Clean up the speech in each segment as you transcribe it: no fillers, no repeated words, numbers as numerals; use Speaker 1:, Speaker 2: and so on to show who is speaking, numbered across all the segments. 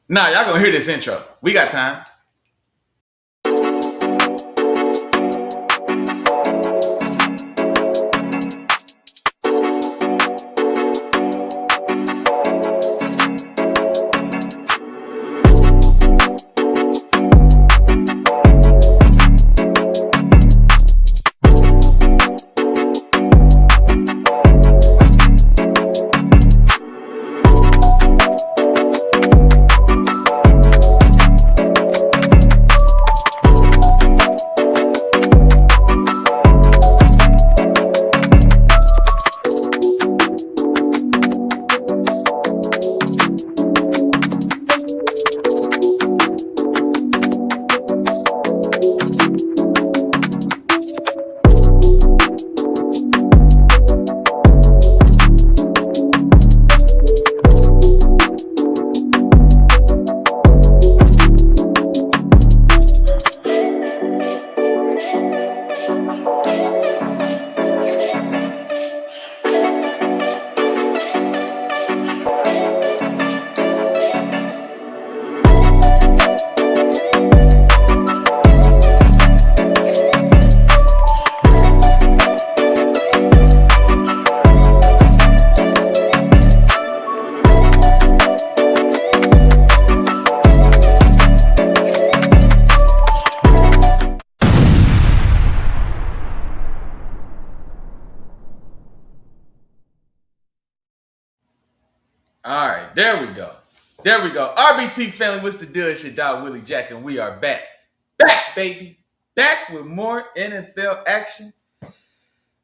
Speaker 1: Nah, y'all gonna hear this intro. We got time. All right, there we go. There we go. RBT family, what's the deal? It's your dog Willie Jack, and we are back. Back, baby. Back with more NFL action.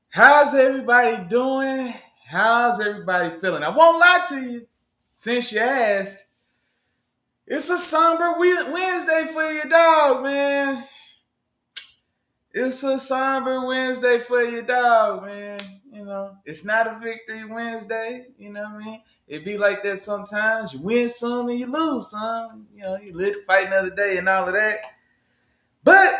Speaker 1: How's everybody doing? How's everybody feeling? I won't lie to you. Since you asked, it's a somber Wednesday for your dog, man. It's a somber Wednesday for your dog, man. You know, it's not a victory Wednesday. You know what I mean? It be like that sometimes. You win some and you lose some. You know, you live to fight another day and all of that. But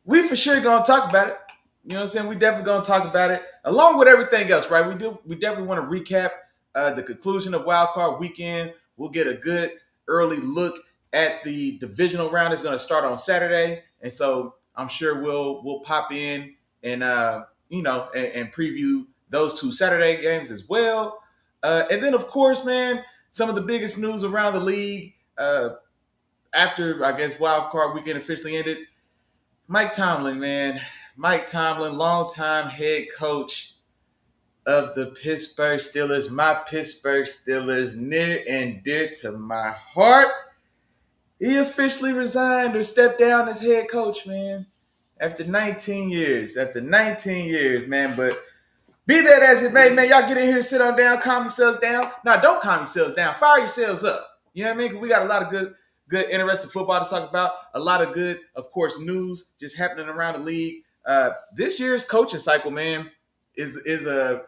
Speaker 1: we for sure gonna talk about it. You know what I'm saying? We definitely gonna talk about it along with everything else, right? We definitely want to recap the conclusion of Wildcard Weekend. We'll get a good early look at the divisional round. It's gonna start on Saturday, and so I'm sure we'll pop in and and preview those two Saturday games as well. And then of course, man, some of the biggest news around the league after I guess Wild Card Weekend officially ended. Mike Tomlin, man, Mike Tomlin, longtime head coach of the Pittsburgh Steelers, my Pittsburgh Steelers, near and dear to my heart. He officially resigned or stepped down as head coach, man, after 19 years. After 19 years, man. But be that as it may, man, y'all get in here, sit on down, calm yourselves down. Now, don't calm yourselves down. Fire yourselves up. You know what I mean? We got a lot of good, interesting football to talk about. A lot of good, of course, news just happening around the league. This year's coaching cycle, man, is the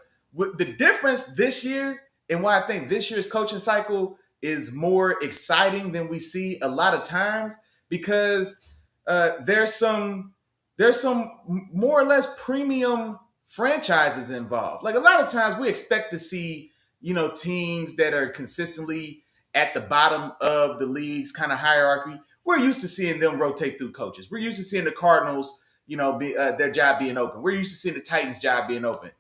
Speaker 1: difference this year, and why I think this year's coaching cycle is more exciting than we see a lot of times, because there's some more or less premium franchises involved. Like a lot of times we expect to see, teams that are consistently at the bottom of the league's kind of hierarchy. We're used to seeing them rotate through coaches. We're used to seeing the Cardinals, their job being open. We're used to seeing the Titans' job being open.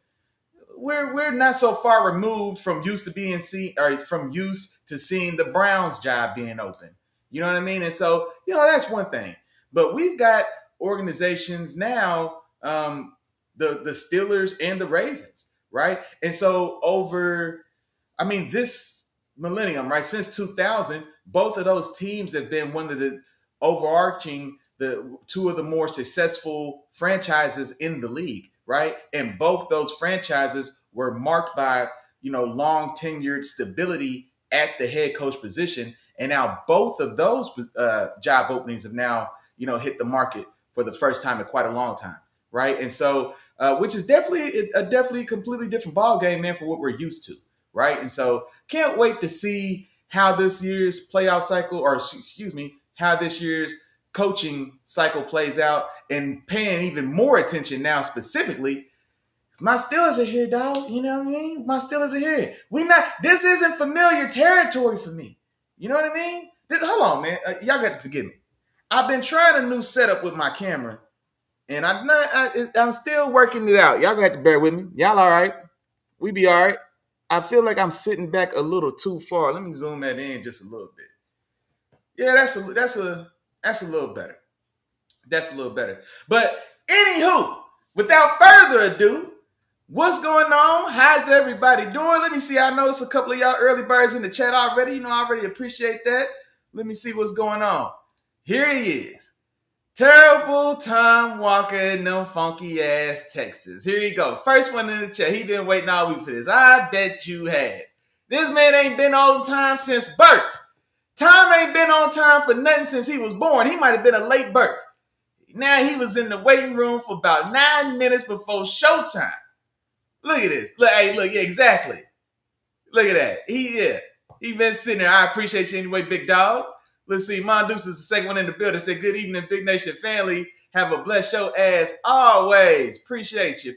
Speaker 1: We're not so far removed from used to seeing the Browns' job being open. You know what I mean? And so, that's one thing. But we've got organizations now, the Steelers and the Ravens, right? And so this millennium, right, since 2000, both of those teams have been one of the overarching, the two of the more successful franchises in the league, right? And both those franchises were marked by, long tenured stability at the head coach position. And now both of those job openings have now, hit the market for the first time in quite a long time, right? And so, which is definitely completely different ball game, man, for what we're used to, right? And so, can't wait to see how this year's playoff cycle, or excuse me, how this year's coaching cycle plays out, and paying even more attention now specifically. My Steelers are here, dog. You know what I mean? My Steelers are here. This isn't familiar territory for me. You know what I mean? Hold on, man. Y'all got to forgive me. I've been trying a new setup with my camera, and I'm still working it out. Y'all gonna have to bear with me. Y'all all right? We be all right. I feel like I'm sitting back a little too far. Let me zoom that in just a little bit. Yeah, that's a little better. That's a little better. But anywho, without further ado, what's going on? How's everybody doing? Let me see. I noticed a couple of y'all early birds in the chat already. You know, I already appreciate that. Let me see what's going on. Here he is. Terrible Tom Walker and them funky ass Texans. Here you go. First one in the chat. He been waiting all week for this. I bet you had. This man ain't been on time since birth. Tom ain't been on time for nothing since he was born. He might have been a late birth. Now he was in the waiting room for about 9 minutes before showtime. Look at this. Look, hey, look, yeah, exactly. Look at that. He been sitting there. I appreciate you anyway, big dog. Let's see. Mondoose is the second one in the building. Said, good evening, Big Nation family. Have a blessed show as always. Appreciate you.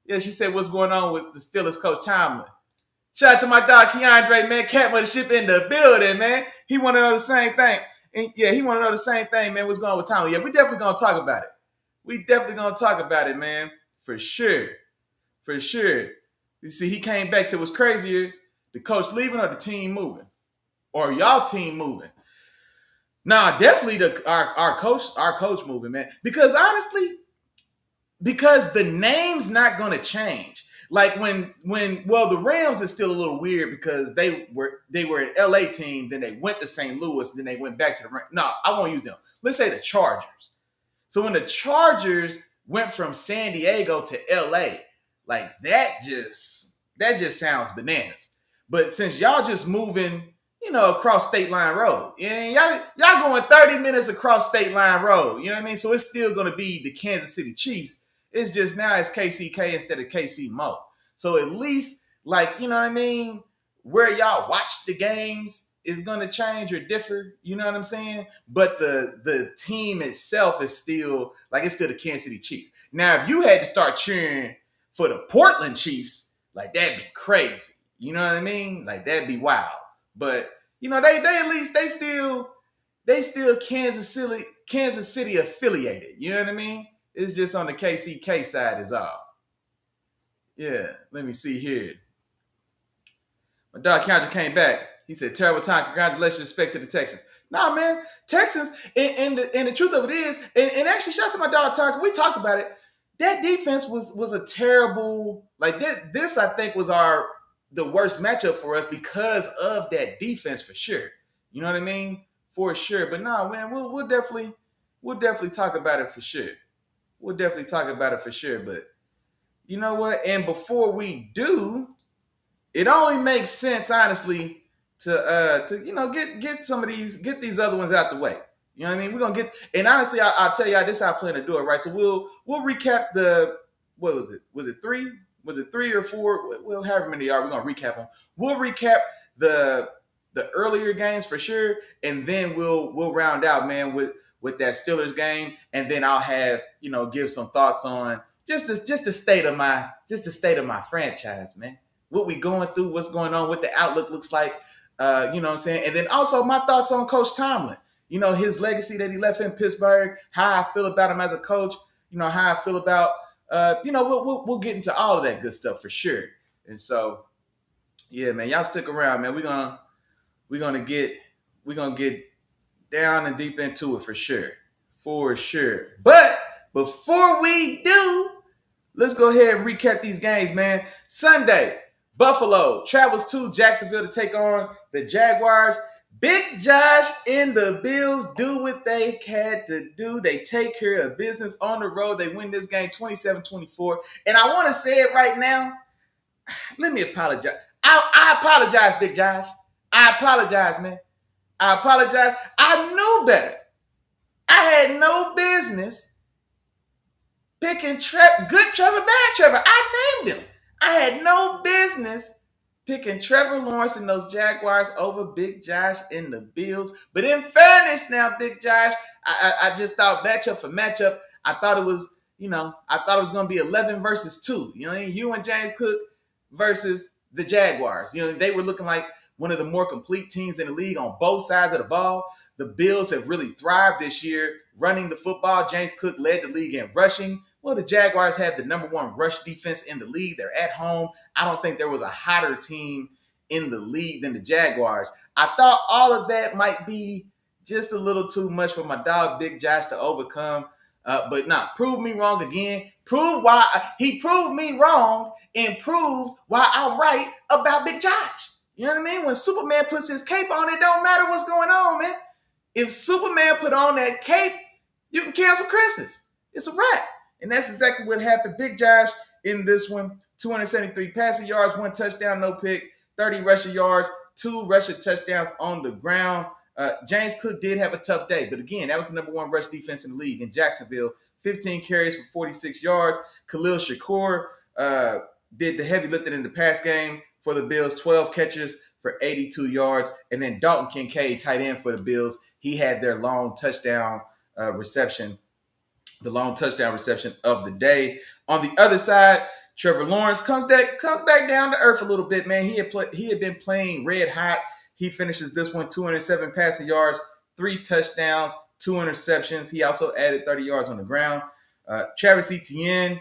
Speaker 1: Yeah, she said, what's going on with the Steelers coach Tomlin? Shout out to my dog, Keandre, man. Cat Mothership in the building, man. He want to know the same thing. And yeah, he want to know the same thing, man. What's going on with Tomlin? Yeah, we definitely going to talk about it. Man. For sure. You see, he came back, said it was crazier, the coach leaving or the team moving? Or y'all team moving? Nah, definitely our coach moving, man. Because honestly, the name's not gonna change. Like when the Rams is still a little weird because they were an LA team, then they went to St. Louis, then they went back to the Rams. No, I won't use them. Let's say the Chargers. So when the Chargers went from San Diego to LA, like that just sounds bananas. But since y'all just moving, you know, across State Line Road. And y'all going 30 minutes across State Line Road. You know what I mean? So it's still going to be the Kansas City Chiefs. It's just now it's KCK instead of KC Mo. So at least, like, you know what I mean, where y'all watch the games is going to change or differ. You know what I'm saying? But the team itself is still, like, it's still the Kansas City Chiefs. Now, if you had to start cheering for the Portland Chiefs, like, that'd be crazy. You know what I mean? Like, that'd be wild. But, you know, they at least they still Kansas City affiliated. You know what I mean? It's just on the KCK side is all. Yeah, let me see here. My dog Counter came back. He said, terrible time. Congratulations, respect to the Texans. Nah, man, Texans, and the truth of it is, and actually shout out to my dog Tonka, we talked about it. That defense was a terrible, like this I think was the worst matchup for us because of that defense for sure. You know what I mean? For sure. But no, man, we'll definitely talk about it for sure. But you know what? And before we do, it only makes sense, honestly, to you know, get these other ones out the way. You know what I mean? We're gonna get, and honestly, I'll tell y'all this is how I plan to do it, right? So we'll recap what was it? Was it 3? Was it 3 or 4? Well, however many are, we're gonna recap them. We'll recap the earlier games for sure, and then we'll round out, man, with that Steelers game, and then I'll have, you know, give some thoughts on just the state of my franchise, man. What we going through, what's going on, what the outlook looks like, you know what I'm saying, and then also my thoughts on Coach Tomlin. You know, his legacy that he left in Pittsburgh, how I feel about him as a coach, you know, how I feel about, you know, we'll get into all of that good stuff for sure. And so, yeah, man, y'all stick around, man. We're gonna get down and deep into it for sure. But before we do, let's go ahead and recap these games, man. Sunday, Buffalo travels to Jacksonville to take on the Jaguars. Big Josh and the Bills do what they had to do. They take care of business on the road. They win this game 27-24. And I want to say it right now. Let me apologize. I apologize, Big Josh. I apologize, man. I apologize. I knew better. I had no business picking good Trevor, bad Trevor. I named him. I had no business picking Trevor Lawrence and those Jaguars over Big Josh and the Bills. But in fairness now, Big Josh, I just thought matchup for matchup, I thought it was going to be 11 versus 2. You know, you and James Cook versus the Jaguars. You know, they were looking like one of the more complete teams in the league on both sides of the ball. The Bills have really thrived this year running the football. James Cook led the league in rushing. Well, the Jaguars have the number one rush defense in the league. They're at home. I don't think there was a hotter team in the league than the Jaguars. I thought all of that might be just a little too much for my dog, Big Josh, to overcome. But prove me wrong again. He proved me wrong and proved why I'm right about Big Josh. You know what I mean? When Superman puts his cape on, it don't matter what's going on, man. If Superman put on that cape, you can cancel Christmas. It's a wrap. And that's exactly what happened. Big Josh in this one, 273 passing yards, 1 touchdown, no pick, 30 rushing yards, 2 rushing touchdowns on the ground. James Cook did have a tough day, but again, that was the number one rush defense in the league in Jacksonville. 15 carries for 46 yards. Khalil Shakur did the heavy lifting in the pass game for the Bills, 12 catches for 82 yards. And then Dalton Kincaid, tight end for the Bills, he had their long touchdown reception, the long touchdown reception of the day. On the other side, Trevor Lawrence comes back down to earth a little bit, man. He had been playing red hot. He finishes this one, 207 passing yards, 3 touchdowns, 2 interceptions. He also added 30 yards on the ground. Travis Etienne,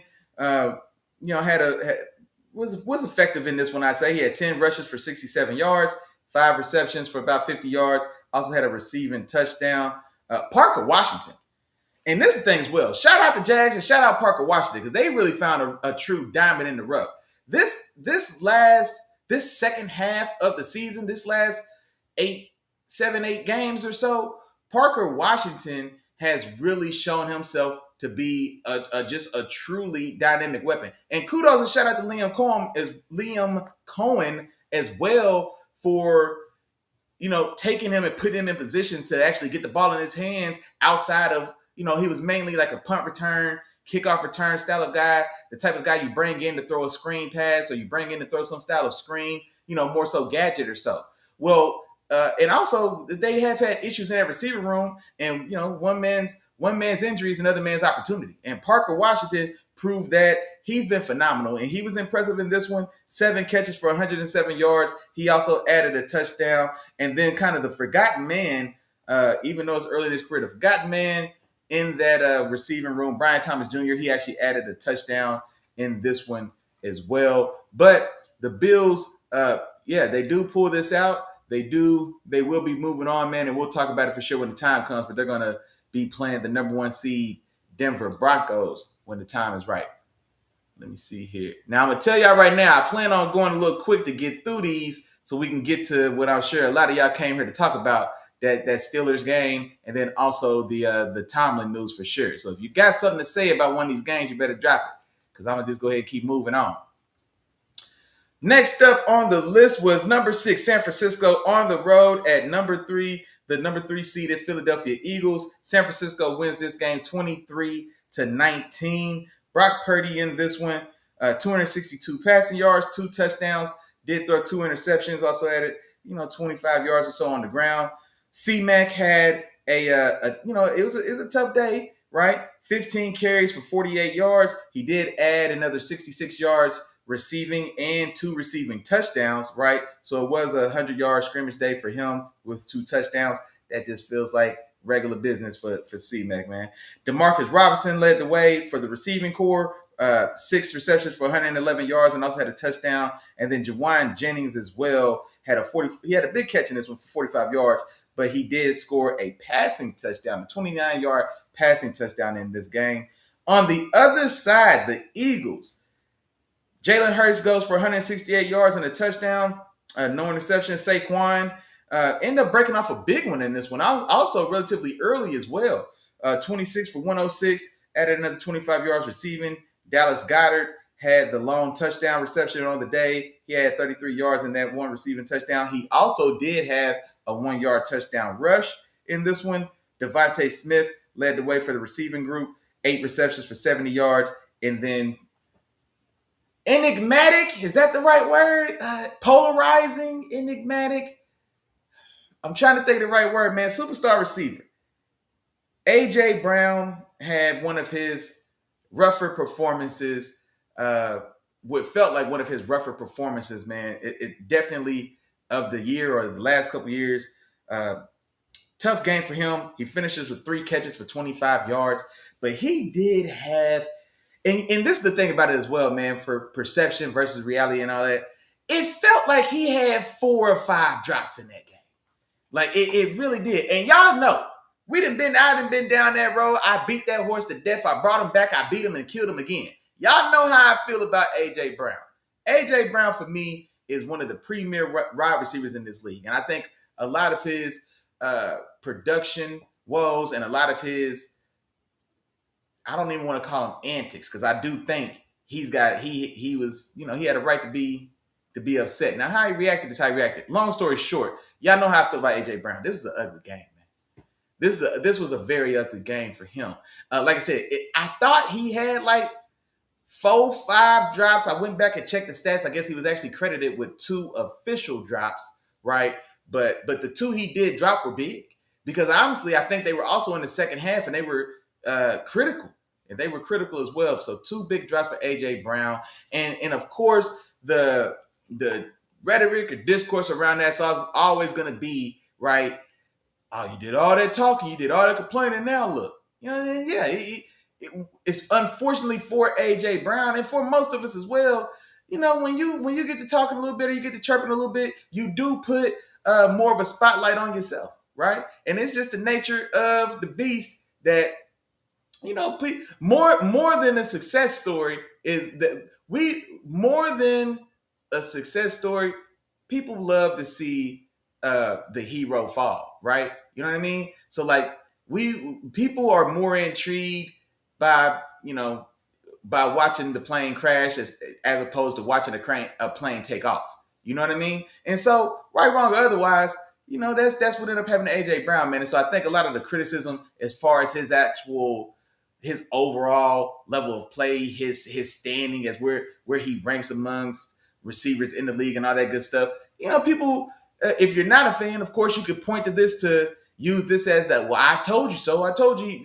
Speaker 1: was effective in this one, I'd say. He had 10 rushes for 67 yards, 5 receptions for about 50 yards. Also had a receiving touchdown. Parker Washington. And this is the thing as well. Shout out to Jags and shout out Parker Washington because they really found a true diamond in the rough. This second half of the season, this last 8 games or so, Parker Washington has really shown himself to be just a truly dynamic weapon. And kudos and shout out to Liam Cohen as well for taking him and putting him in position to actually get the ball in his hands outside of, he was mainly like a punt return, kickoff return style of guy, the type of guy you bring in to throw a screen pass or you bring in to throw some style of screen, more so gadget or so. Well, and also they have had issues in that receiver room and, one man's injury is another man's opportunity. And Parker Washington proved that. He's been phenomenal, and he was impressive in this one. 7 catches for 107 yards. He also added a touchdown. And then kind of the forgotten man, even though it's early in his career, the forgotten man in that receiving room, Brian Thomas Jr., he actually added a touchdown in this one as well. But the Bills, they do pull this out. They will be moving on, man, and we'll talk about it for sure when the time comes, but they're going to be playing the number 1 seed Denver Broncos when the time is right. Let me see here. Now, I'm going to tell y'all right now, I plan on going a little quick to get through these so we can get to what I'm sure a lot of y'all came here to talk about, that Steelers game, and then also the Tomlin news for sure. So if you got something to say about one of these games, you better drop it because I'm going to just go ahead and keep moving on. Next up on the list was number 6, San Francisco on the road at number 3, the number 3 seeded Philadelphia Eagles. San Francisco wins this game 23-19. Brock Purdy in this one, 262 passing yards, 2 touchdowns, did throw 2 interceptions, also added, 25 yards or so on the ground. C-Mac had it was a tough day, right? 15 carries for 48 yards. He did add another 66 yards receiving and 2 receiving touchdowns, right? So it was a 100-yard scrimmage day for him with 2 touchdowns. That just feels like regular business for C-Mac, man. Demarcus Robinson led the way for the receiving core, 6 receptions for 111 yards and also had a touchdown. And then Jawan Jennings as well he had a big catch in this one for 45 yards, but he did score a passing touchdown, a 29-yard passing touchdown in this game. On the other side, the Eagles, Jalen Hurts goes for 168 yards and a touchdown, no interception. Saquon ended up breaking off a big one in this one. Also relatively early as well. 26 for 106, added another 25 yards receiving. Dallas Goedert had the long touchdown reception on the day. He had 33 yards in that 1 receiving touchdown. He also did have a 1-yard touchdown rush in this one. Devontae Smith led the way for the receiving group, 8 receptions for 70 yards. And then enigmatic, is that the right word? Polarizing, enigmatic. I'm trying to think of the right word, man. Superstar receiver. A.J. Brown had one of his rougher performances, what felt like one of his rougher performances, man. It definitely of the year or the last couple years. Tough game for him. He finishes with 3 catches for 25 yards, but he did have, and this is the thing about it as well, man, for perception versus reality and all that. It felt like he had 4 or 5 drops in that game. Like it really did. And y'all know, I done been down that road. I beat that horse to death. I brought him back. I beat him and killed him again. Y'all know how I feel about A.J. Brown. A.J. Brown, for me, is one of the premier wide receivers in this league. And I think a lot of his production woes and a lot of his, I don't even want to call him antics, because I do think he was, he had a right to be upset. Now, how he reacted is how he reacted. Long story short, y'all know how I feel about A.J. Brown. This is an ugly game, man. This was a very ugly game for him. Like I said, I thought he had like 4, 5 drops. I went back and checked the stats. I guess he was actually credited with 2 official drops, right? But the 2 he did drop were big, because honestly, I think they were also in the second half, and they were critical. And they were critical as well. So 2 big drops for A.J. Brown. And of course, the rhetoric or discourse around that is always going to be, right, oh, you did all that talking, you did all that complaining, now look. It's unfortunately for A.J. Brown and for most of us as well. When you get to talking a little bit or you get to chirping a little bit, you do put more of a spotlight on yourself, right? And it's just the nature of the beast that, more than a success story is that more than a success story, people love to see the hero fall, right? You know what I mean? So like people are more intrigued by watching the plane crash as opposed to watching a plane take off. You know what I mean? And so, right, wrong, or otherwise, that's what ended up happening to A.J. Brown, man. And so I think a lot of the criticism as far as his overall level of play, his standing as where he ranks amongst receivers in the league and all that good stuff. People, if you're not a fan, of course, you could point to this to use this as that, well, I told you so. I told you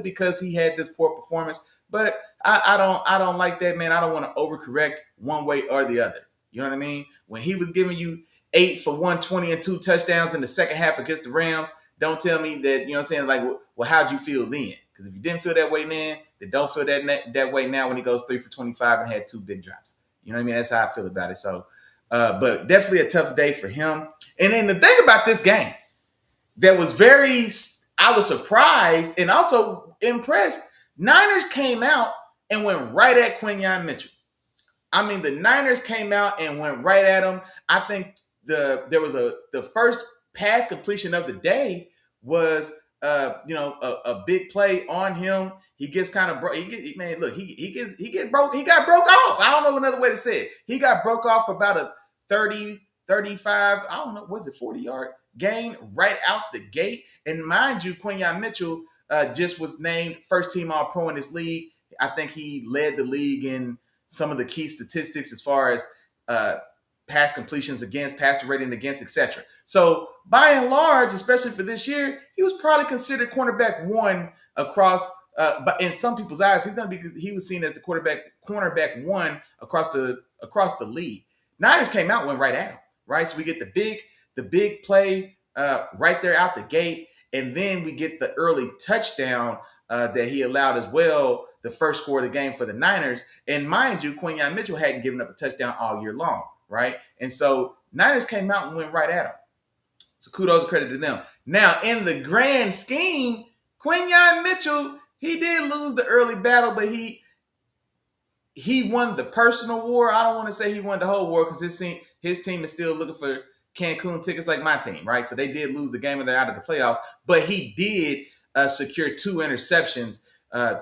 Speaker 1: because he had this poor performance. But I don't like that, man. I don't want to overcorrect one way or the other. You know what I mean? When he was giving you 8 for 120 and 2 touchdowns in the second half against the Rams, don't tell me that, what I'm saying, like, well, how'd you feel then? Because if you didn't feel that way then don't feel that way now when he goes 3 for 25 and had 2 big drops. You know what I mean? That's how I feel about it. So, but definitely a tough day for him. And then the thing about this game that was I was surprised and also impressed. Niners came out and went right at Quinyon Mitchell. I mean, the Niners came out and went right at him. I think there was the first pass completion of the day was a big play on him. He gets kind of broke. He got broke off. I don't know another way to say it. He got broke off for about a 30, 35, I don't know, was it 40-yard gain right out the gate? And mind you, Quinyon Mitchell just was named first team All-Pro in this league. I think he led the league in some of the key statistics as far as pass completions against, pass rating against, etc. So by and large, especially for this year, he was probably considered cornerback 1 across. But in some people's eyes, he was seen as the cornerback 1 across the league. Niners came out and went right at him. Right, so we get the big play right there out the gate, and then we get the early touchdown that he allowed as well, the first score of the game for the Niners. And mind you, Quinyon Mitchell hadn't given up a touchdown all year long, right? And so Niners came out and went right at him. So kudos and credit to them. Now, in the grand scheme, Quinyon Mitchell, he did lose the early battle, but he won the personal war. I don't want to say he won the whole war because his team is still looking for Cancun tickets like my team, right? So they did lose the game and they're out of the playoffs, but he did secure 2 interceptions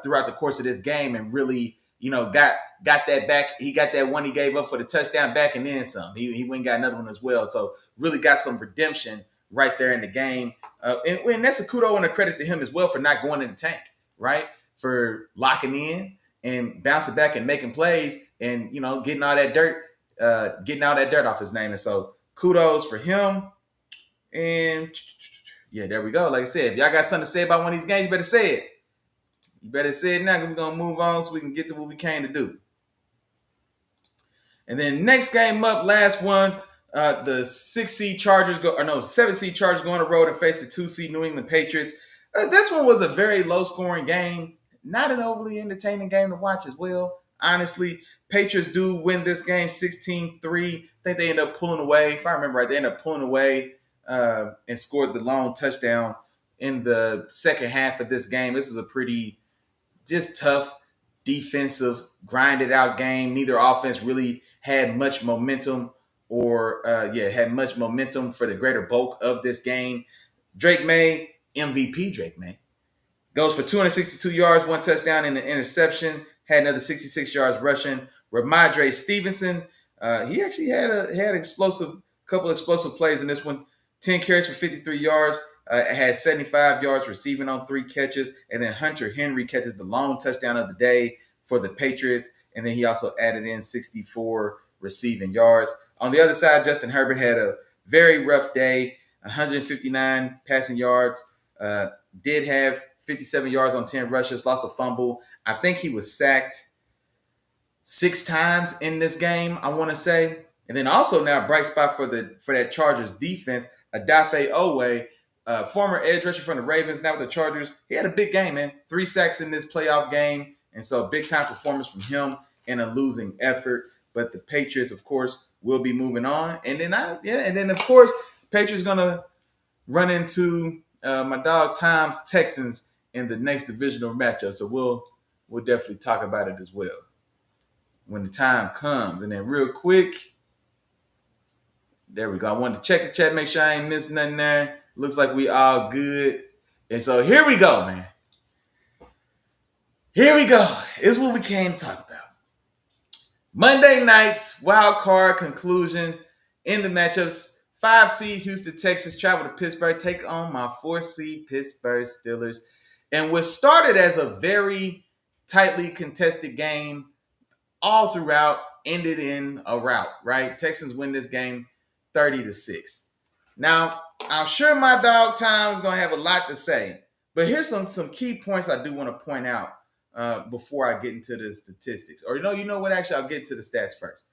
Speaker 1: throughout the course of this game and really, got that back. He got that one he gave up for the touchdown back and then some. He went and got another one as well. So really got some redemption right there in the game. And that's a kudos and a credit to him as well for not going in the tank, right? For locking in and bouncing back and making plays and, getting all that dirt off his name. And so kudos for him. And yeah, there we go. Like I said, if y'all got something to say about one of these games, you better say it. You better say it now because we're going to move on so we can get to what we came to do. And then next game up, last one, The 6 seed Chargers go, or no, 7 seed Chargers go on the road and face the 2 seed New England Patriots. This one was a very low scoring game, not an overly entertaining game to watch as well. Honestly, Patriots do win this game 16-3. I think they end up pulling away. If I remember right, they end up pulling away and scored the lone touchdown in the second half of this game. This is a pretty just tough, defensive, grinded out game. Neither offense really had much momentum had much momentum for the greater bulk of this game. Drake May, MVP Drake May, goes for 262 yards, 1 touchdown, and an interception. Had another 66 yards rushing. Ramondre Stevenson, he actually had a couple explosive plays in this one. 10 carries for 53 yards. Had 75 yards receiving on 3 catches. And then Hunter Henry catches the lone touchdown of the day for the Patriots. And then he also added in 64 receiving yards. On the other side, Justin Herbert had a very rough day, 159 passing yards. Did have 57 yards on 10 rushes, lost a fumble. I think he was sacked 6 times in this game, I want to say. And then also now bright spot for that Chargers defense, Odafe Oweh, former edge rusher from the Ravens, now with the Chargers. He had a big game, man. 3 sacks in this playoff game. And so big time performance from him in a losing effort. But the Patriots, of course, will be moving on. And then of course, Patriots gonna run into my dog Tom's Texans in the next divisional matchup. So we'll definitely talk about it as well when the time comes. And then real quick, there we go. I wanted to check the chat, make sure I ain't missing nothing there. Looks like we all good. And so here we go, man. Here we go. This is what we came to talk about. Monday night's wild card conclusion in the matchups. 5 seed Houston Texans travel to Pittsburgh, take on my 4 seed Pittsburgh Steelers. And what started as a very tightly contested game all throughout ended in a rout, right? Texans win this game 30-6. Now, I'm sure my dog Tom is going to have a lot to say, but here's some key points I do want to point out before I get into the statistics. Or you know what? Actually, I'll get into the stats first.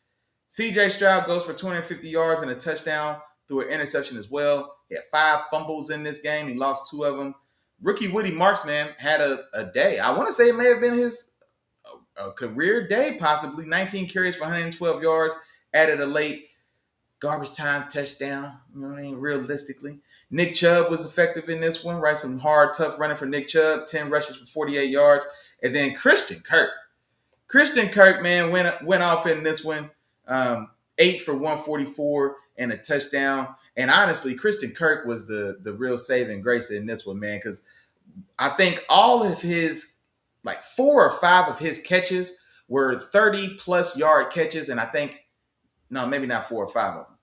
Speaker 1: C.J. Stroud goes for 250 yards and a touchdown through an interception as well. He had 5 fumbles in this game. He lost 2 of them. Rookie Woody Marksman had a day. I want to say it may have been his career day, possibly. 19 carries for 112 yards. Added a late garbage time touchdown. You know what I mean? Realistically. Nick Chubb was effective in this one, right? Some hard, tough running for Nick Chubb. 10 rushes for 48 yards. And then Christian Kirk, man, went off in this one. 8 for 144 and a touchdown. And honestly, Christian Kirk was the real saving grace in this one, man, because I think all of his, like 4 or 5 of his catches were 30-plus yard catches. And I think, no, maybe not 4 or 5 of them.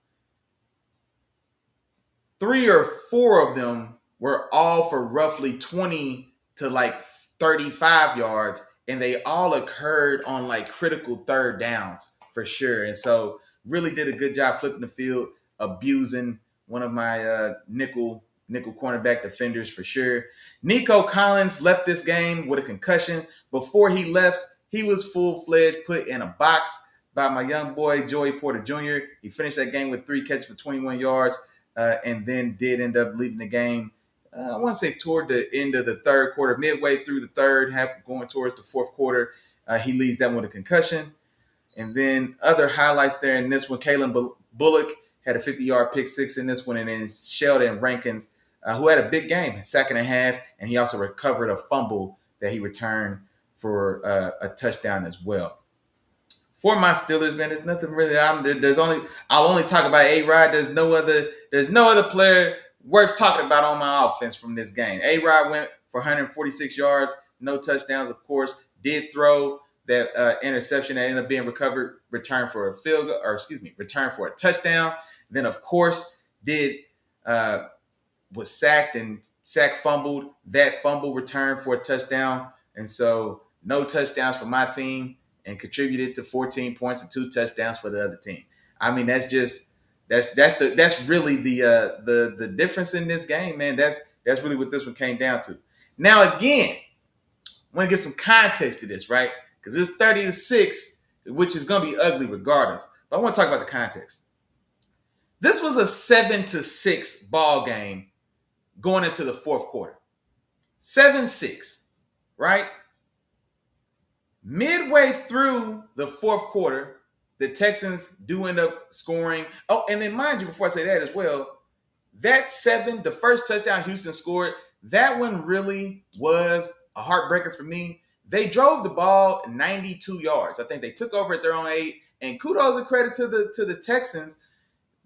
Speaker 1: 3 or 4 of them were all for roughly 20 to like 35 yards. And they all occurred on like critical third downs for sure. And so really did a good job flipping the field, abusing one of my nickel cornerback defenders for sure. Nico Collins left this game with a concussion. Before he left, he was full-fledged put in a box by my young boy, Joey Porter Jr. He finished that game with 3 catches for 21 yards and then did end up leaving the game, I want to say toward the end of the third quarter, midway through the third, going towards the fourth quarter. He leaves that one with a concussion. And then other highlights there in this one, Kalen Bullock had a 50-yard pick 6 in this one, and then Sheldon Rankins, who had a big game, sack and a half, and he also recovered a fumble that he returned for a touchdown as well. For my Steelers, man, there's nothing really. I'll only talk about A-Rod. There's no other player worth talking about on my offense from this game. A-Rod went for 146 yards, no touchdowns, of course. Did throw that interception that ended up being returned for a touchdown. Then, of course, was sacked and fumbled. That fumble returned for a touchdown. And so no touchdowns for my team and contributed to 14 points and 2 touchdowns for the other team. I mean, that's really the difference in this game, man. That's really what this one came down to. Now, again, I want to give some context to this, right? Because it's 30-6, which is going to be ugly regardless. But I want to talk about the context. This was a 7-6 ball game going into the fourth quarter. 7-6, right? Midway through the fourth quarter, the Texans do end up scoring. Oh, and then mind you, before I say that as well, that 7, the first touchdown Houston scored, that one really was a heartbreaker for me. They drove the ball 92 yards. I think they took over at their own 8. And kudos and credit to the Texans.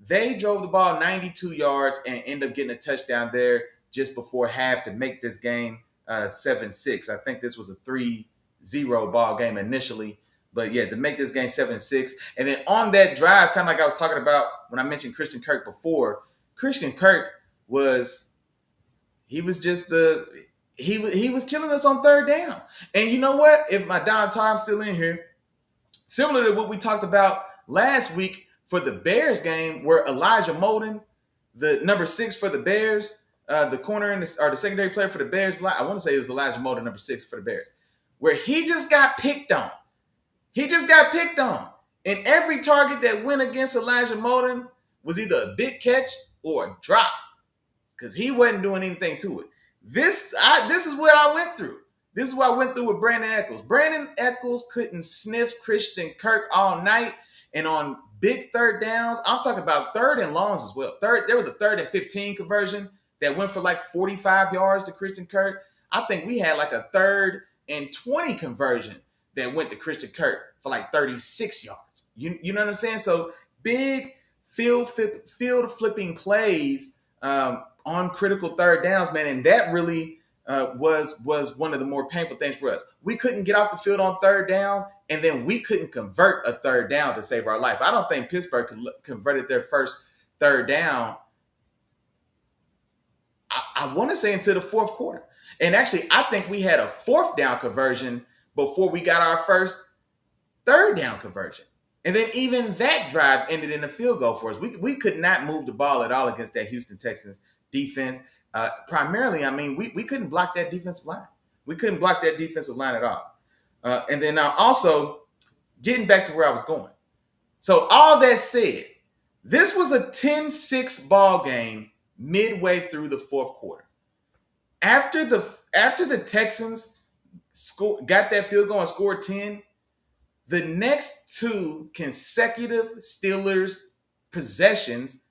Speaker 1: They drove the ball 92 yards and ended up getting a touchdown there just before half to make this game 7-6. I think this was a 3-0 ball game initially. But yeah, to make this game 7-6. And then on that drive, kind of like I was talking about when I mentioned Christian Kirk before, Christian Kirk was killing us on third down. And you know what? If my Don Tom's still in here, similar to what we talked about last week for the Bears game, where Elijah Molden, the number 6 for the Bears, the corner or the secondary player for the Bears, I want to say it was Elijah Molden, number 6 for the Bears, where he just got picked on. And every target that went against Elijah Molden was either a big catch or a drop because he wasn't doing anything to it. This is what I went through. This is what I went through with Brandon Echols. Brandon Echols couldn't sniff Christian Kirk all night. And on big third downs, I'm talking about third and longs as well. There was a 3rd and 15 conversion that went for like 45 yards to Christian Kirk. I think we had like a 3rd and 20 conversion that went to Christian Kirk for like 36 yards. You know what I'm saying? So big field flipping plays on critical third downs, man. And that really was one of the more painful things for us. We couldn't get off the field on third down, and then we couldn't convert a third down to save our life. I don't think Pittsburgh converted their first third down, I want to say, into the fourth quarter. And actually, I think we had a 4th down conversion before we got our first third down conversion. And then even that drive ended in a field goal for us. We could not move the ball at all against that Houston Texans defense. Primarily, I mean, we couldn't block that defensive line. We couldn't block that defensive line at all. And then now also, getting back to where I was going. So all that said, this was a 10-6 ball game midway through the fourth quarter. After the Texans got that field goal and scored 10, the next 2 consecutive Steelers possessions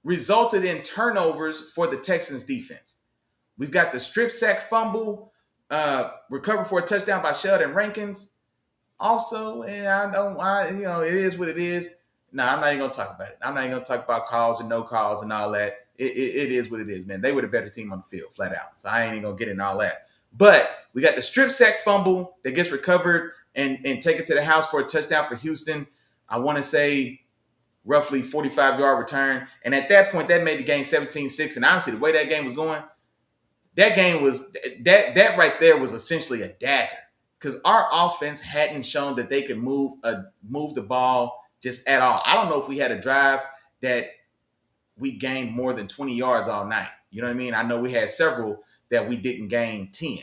Speaker 1: resulted in turnovers for the Texans defense. We've got the strip sack fumble, recovered for a touchdown by Sheldon Rankins. Also, and it is what it is. No, I'm not even going to talk about it. I'm not even going to talk about calls and no calls and all that. It is what it is, man. They were the better team on the field, flat out. So I ain't even going to get into all that. But we got the strip sack fumble that gets recovered and taken to the house for a touchdown for Houston. I want to say roughly 45-yard return. And at that point, that made the game 17-6. And honestly, the way that game was going, that game was that right there was essentially a dagger because our offense hadn't shown that they could move the ball just at all. I don't know if we had a drive that we gained more than 20 yards all night. You know what I mean? I know we had several that we didn't gain 10,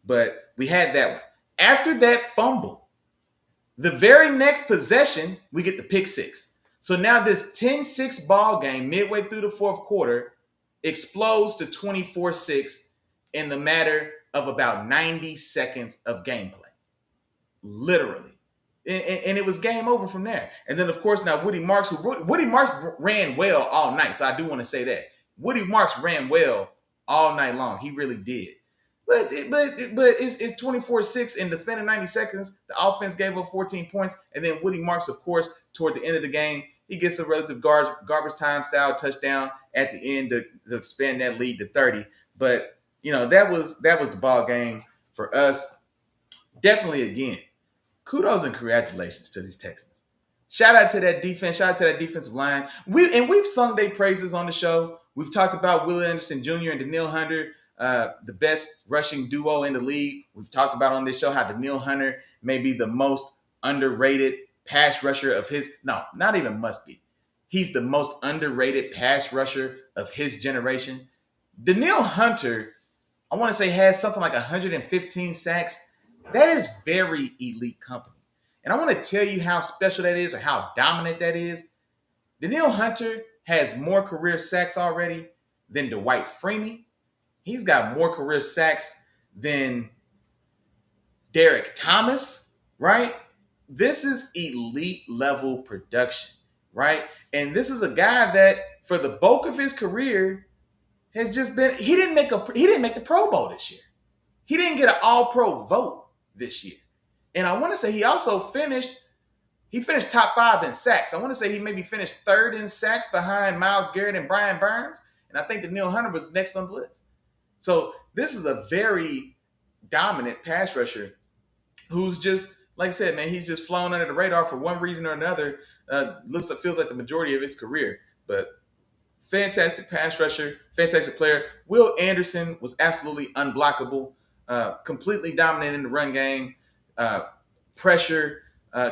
Speaker 1: but we had that one. After that fumble, the very next possession, we get the pick six. So now this 10-6 ball game midway through the fourth quarter explodes to 24-6 in the matter of about 90 seconds of gameplay. Literally. And it was game over from there. And then, of course, now Woody Marks ran well all night. So I do want to say that. Woody Marks ran well all night long. He really did. But it's 24-6 in the span of 90 seconds. The offense gave up 14 points. And then Woody Marks, of course, toward the end of the game, he gets a relative garbage time style touchdown at the end to expand that lead to 30. But, that was the ball game for us. Definitely, again, kudos and congratulations to these Texans. Shout out to that defense. Shout out to that defensive line. We've sung their praises on the show. We've talked about Will Anderson Jr. and Danielle Hunter, the best rushing duo in the league. We've talked about on this show how Danielle Hunter may be the most underrated pass rusher of his. No, not even must be. He's the most underrated pass rusher of his generation. Danielle Hunter, I want to say, has something like 115 sacks. That is very elite company. And I want to tell you how special that is or how dominant that is. Danielle Hunter has more career sacks already than Dwight Freeney. He's got more career sacks than Derek Thomas, right? This is elite level production, right? And this is a guy that for the bulk of his career has just been he didn't make the Pro Bowl this year. He didn't get an all-pro vote this year. And I want to say he finished top 5 in sacks. I want to say he maybe finished 3rd in sacks behind Myles Garrett and Brian Burns. And I think that Danielle Hunter was next on the list. So this is a very dominant pass rusher who's just, like I said, man, he's just flown under the radar for one reason or another. Feels like the majority of his career. But fantastic pass rusher, fantastic player. Will Anderson was absolutely unblockable, completely dominant in the run game, pressure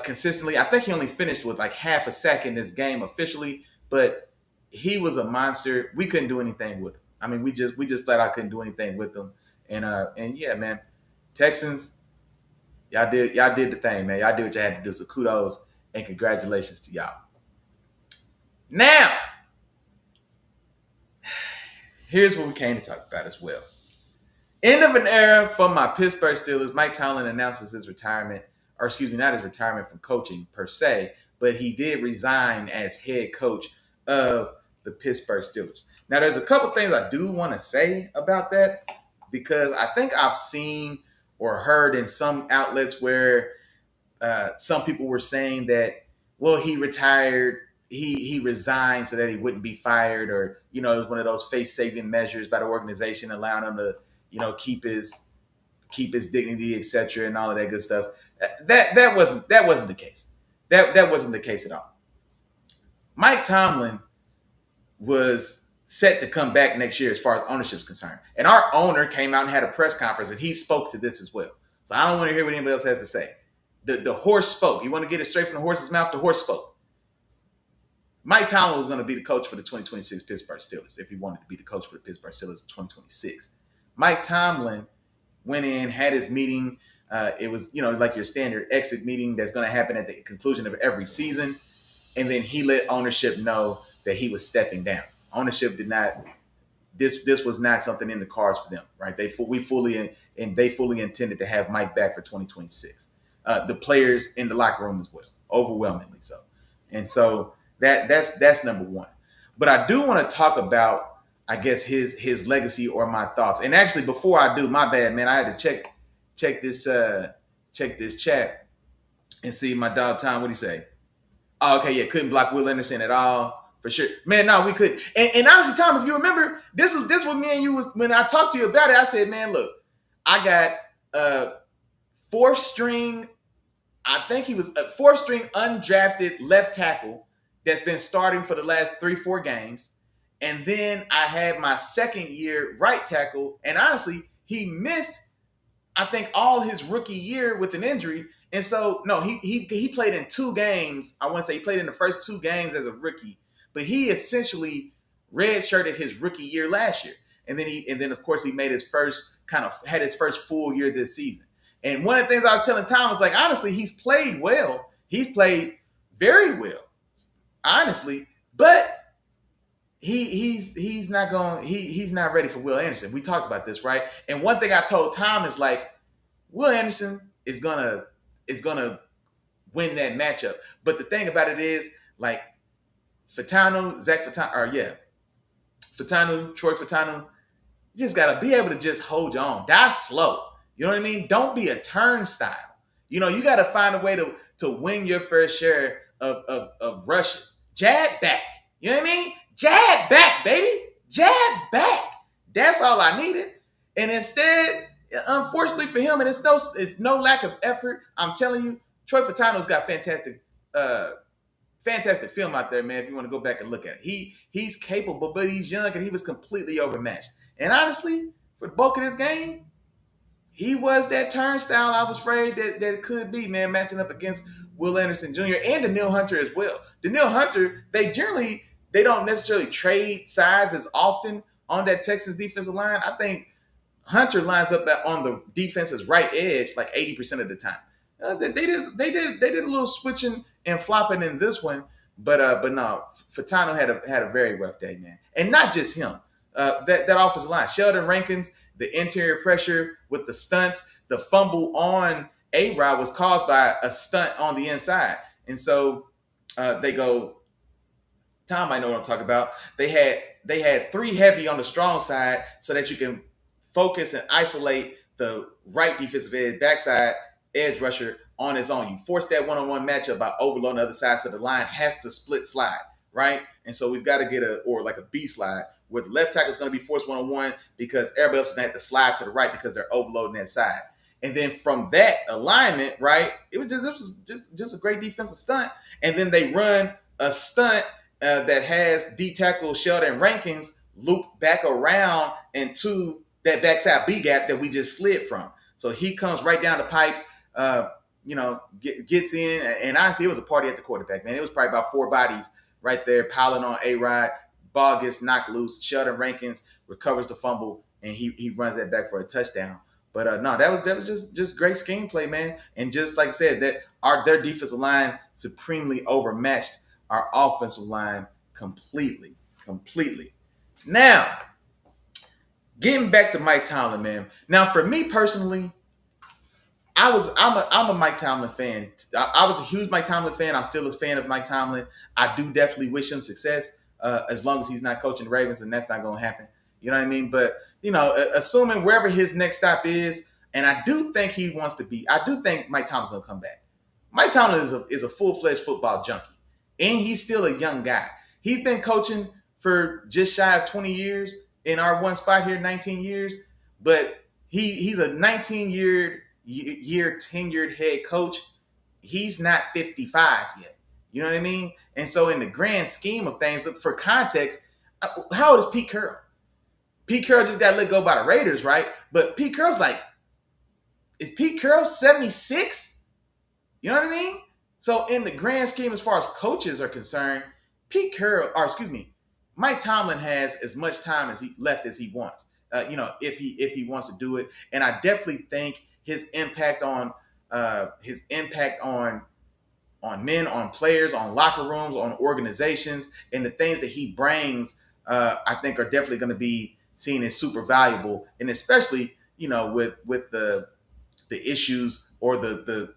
Speaker 1: consistently. I think he only finished with like half a sack in this game officially, but he was a monster. We couldn't do anything with him. I mean, we just flat out couldn't do anything with him. And yeah, man, Texans, y'all did the thing, man. Y'all did what you had to do. So kudos and congratulations to y'all. Now, here's what we came to talk about as well. End of an era for my Pittsburgh Steelers. Mike Tomlin announces his retirement, or excuse me, not his retirement from coaching per se, but he did resign as head coach of the Pittsburgh Steelers. Now, there's a couple things I do want to say about that because I think I've seen or heard in some outlets where some people were saying that, well, he retired, he resigned so that he wouldn't be fired, or, it was one of those face-saving measures by the organization allowing him to, keep his dignity, etc., and all of that good stuff. That wasn't the case. That wasn't the case at all. Mike Tomlin was set to come back next year as far as ownership is concerned. And our owner came out and had a press conference, and he spoke to this as well. So I don't want to hear what anybody else has to say. The horse spoke. You want to get it straight from the horse's mouth? The horse spoke. Mike Tomlin was going to be the coach for the 2026 Pittsburgh Steelers if he wanted to be the coach for the Pittsburgh Steelers in 2026. Mike Tomlin went in, had his meeting. It was, like your standard exit meeting that's going to happen at the conclusion of every season. And then he let ownership know that he was stepping down. Ownership did not. This was not something in the cards for them, right? They fully intended to have Mike back for 2026. The players in the locker room as well, overwhelmingly so. And so that's number one. But I do want to talk about, I guess, his legacy or my thoughts. And actually, before I do, my bad, man, I had to check this chat and see my dog Tom. What he say? Oh, okay, yeah, couldn't block Will Anderson at all. For sure. Man, no, we couldn't. And honestly, Tom, if you remember, this what me and you was, when I talked to you about it, I said, man, look, I got fourth string, I think he was a fourth string undrafted left tackle that's been starting for the last 3-4 games. And then I had my second year right tackle. And honestly, he missed, I think, all his rookie year with an injury. And so, no, he played in 2 games. I want to say he played in the first 2 games as a rookie. But he essentially redshirted his rookie year last year. And then of course he made his first had his first full year this season. And one of the things I was telling Tom was like, honestly, he's played well. He's played very well, honestly, but he's not ready for Will Anderson. We talked about this, right? And one thing I told Tom is like, Will Anderson is gonna win that matchup. But the thing about it is, like, Troy Fatano, you just got to be able to just hold your own. Die slow. You know what I mean? Don't be a turnstile. You got to find a way to win your fair share of rushes. Jab back. You know what I mean? Jab back, baby. Jab back. That's all I needed. And instead, unfortunately for him, and it's no lack of effort, I'm telling you, Troy Fatano's got fantastic film out there, man, if you want to go back and look at it. He's capable, but he's young, and he was completely overmatched. And honestly, for the bulk of this game, he was that turnstile I was afraid that it could be, man, matching up against Will Anderson Jr. and Danielle Hunter as well. Danielle Hunter, they don't necessarily trade sides as often on that Texans defensive line. I think Hunter lines up on the defense's right edge like 80% of the time. They did a little switching and flopping in this one, But no, Fatano had a very rough day, man, and not just him. That offensive line, Sheldon Rankins, the interior pressure with the stunts, the fumble on A-Rod was caused by a stunt on the inside, and so they go. Tom might know what I'm talking about. They had three heavy on the strong side so that you can focus and isolate the right defensive edge, backside edge rusher on his own. You force that one-on-one matchup by overloading the other side, so the line has to split slide, right? And so we've got to get like a B slide where the left tackle is going to be forced one-on-one because everybody else is going to have to slide to the right because they're overloading that side. And then from that alignment, right, it was just a great defensive stunt. And then they run a stunt that has D tackle Sheldon Rankins loop back around into that backside B gap that we just slid from. So he comes right down the pipe, gets in. And honestly, it was a party at the quarterback, man. It was probably about four bodies right there piling on A-Rod. Ball gets knocked loose. Sheldon Rankins recovers the fumble, and he runs that back for a touchdown. But no, that was just great scheme play, man. And just like I said, their defensive line supremely overmatched our offensive line completely. Now, getting back to Mike Tomlin, man. Now, for me personally, I'm a Mike Tomlin fan. I was a huge Mike Tomlin fan. I'm still a fan of Mike Tomlin. I do definitely wish him success as long as he's not coaching the Ravens, and that's not going to happen. You know what I mean? But, assuming wherever his next stop is, and I do think Mike Tomlin's going to come back. Mike Tomlin is a full-fledged football junkie, and he's still a young guy. He's been coaching for just shy of 20 years in our one spot here, 19 years, but he's a 19-year tenured head coach. He's not 55 yet. You know what I mean? And so in the grand scheme of things, for context, how old is Pete Carroll? Pete Carroll just got let go by the Raiders, right? But Pete Carroll's is Pete Carroll 76? You know what I mean? So in the grand scheme, as far as coaches are concerned, Mike Tomlin has as much time as he wants. If he wants to do it, and I definitely think his impact on men, on players, on locker rooms, on organizations, and the things that he brings, I think are definitely going to be seen as super valuable, and especially with the issues or the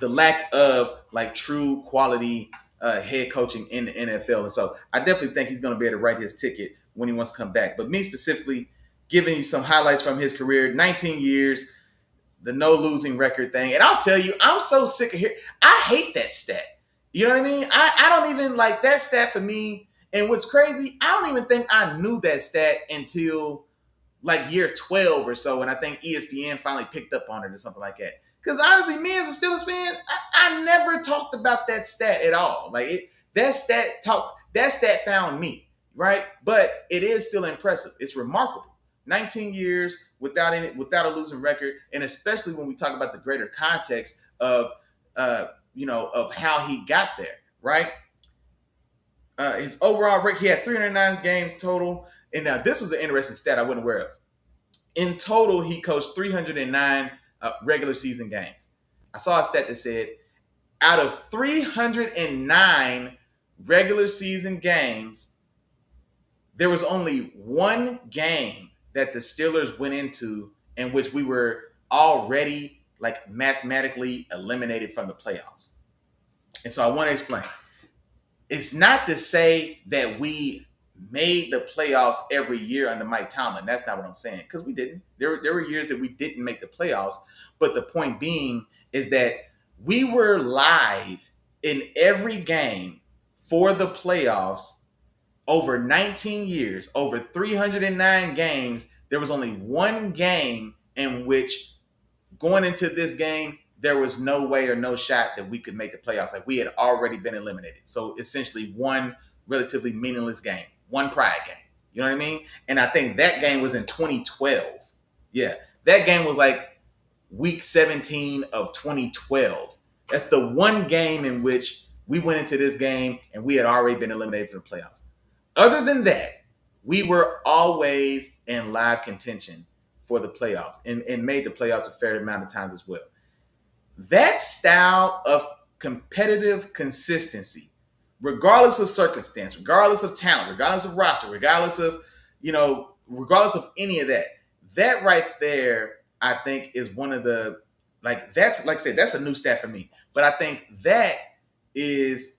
Speaker 1: lack of true quality head coaching in the NFL. And so I definitely think he's going to be able to write his ticket when he wants to come back. But me specifically, giving you some highlights from his career, 19 years, the no losing record thing. And I'll tell you, I'm so sick of hearing. I hate that stat. You know what I mean? I don't even like that stat for me. And what's crazy, I don't even think I knew that stat until year 12 or so. And I think ESPN finally picked up on it or something like that. Because honestly, me as a Steelers fan, I never talked about that stat at all. That stat found me, right? But it is still impressive. It's remarkable. 19 years without a losing record, and especially when we talk about the greater context of how he got there, right? His overall record, he had 309 games total. And now this was an interesting stat I wasn't aware of. In total, he coached 309 regular season games. I saw a stat that said out of 309 regular season games, there was only one game that the Steelers went into in which we were already mathematically eliminated from the playoffs. And so I want to explain. It's not to say that we made the playoffs every year under Mike Tomlin. That's not what I'm saying, because we didn't. There were years that we didn't make the playoffs. But the point being is that we were live in every game for the playoffs over 19 years, over 309 games. There was only one game in which, going into this game, there was no way or no shot that we could make the playoffs. We had already been eliminated. So essentially one relatively meaningless game, one pride game. You know what I mean? And I think that game was in 2012. Yeah, that game was week 17 of 2012. That's the one game in which we went into this game and we had already been eliminated from the playoffs. Other than that, we were always in live contention for the playoffs and made the playoffs a fair amount of times as well. That style of competitive consistency regardless of circumstance, regardless of talent, regardless of roster, regardless of any of that, that right there, I think is one of the, that's, like I said, that's a new stat for me. But I think that is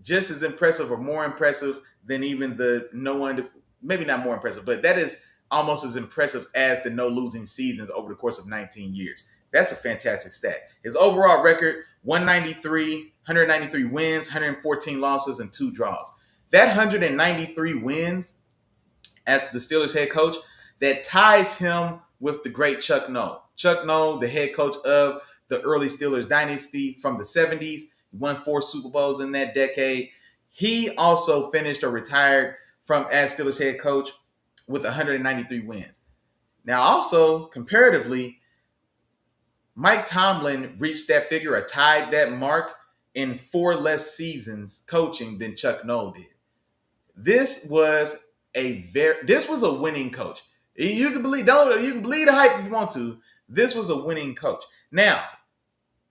Speaker 1: just as impressive or more impressive than even the no one, maybe not more impressive, but that is almost as impressive as the no losing seasons over the course of 19 years. That's a fantastic stat. His overall record, 193 wins, 114 losses, and 2 draws. That 193 wins as the Steelers head coach, that ties him with the great Chuck Noll. Chuck Noll, the head coach of the early Steelers dynasty from the 70s. He won 4 Super Bowls in that decade. He also finished or retired from as Steelers head coach with 193 wins. Now, also, comparatively, Mike Tomlin reached that figure or tied that mark in 4 less seasons coaching than Chuck Noll did. This was a winning coach. You can believe the hype if you want to. This was a winning coach. Now,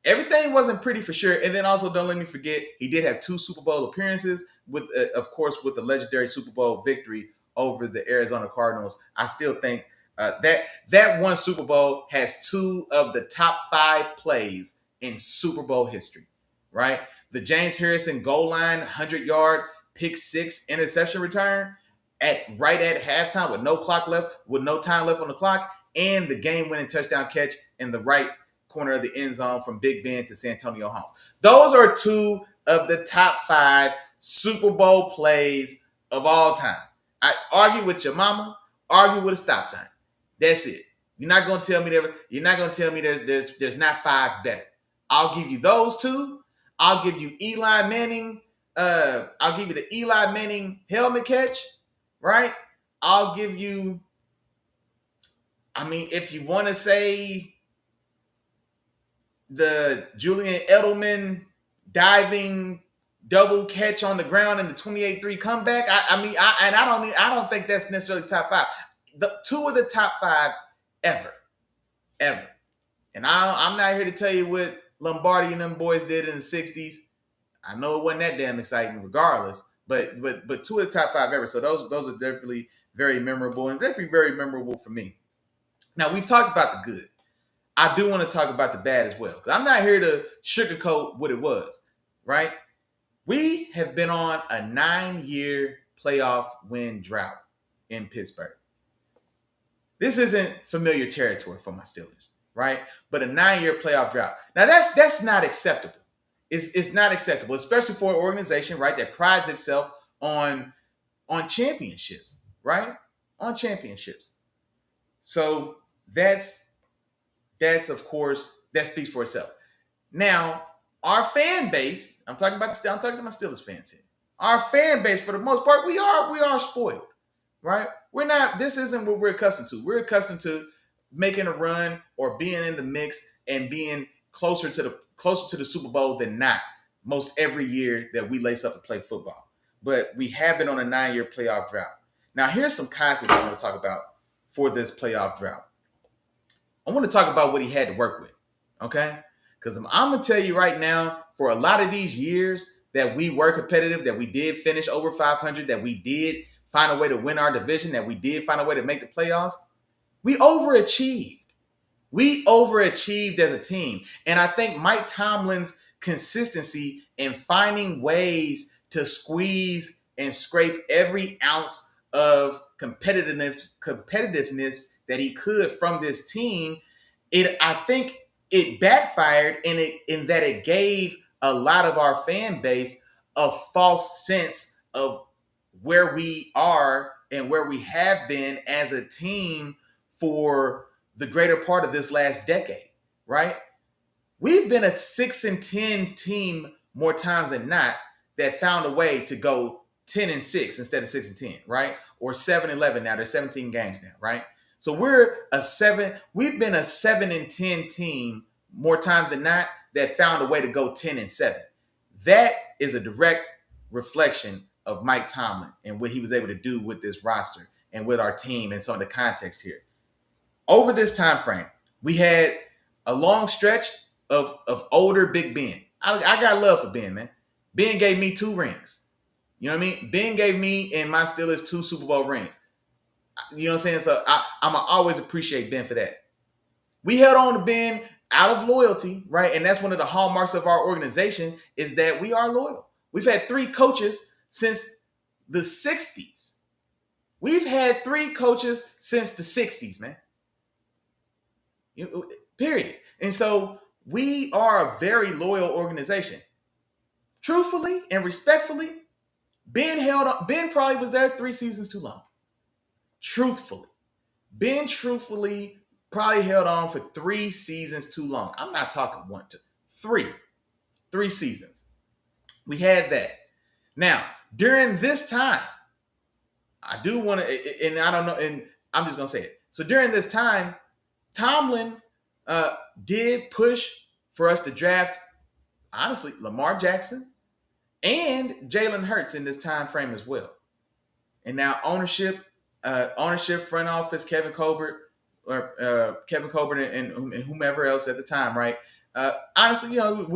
Speaker 1: everything wasn't pretty for sure. And then also, don't let me forget, he did have 2 Super Bowl appearances with, of course, with the legendary Super Bowl victory over the Arizona Cardinals. I still think that one Super Bowl has 2 of the top 5 plays in Super Bowl history, right? The James Harrison goal line, 100-yard pick 6 interception return right at halftime with no time left on the clock, and the game-winning touchdown catch in the right corner of the end zone from Big Ben to Santonio Holmes. Those are 2 of the top 5 Super Bowl plays of all time. I argue with your mama, argue with a stop sign. That's it. You're not gonna tell me there's not 5 better. I'll give you those 2. I'll give you Eli Manning. I'll give you the Eli Manning helmet catch, right? I'll give you, if you want to say the Julian Edelman diving double catch on the ground in the 28-3 comeback. I don't think that's necessarily top 5. The 2 of the top 5 ever. And I'm not here to tell you what Lombardi and them boys did in the 60s. I know it wasn't that damn exciting regardless, but 2 of the top 5 ever. So those are definitely very memorable, and definitely very memorable for me. Now, we've talked about the good. I do want to talk about the bad as well, because I'm not here to sugarcoat what it was, right? We have been on a 9-year playoff win drought in Pittsburgh. This isn't familiar territory for my Steelers, right? But a 9-year playoff drought. Now, that's not acceptable. It's not acceptable, especially for an organization, right, that prides itself on championships, right? On championships. So that's of course, that speaks for itself. Now, our fan base, I'm talking to my Steelers fans here. Our fan base, for the most part, we are spoiled, right? This isn't what we're accustomed to. We're accustomed to making a run or being in the mix and being closer to the Super Bowl than not most every year that we lace up and play football. But we have been on a 9-year playoff drought. Now, here's some concepts I want to talk about for this playoff drought. I want to talk about what he had to work with, okay? Because I'm going to tell you right now, for a lot of these years that we were competitive, that we did finish over 500, that we did find a way to win our division, that we did find a way to make the playoffs, we overachieved. We overachieved as a team. And I think Mike Tomlin's consistency in finding ways to squeeze and scrape every ounce of competitiveness that he could from this team, I think it backfired in that it gave a lot of our fan base a false sense of where we are and where we have been as a team for the greater part of this last decade, right? We've been a 6-10 team more times than not that found a way to go 10-6 instead of 6-10, right? Or 7-11 now. There's 17 games now, right? So we've been a 7-10 team more times than not that found a way to go 10-7. That is a direct reflection of Mike Tomlin and what he was able to do with this roster and with our team and some of the context here. Over this time frame, we had a long stretch of older Big Ben. I got love for Ben, man. Ben gave me 2 rings. You know what I mean? Ben gave me and my Steelers 2 Super Bowl rings. You know what I'm saying? So I'm going to always appreciate Ben for that. We held on to Ben out of loyalty, right? And that's one of the hallmarks of our organization is that we are loyal. We've had 3 coaches since the 60s. We've had 3 coaches since the 60s, man. Period. And so we are a very loyal organization. Truthfully and respectfully, Ben probably was there 3 seasons too long. Truthfully. Ben truthfully probably held on for 3 seasons too long. I'm not talking 1, 2, 3. 3 seasons. We had that. Now, during this time, I do want to, and I don't know, and I'm just going to say it. So during this time, Tomlin did push for us to draft, honestly, Lamar Jackson and Jalen Hurts in this time frame as well. And now ownership, front office, Kevin Colbert and whomever else at the time, right? Honestly, you know,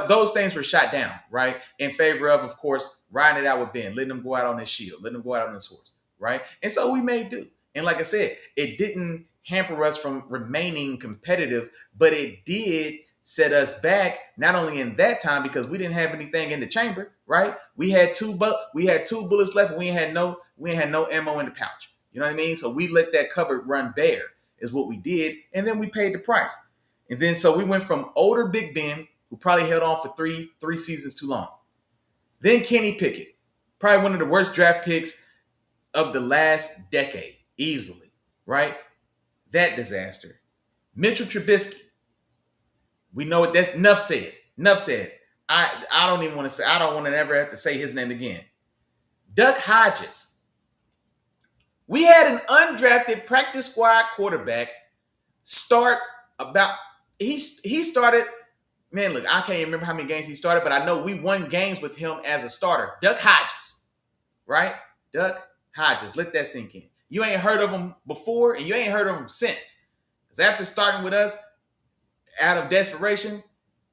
Speaker 1: those things were shot down, right? In favor of course, riding it out with Ben, letting him go out on his shield, letting him go out on his horse, right? And so we made do. And like I said, it didn't hamper us from remaining competitive, but it did set us back, not only in that time because we didn't have anything in the chamber, right? We had 2 bullets left, and we had no ammo in the pouch. You know what I mean? So we let that cupboard run bare, is what we did, and then we paid the price. And then so we went from older Big Ben, who probably held on for three seasons too long. Then Kenny Pickett, probably one of the worst draft picks of the last decade, easily, right? That disaster. Mitchell Trubisky. We know what that's enough said. Enough said. I don't even want to say, I don't want to ever have to say his name again. Duck Hodges. We had an undrafted practice squad quarterback start about, he started, man, look, I can't even remember how many games he started, but I know we won games with him as a starter. Duck Hodges, right? Duck Hodges. Let that sink in. You ain't heard of him before, and you ain't heard of him since. Because after starting with us out of desperation,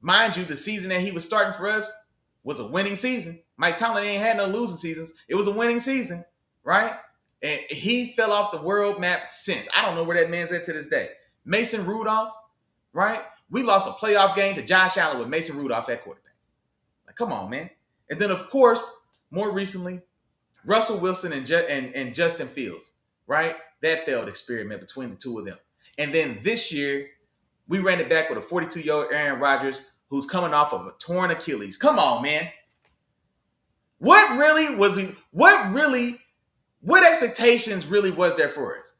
Speaker 1: mind you, the season that he was starting for us was a winning season. Mike Tomlin ain't had no losing seasons. It was a winning season, right? And he fell off the world map since. I don't know where that man's at to this day. Mason Rudolph, right? We lost a playoff game to Josh Allen with Mason Rudolph at quarterback. Like, come on, man. And then, of course, more recently, Russell Wilson and Justin Fields, right? That failed experiment between the 2 of them. And then this year, we ran it back with a 42-year-old Aaron Rodgers who's coming off of a torn Achilles. Come on, man. What expectations really was there for us?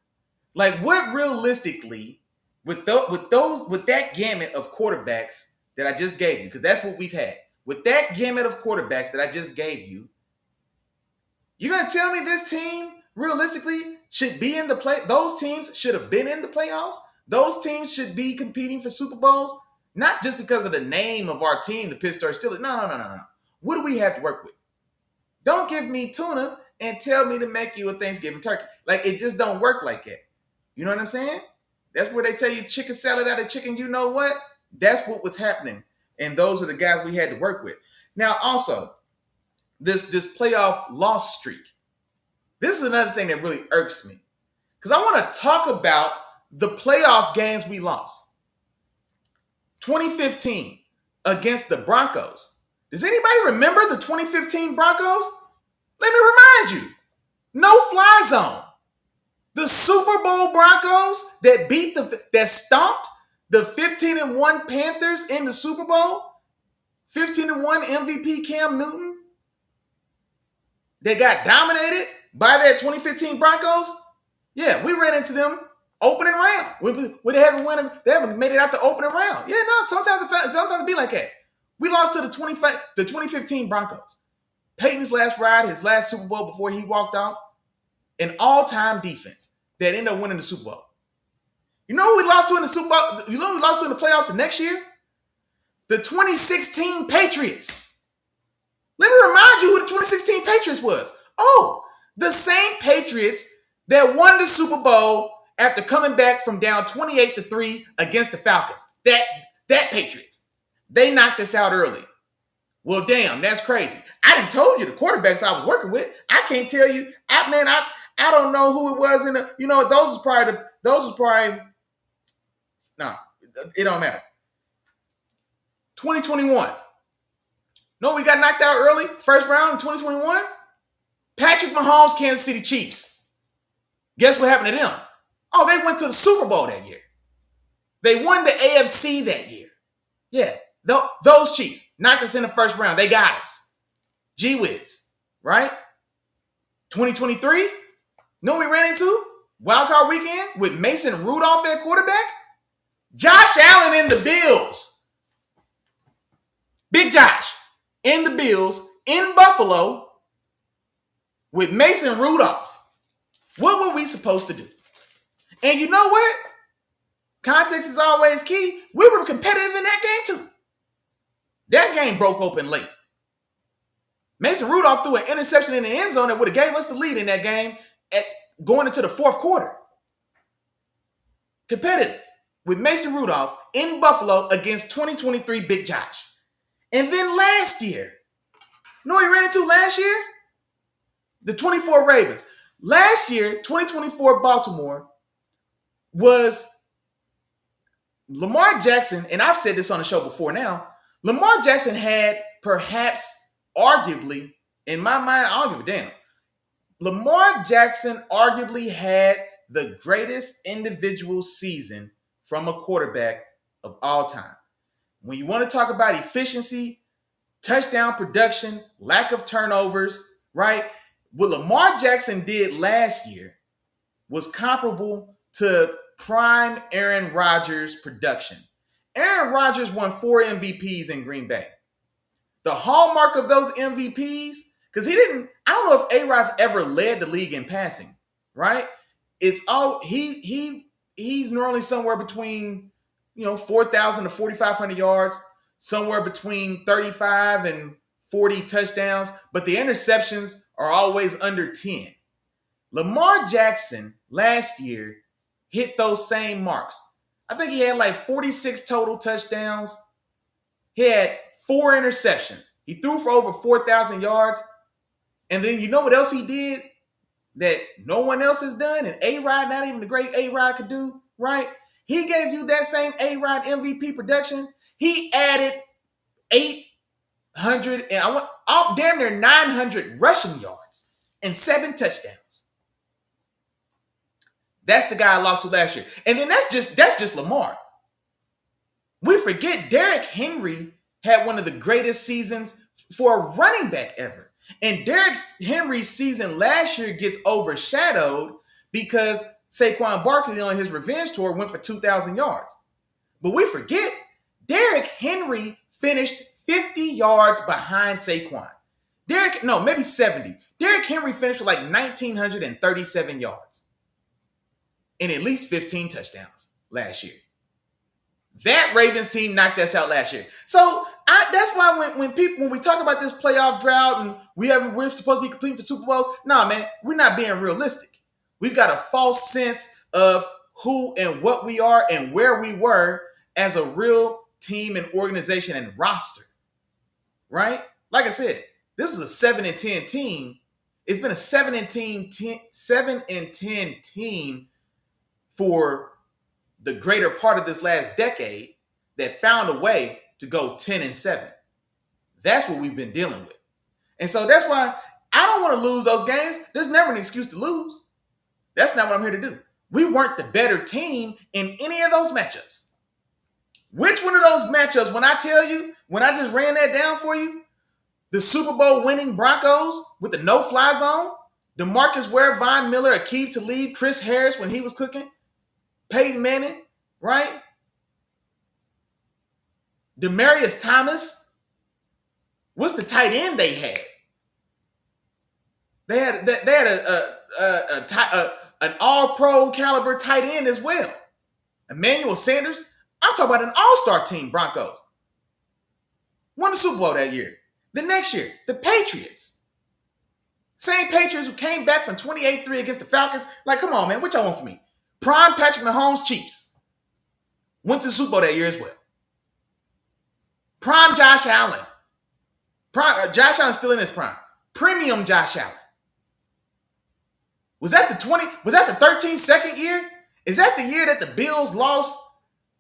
Speaker 1: Like, what realistically, with that gamut of quarterbacks that I just gave you, because that's what we've had, with that gamut of quarterbacks that I just gave you, you're going to tell me this team realistically should be in the play? Those teams should have been in the playoffs? Those teams should be competing for Super Bowls? Not just because of the name of our team, the Pittsburgh Steelers. No. What do we have to work with? Don't give me tuna and tell me to make you a Thanksgiving turkey. Like, it just don't work like that. You know what I'm saying? That's where they tell you chicken salad out of chicken. You know what? That's what was happening. And those are the guys we had to work with. Now, also, this playoff loss streak. This is another thing that really irks me. Because I want to talk about the playoff games we lost. 2015 against the Broncos. Does anybody remember the 2015 Broncos? Let me remind you. No fly zone. The Super Bowl Broncos that stomped the 15-1 Panthers in the Super Bowl. 15-1 MVP Cam Newton. They got dominated by that 2015 Broncos. Yeah, we ran into them opening round. They haven't made it out the opening round. Yeah, no, sometimes it be like that. We lost to the 2015 Broncos. Peyton's last ride, his last Super Bowl before he walked off. An all-time defense that ended up winning the Super Bowl. You know who we lost to in the Super Bowl? You know who we lost to in the playoffs the next year? The 2016 Patriots. Let me remind you who the 2016 Patriots was. Oh, the same Patriots that won the Super Bowl after coming back from down 28-3 against the Falcons. That Patriots. They knocked us out early. Well, damn, that's crazy. I done told you the quarterbacks I was working with. I can't tell you. I don't know who it was in the. Those was probably. Nah, it don't matter. 2021. No, we got knocked out early, first round in 2021. Patrick Mahomes, Kansas City Chiefs. Guess what happened to them? Oh, they went to the Super Bowl that year. They won the AFC that year. Yeah, those Chiefs knocked us in the first round. They got us. Gee whiz, right? 2023. Know what we ran into? Wildcard Weekend with Mason Rudolph at quarterback. Josh Allen in the Bills. Big Josh in the Bills in Buffalo with Mason Rudolph. What were we supposed to do? And you know what? Context is always key. We were competitive in that game too. That game broke open late. Mason Rudolph threw an interception in the end zone that would have gave us the lead in that game going into the fourth quarter. Competitive with Mason Rudolph in Buffalo against 2023 Big Josh. And then last year, you know what we ran into last year? The 24 Ravens. Last year, 2024 Baltimore was Lamar Jackson, and I've said this on the show before now, Lamar Jackson had perhaps arguably, in my mind, I don't give a damn. Lamar Jackson arguably had the greatest individual season from a quarterback of all time. When you want to talk about efficiency, touchdown production, lack of turnovers, right? What Lamar Jackson did last year was comparable to prime Aaron Rodgers production. Aaron Rodgers won 4 MVPs in Green Bay. The hallmark of those MVPs, because I don't know if A-Rod's ever led the league in passing, right? It's all, he's normally somewhere between, 4,000 to 4,500 yards, somewhere between 35 and 40 touchdowns, but the interceptions are always under 10. Lamar Jackson last year hit those same marks. I think he had like 46 total touchdowns. He had 4 interceptions. He threw for over 4,000 yards. And then you know what else he did that no one else has done? And A-Rod, not even the great A-Rod could do, right? He gave you that same A-Rod MVP production. He added 800 and damn near 900 rushing yards and 7 touchdowns. That's the guy I lost to last year. And then that's just Lamar. We forget Derrick Henry had one of the greatest seasons for a running back ever. And Derrick Henry's season last year gets overshadowed because Saquon Barkley on his revenge tour went for 2,000 yards. But we forget Derrick Henry finished 50 yards behind Saquon. Maybe 70. Derrick Henry finished with like 1,937 yards and at least 15 touchdowns last year. That Ravens team knocked us out last year. So that's why when we talk about this playoff drought and we're supposed to be competing for Super Bowls, nah, man, we're not being realistic. We've got a false sense of who and what we are and where we were as a real team and organization and roster, right? Like I said, this is a 7-10 team. It's been a 7-10 team for the greater part of this last decade that found a way to go 10-7. That's what we've been dealing with. And so that's why I don't want to lose those games. There's never an excuse to lose. That's not what I'm here to do. We weren't the better team in any of those matchups. Which one of those matchups, when I tell you, when I just ran that down for you, the Super Bowl winning Broncos with the no-fly zone, DeMarcus Ware, Von Miller, Aqib Talib, Chris Harris when he was cooking, Peyton Manning, right? Demaryius Thomas. What's the tight end they had? They had an all-pro caliber tight end as well. Emmanuel Sanders. I'm talking about an all-star team, Broncos. Won the Super Bowl that year. The next year, the Patriots. Same Patriots who came back from 28-3 against the Falcons. Like, come on, man. What y'all want from me? Prime Patrick Mahomes Chiefs. Went to the Super Bowl that year as well. Prime Josh Allen. Josh Allen's still in his prime. Premium Josh Allen. Was that the 13 second year? Is that the year that the Bills lost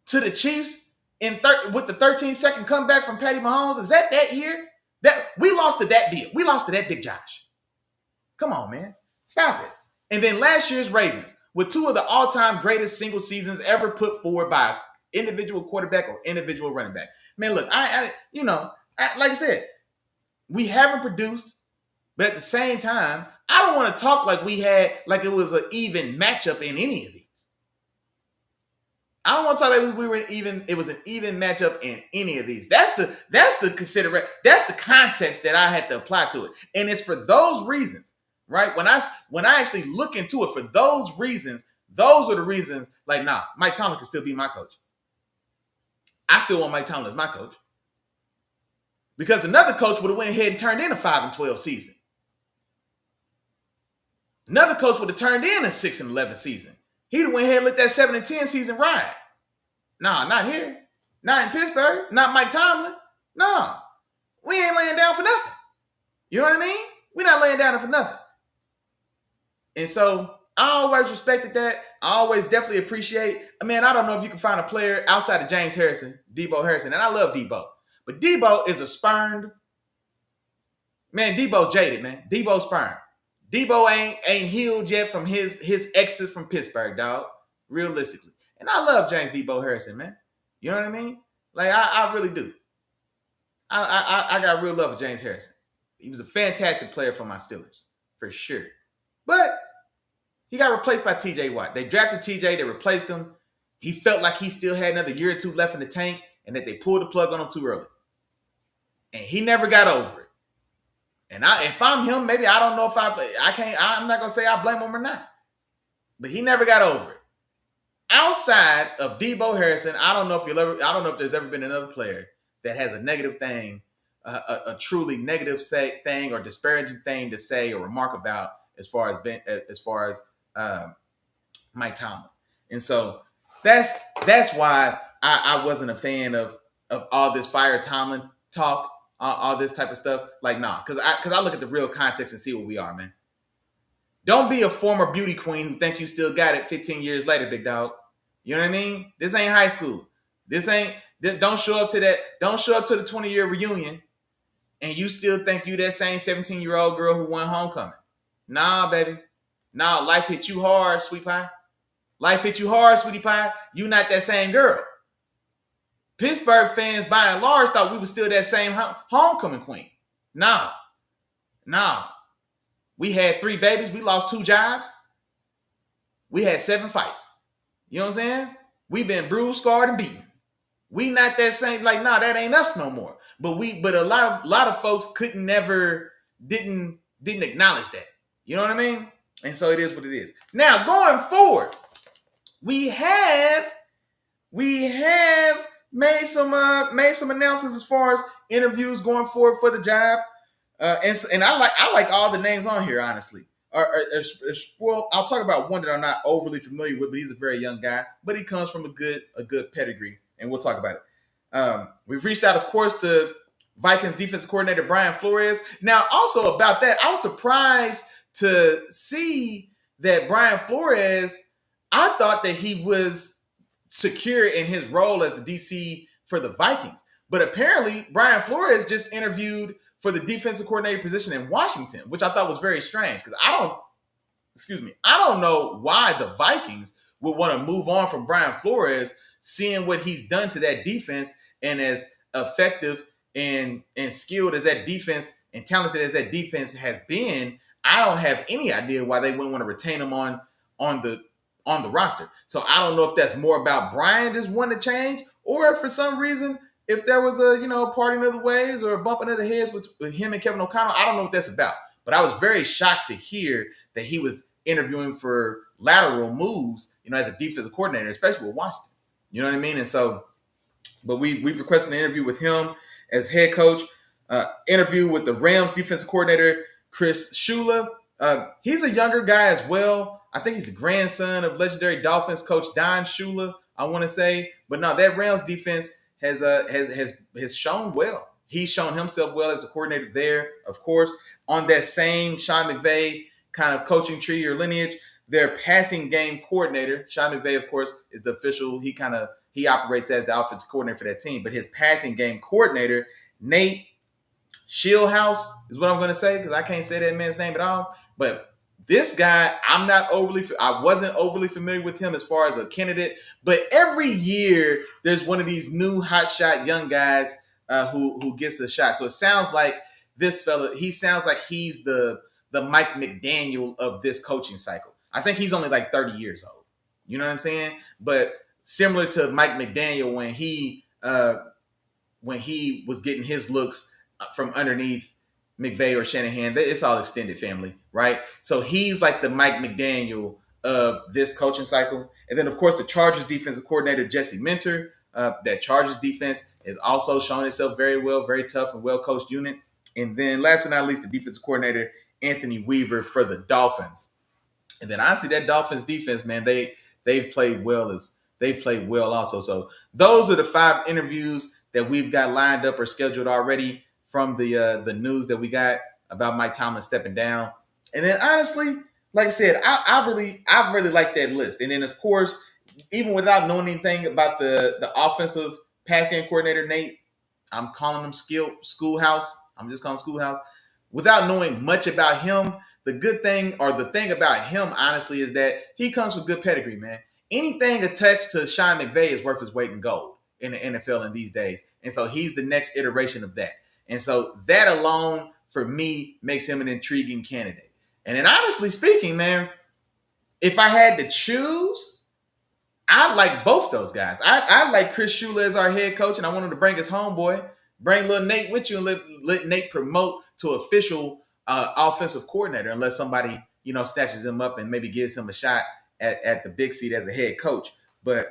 Speaker 1: to the Chiefs with the 13-second comeback from Patty Mahomes? Is that year? That we lost to that deal. We lost to that Big Josh. Come on, man. Stop it. And then last year's Ravens with two of the all-time greatest single seasons ever put forward by an individual quarterback or individual running back. Man, look, like I said, we haven't produced, but at the same time, I don't want to talk like it was an even matchup in any of these. I don't want to talk like it was an even matchup in any of these. That's the context that I had to apply to it. And it's for those reasons, right? When I actually look into it for those reasons, those are the reasons, like, nah, Mike Tomlin can still be my coach. I still want Mike Tomlin as my coach. Because another coach would have went ahead and turned in a 5-12 season. Another coach would have turned in a 6-11 season. He'd have went ahead and let that 7-10 season ride. Nah, not here. Not in Pittsburgh. Not Mike Tomlin. No. We ain't laying down for nothing. You know what I mean? We're not laying down for nothing. And so I always respected that. I always definitely appreciate. I don't know if you can find a player outside of James Harrison, Debo Harrison, and I love Debo. But Debo is a spurned. Man, Debo jaded, man. Debo spurned. Debo ain't healed yet from his exit from Pittsburgh, dog. Realistically. And I love James Debo Harrison, man. You know what I mean? Like, I really do. I got real love for James Harrison. He was a fantastic player for my Steelers, for sure. But he got replaced by TJ Watt. They drafted TJ, they replaced him. He felt like he still had another year or two left in the tank and that they pulled the plug on him too early. And he never got over it. And if I'm him, maybe I don't know if I'm not going to say I blame him or not. But he never got over it. Outside of Debo Harrison, I don't know if there's ever been another player that has a negative thing, a truly negative thing or disparaging thing to say or remark about as far as Mike Tomlin. And so that's why I wasn't a fan of all this fire Tomlin talk, all this type of stuff. Like, nah, because I look at the real context and see what we are, man. Don't be a former beauty queen who think you still got it 15 years later, big dog. You know what I mean? This ain't high school. Don't show up to the 20-year reunion and you still think you that same 17-year-old girl who won homecoming. Nah, baby. Nah, life hit you hard, sweet pie. Life hit you hard, sweetie pie. You not that same girl. Pittsburgh fans, by and large, thought we were still that same homecoming queen. Nah. We had 3 babies. We lost 2 jobs. We had 7 fights. You know what I'm saying? We been bruised, scarred, and beaten. We not that same. Like, nah, that ain't us no more. But a lot of folks didn't acknowledge that. You know what I mean? And so it is what it is. Now, going forward, we have made some announcements as far as interviews going forward for the job. And I like all the names on here, honestly. Well, I'll talk about one that I'm not overly familiar with, but he's a very young guy. But he comes from a good pedigree, and we'll talk about it. We've reached out, of course, to Vikings defensive coordinator Brian Flores. Now, also about that, I was surprised to see that Brian Flores, I thought that he was secure in his role as the DC for the Vikings. But apparently, Brian Flores just interviewed for the defensive coordinator position in Washington, which I thought was very strange because I don't know why the Vikings would want to move on from Brian Flores, seeing what he's done to that defense and as effective and skilled as that defense and talented as that defense has been. I don't have any idea why they wouldn't want to retain him on the roster. So I don't know if that's more about Brian just wanting to change, or if for some reason if there was a parting of the ways or a bumping of the heads with him and Kevin O'Connell. I don't know what that's about. But I was very shocked to hear that he was interviewing for lateral moves, as a defensive coordinator, especially with Washington. You know what I mean? And so, but we've requested an interview with him as head coach. Interview with the Rams defensive coordinator Chris Shula. He's a younger guy as well. I think he's the grandson of legendary Dolphins coach Don Shula, I want to say. But no, that Rams defense has shown well He's shown himself well as a coordinator there. Of course, on that same Sean McVay kind of coaching tree or lineage, their passing game coordinator, Sean McVay, of course, is the official. He operates as the offensive coordinator for that team. But his passing game coordinator, Nate Shieldhouse, is what I'm going to say because I can't say that man's name at all. But this guy, I wasn't overly familiar with him as far as a candidate. But every year, there's one of these new hotshot young guys who gets a shot. So it sounds like this fella, he sounds like he's the Mike McDaniel of this coaching cycle. I think he's only like 30 years old. You know what I'm saying? But similar to Mike McDaniel when he was getting his looks from underneath McVay or Shanahan, it's all extended family, right? So he's like the Mike McDaniel of this coaching cycle. And then, of course, the Chargers defensive coordinator, Jesse Minter. That Chargers defense has also shown itself very well, very tough and well-coached unit. And then last but not least, the defensive coordinator, Anthony Weaver for the Dolphins. And then honestly, that Dolphins defense, man, they've played well also. So those are the 5 interviews that we've got lined up or scheduled already from the news that we got about Mike Tomlin stepping down. And then honestly, like I said, I really like that list. And then of course, even without knowing anything about the offensive pass game coordinator, Nate, I'm calling him Schoolhouse. I'm just calling him Schoolhouse. Without knowing much about him, the good thing or the thing about him, honestly, is that he comes with good pedigree, man. Anything attached to Sean McVay is worth his weight in gold in the NFL in these days. And so he's the next iteration of that. And so that alone, for me, makes him an intriguing candidate. And then honestly speaking, man, if I had to choose, I like both those guys. I like Chris Shula as our head coach, and I want him to bring his homeboy, bring little Nate with you, and let Nate promote to official offensive coordinator, unless somebody snatches him up and maybe gives him a shot at the big seat as a head coach. But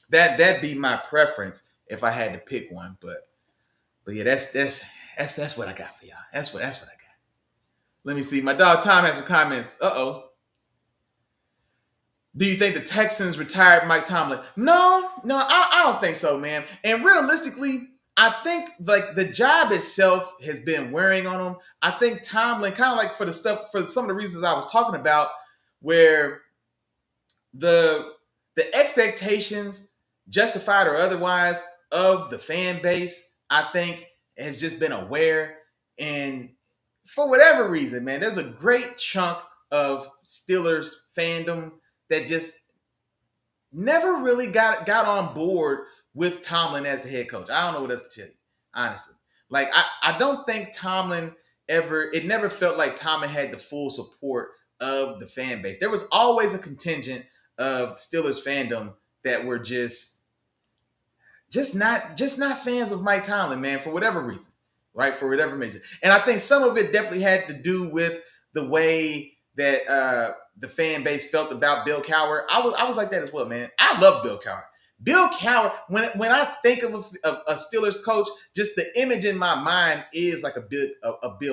Speaker 1: that'd be my preference if I had to pick one. But yeah, that's what I got for y'all. That's what I got. Let me see. My dog Tom has some comments. Do you think the Texans retired Mike Tomlin? No, I don't think so, man. And realistically, I think like the job itself has been wearing on him. I think Tomlin, kind of like for some of the reasons I was talking about, where the expectations, justified or otherwise, of the fan base, I think has just been aware. And for whatever reason, man, there's a great chunk of Steelers fandom that just never really got on board with Tomlin as the head coach. I don't know what else to tell you, honestly. Like, I don't think Tomlin it never felt like Tomlin had the full support of the fan base. There was always a contingent of Steelers fandom that were just not fans of Mike Tomlin, man, for whatever reason, right? For whatever reason. And I think some of it definitely had to do with the way that the fan base felt about Bill Cowher. I was like that as well, man. I love Bill Cowher. Bill Cowher, when I think of a Steelers coach, just the image in my mind is like a Bill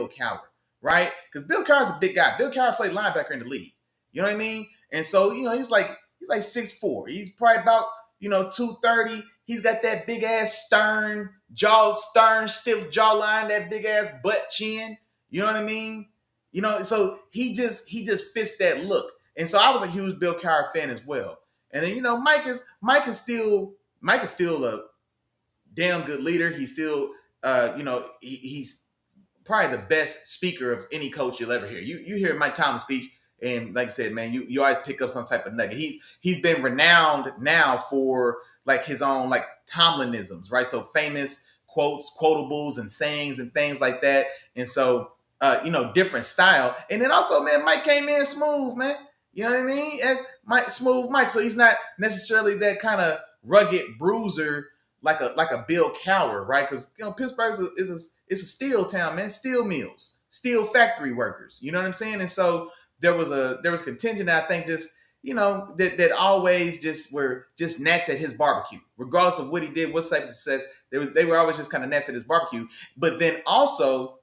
Speaker 1: Cowher, right? Because Bill Cowher's a big guy. Bill Cowher played linebacker in the league. You know what I mean? And so, he's like 6'4". He's probably about, 230. He's got that big ass stern, stiff jawline, that big ass butt chin. You know what I mean? So he just fits that look. And so I was a huge Bill Cowher fan as well. And then, Mike is still a damn good leader. He's still, he's probably the best speaker of any coach you'll ever hear. You hear Mike Tomlin speak, and like I said, man, you always pick up some type of nugget. He's been renowned now for like his own like Tomlinisms, right? So famous quotes, quotables, and sayings and things like that. And so, different style. And then also, man, Mike came in smooth, man. You know what I mean? And smooth Mike. So he's not necessarily that kind of rugged bruiser like a Bill Cowher, right? Because Pittsburgh is a steel town, man. Steel mills, steel factory workers. You know what I'm saying? And so there was contingent, I think, just that always just were just gnats at his barbecue, regardless of what he did, what type of success. They were always just kind of gnats at his barbecue. But then also,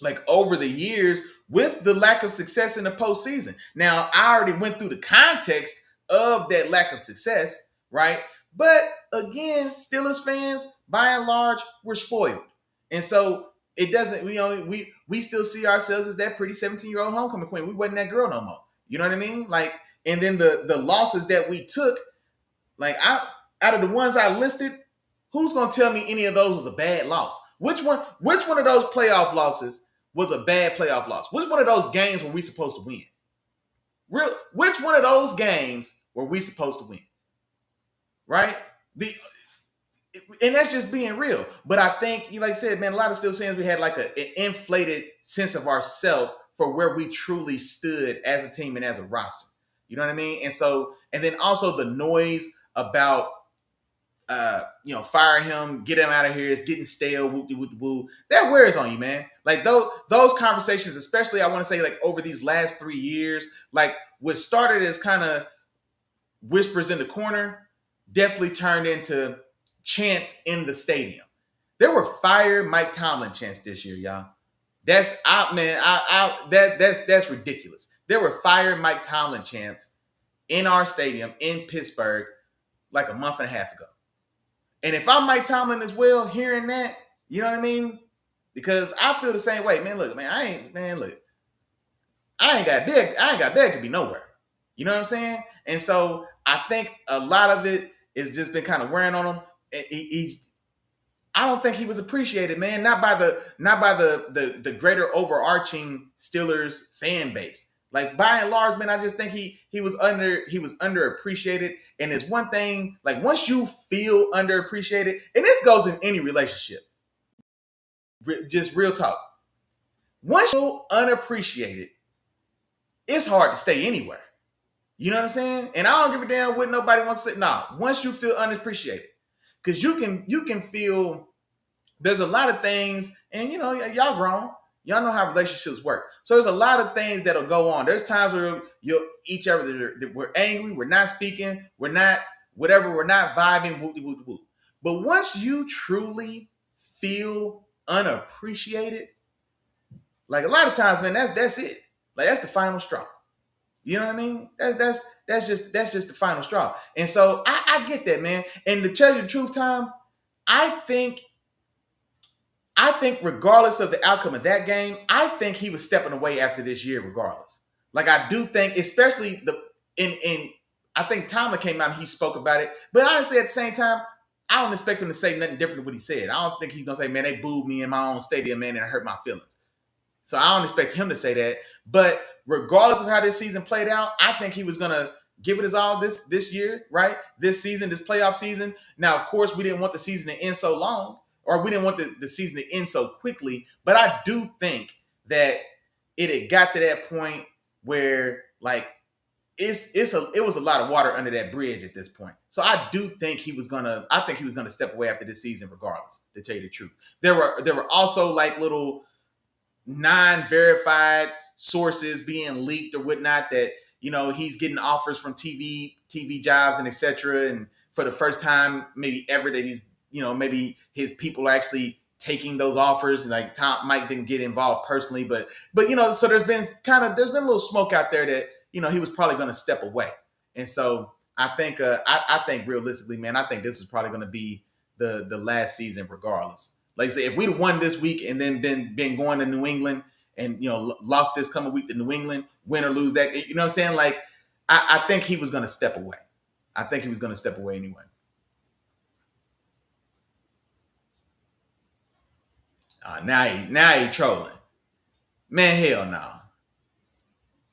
Speaker 1: like over the years, with the lack of success in the postseason. Now, I already went through the context of that lack of success, right? But again, Steelers fans, by and large, were spoiled. And so it doesn't, we still see ourselves as that pretty 17-year-old homecoming queen. We wasn't that girl no more. You know what I mean? Like, and then the losses that we took, like out of the ones I listed, who's gonna tell me any of those was a bad loss? Which one of those playoff losses was a bad playoff loss? Which one of those games were we supposed to win? Which one of those games were we supposed to win? Right? And that's just being real. But I think, like I said, man, a lot of Steelers fans, we had like an inflated sense of ourselves for where we truly stood as a team and as a roster. You know what I mean? And so, and then also the noise about, fire him, get him out of here, it's getting stale, woo. That wears on you, man. Like those conversations, especially I want to say like over these last 3 years, like what started as kind of whispers in the corner definitely turned into chants in the stadium. There were fire Mike Tomlin chants this year, y'all. That's that's ridiculous. There were fire Mike Tomlin chants in our stadium in Pittsburgh like a month and a half ago. And if I'm Mike Tomlin as well, hearing that, you know what I mean? Because I feel the same way. Man, look, man, I ain't got beg to be nowhere. You know what I'm saying? And so I think a lot of it has just been kind of wearing on him. I don't think he was appreciated, man. Not by the greater overarching Steelers fan base. Like by and large, man, I just think he was underappreciated. And it's one thing, like once you feel underappreciated, and this goes in any relationship, just real talk. Once you're unappreciated, it's hard to stay anywhere. You know what I'm saying? And I don't give a damn what nobody wants to say. Nah, once you feel unappreciated, because you can feel there's a lot of things, and y'all grown. Y'all know how relationships work. So there's a lot of things that'll go on. There's times where each other, we're angry, we're not speaking, we're not whatever, we're not vibing, woo. But once you truly feel unappreciated, like a lot of times, man, that's it. Like that's the final straw. You know what I mean? That's just the final straw. And so I get that, man. And to tell you the truth, Tom, I think regardless of the outcome of that game, I think he was stepping away after this year regardless. Like I do think, especially I think Tomlin came out and he spoke about it. But honestly, at the same time, I don't expect him to say nothing different than what he said. I don't think he's going to say, man, they booed me in my own stadium, man, and it hurt my feelings. So I don't expect him to say that. But regardless of how this season played out, I think he was going to give it his all this year, right? This season, this playoff season. Now, of course, we didn't want the season to end so long, or we didn't want the season to end so quickly. But I do think that it had got to that point where, like, it was a lot of water under that bridge at this point. So I do think he was gonna step away after this season, regardless. To tell you the truth, there were also like little non-verified sources being leaked or whatnot that he's getting offers from TV jobs and etc. And for the first time maybe ever that he's maybe his people are actually taking those offers. And like Mike didn't get involved personally, but so there's been a little smoke out there that he was probably going to step away. And so I think I think realistically, man, I think this is probably going to be the last season regardless. Like I say, if we'd have won this week and then been going to New England and lost this coming week to New England, win or lose that, you know what I'm saying? Like I think he was going to step away. I think he was going to step away anyway. Now he trolling. Man, hell no.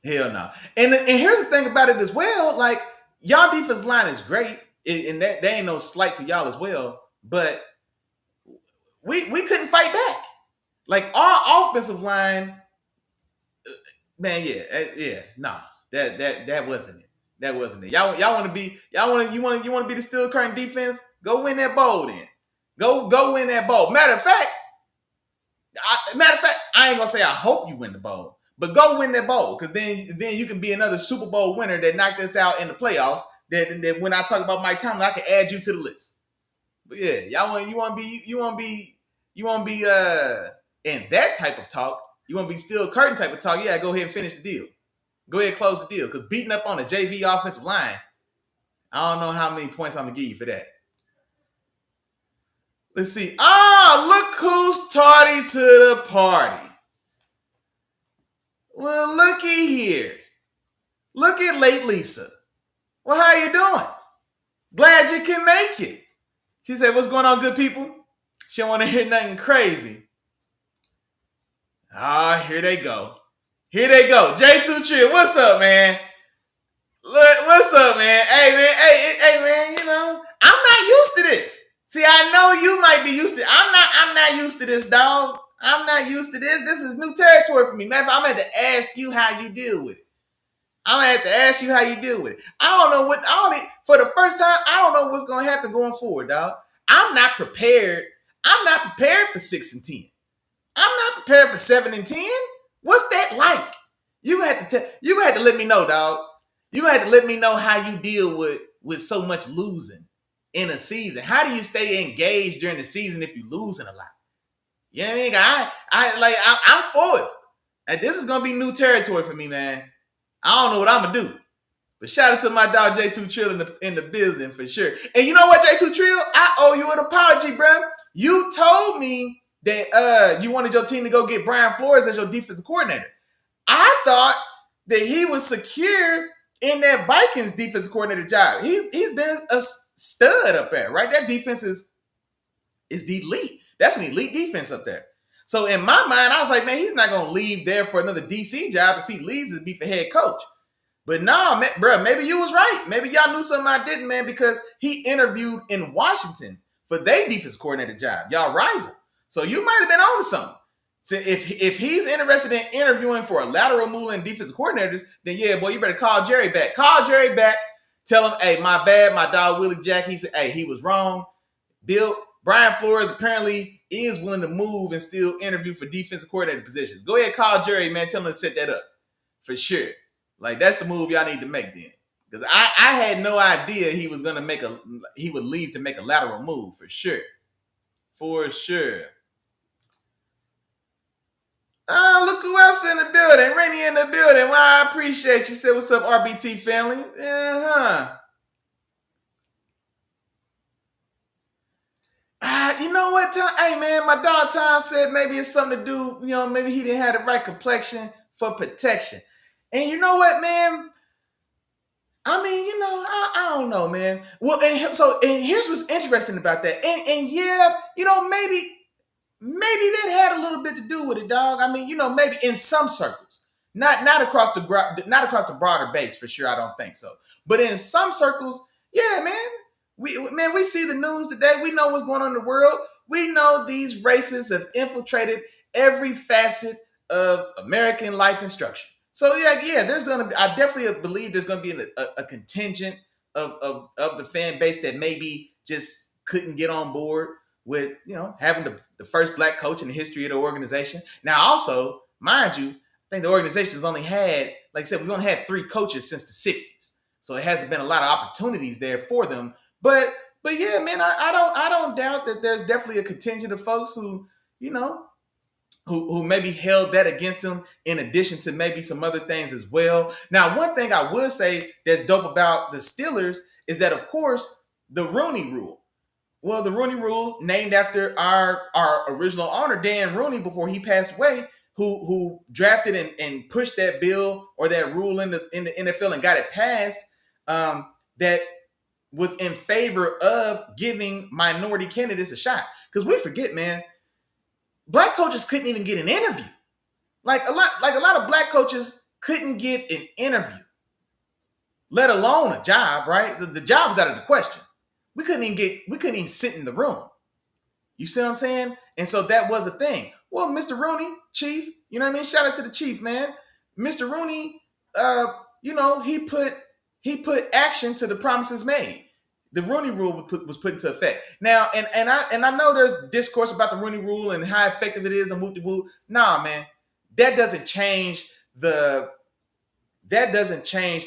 Speaker 1: Hell no. And here's the thing about it as well. Like, y'all defensive line is great. And that ain't no slight to y'all as well. But we couldn't fight back. Like, our offensive line, man, nah. That wasn't it. That wasn't it. Y'all want to be the Steel Curtain defense? Go win that bowl then. Go win that bowl. Matter of fact, I ain't gonna say I hope you win the bowl, but go win that bowl, because then you can be another Super Bowl winner that knocked us out in the playoffs. That when I talk about Mike Tomlin, I can add you to the list. But yeah, you want to be in that type of talk. You want to be Steel Curtain type of talk. Yeah, go ahead and finish the deal. Go ahead and close the deal, because beating up on the JV offensive line, I don't know how many points I'm gonna give you for that. Let's see. Look who's tardy to the party. Well, looky here. Look at late Lisa. Well, how you doing? Glad you can make it. She said, what's going on, good people? She don't want to hear nothing crazy. Here they go. Here they go. J2 Trill, what's up, man? Look, what's up, man? Hey, man. Hey, man, you know, I'm not used to this. See, I know you might be used to it. I'm not used to this, dog. I'm not used to this. This is new territory for me. Man, I'm going to have to ask you how you deal with it. I'm going to have to ask you how you deal with it. For the first time, I don't know what's going to happen going forward, dog. I'm not prepared. I'm not prepared for 6-10. I'm not prepared for 7-10. What's that like? You have to let me know, dog. You had to let me know how you deal with so much losing in a season. How do you stay engaged during the season if you're losing a lot? You know what I mean? I'm spoiled. And this is gonna be new territory for me, man. I don't know what I'm gonna do. But shout out to my dog J2 Trill in the building for sure. And you know what, J2 Trill? I owe you an apology, bro. You told me that you wanted your team to go get Brian Flores as your defensive coordinator. I thought that he was secure in that Vikings defensive coordinator job. He's been a stud up there, right? That defense is elite. That's an elite defense up there. So in my mind, I was like, man, he's not going to leave there for another DC job. If he leaves, it'd be for head coach. But nah, man, bro, maybe you was right. Maybe y'all knew something I didn't, man, because he interviewed in Washington for their defense coordinator job. Y'all rival. So you might have been on to something. So if he's interested in interviewing for a lateral move in defensive coordinators, then yeah, boy, you better call Jerry back. Call Jerry back. Tell him, hey, my bad, my dog Willie Jack. He said, hey, he was wrong. Brian Flores apparently is willing to move and still interview for defensive coordinator positions. Go ahead, call Jerry, man. Tell him to set that up for sure. Like that's the move y'all need to make then. Because I had no idea he was gonna he would leave to make a lateral move for sure. For sure. Look who else in the building. Rainy in the building. Well, I appreciate you. Say what's up, RBT family. You know what, Tom? Hey, man, my dog Tom said maybe it's something to do, you know, maybe he didn't have the right complexion for protection. And you know what, man? I mean, you know, I don't know, man. Well, and here's what's interesting about that. And yeah, you know, maybe that had a little bit to do with it, dog. I mean, you know, maybe in some circles, not across the broader base for sure. I don't think so. But in some circles, yeah, man. We see the news today. We know what's going on in the world. We know these racists have infiltrated every facet of American life instruction. So yeah, I definitely believe there's gonna be a contingent of the fan base that maybe just couldn't get on board with, you know, having the first black coach in the history of the organization. Now, also, mind you, I think the organization's only had, like I said, we've only had 3 coaches since the 60s. So it hasn't been a lot of opportunities there for them. But yeah, man, I don't doubt that there's definitely a contingent of folks who, you know, who maybe held that against them in addition to maybe some other things as well. Now, one thing I would say that's dope about the Steelers is that, of course, the Rooney Rule. Well, the Rooney Rule, named after our original owner, Dan Rooney, before he passed away, who drafted and pushed that bill or that rule in the NFL and got it passed, that was in favor of giving minority candidates a shot. Because we forget, man, black coaches couldn't even get an interview. Like a lot of black coaches couldn't get an interview, let alone a job, right? The job was out of the question. We couldn't even sit in the room. You see what I'm saying? And so that was a thing. Well, Mr. Rooney, Chief, you know what I mean? Shout out to the Chief, man. Mr. Rooney, you know, he put action to the promises made. The Rooney Rule was put into effect. Now, and I know there's discourse about the Rooney Rule and how effective it is and whoop-de-whoop. Nah, man, that doesn't change the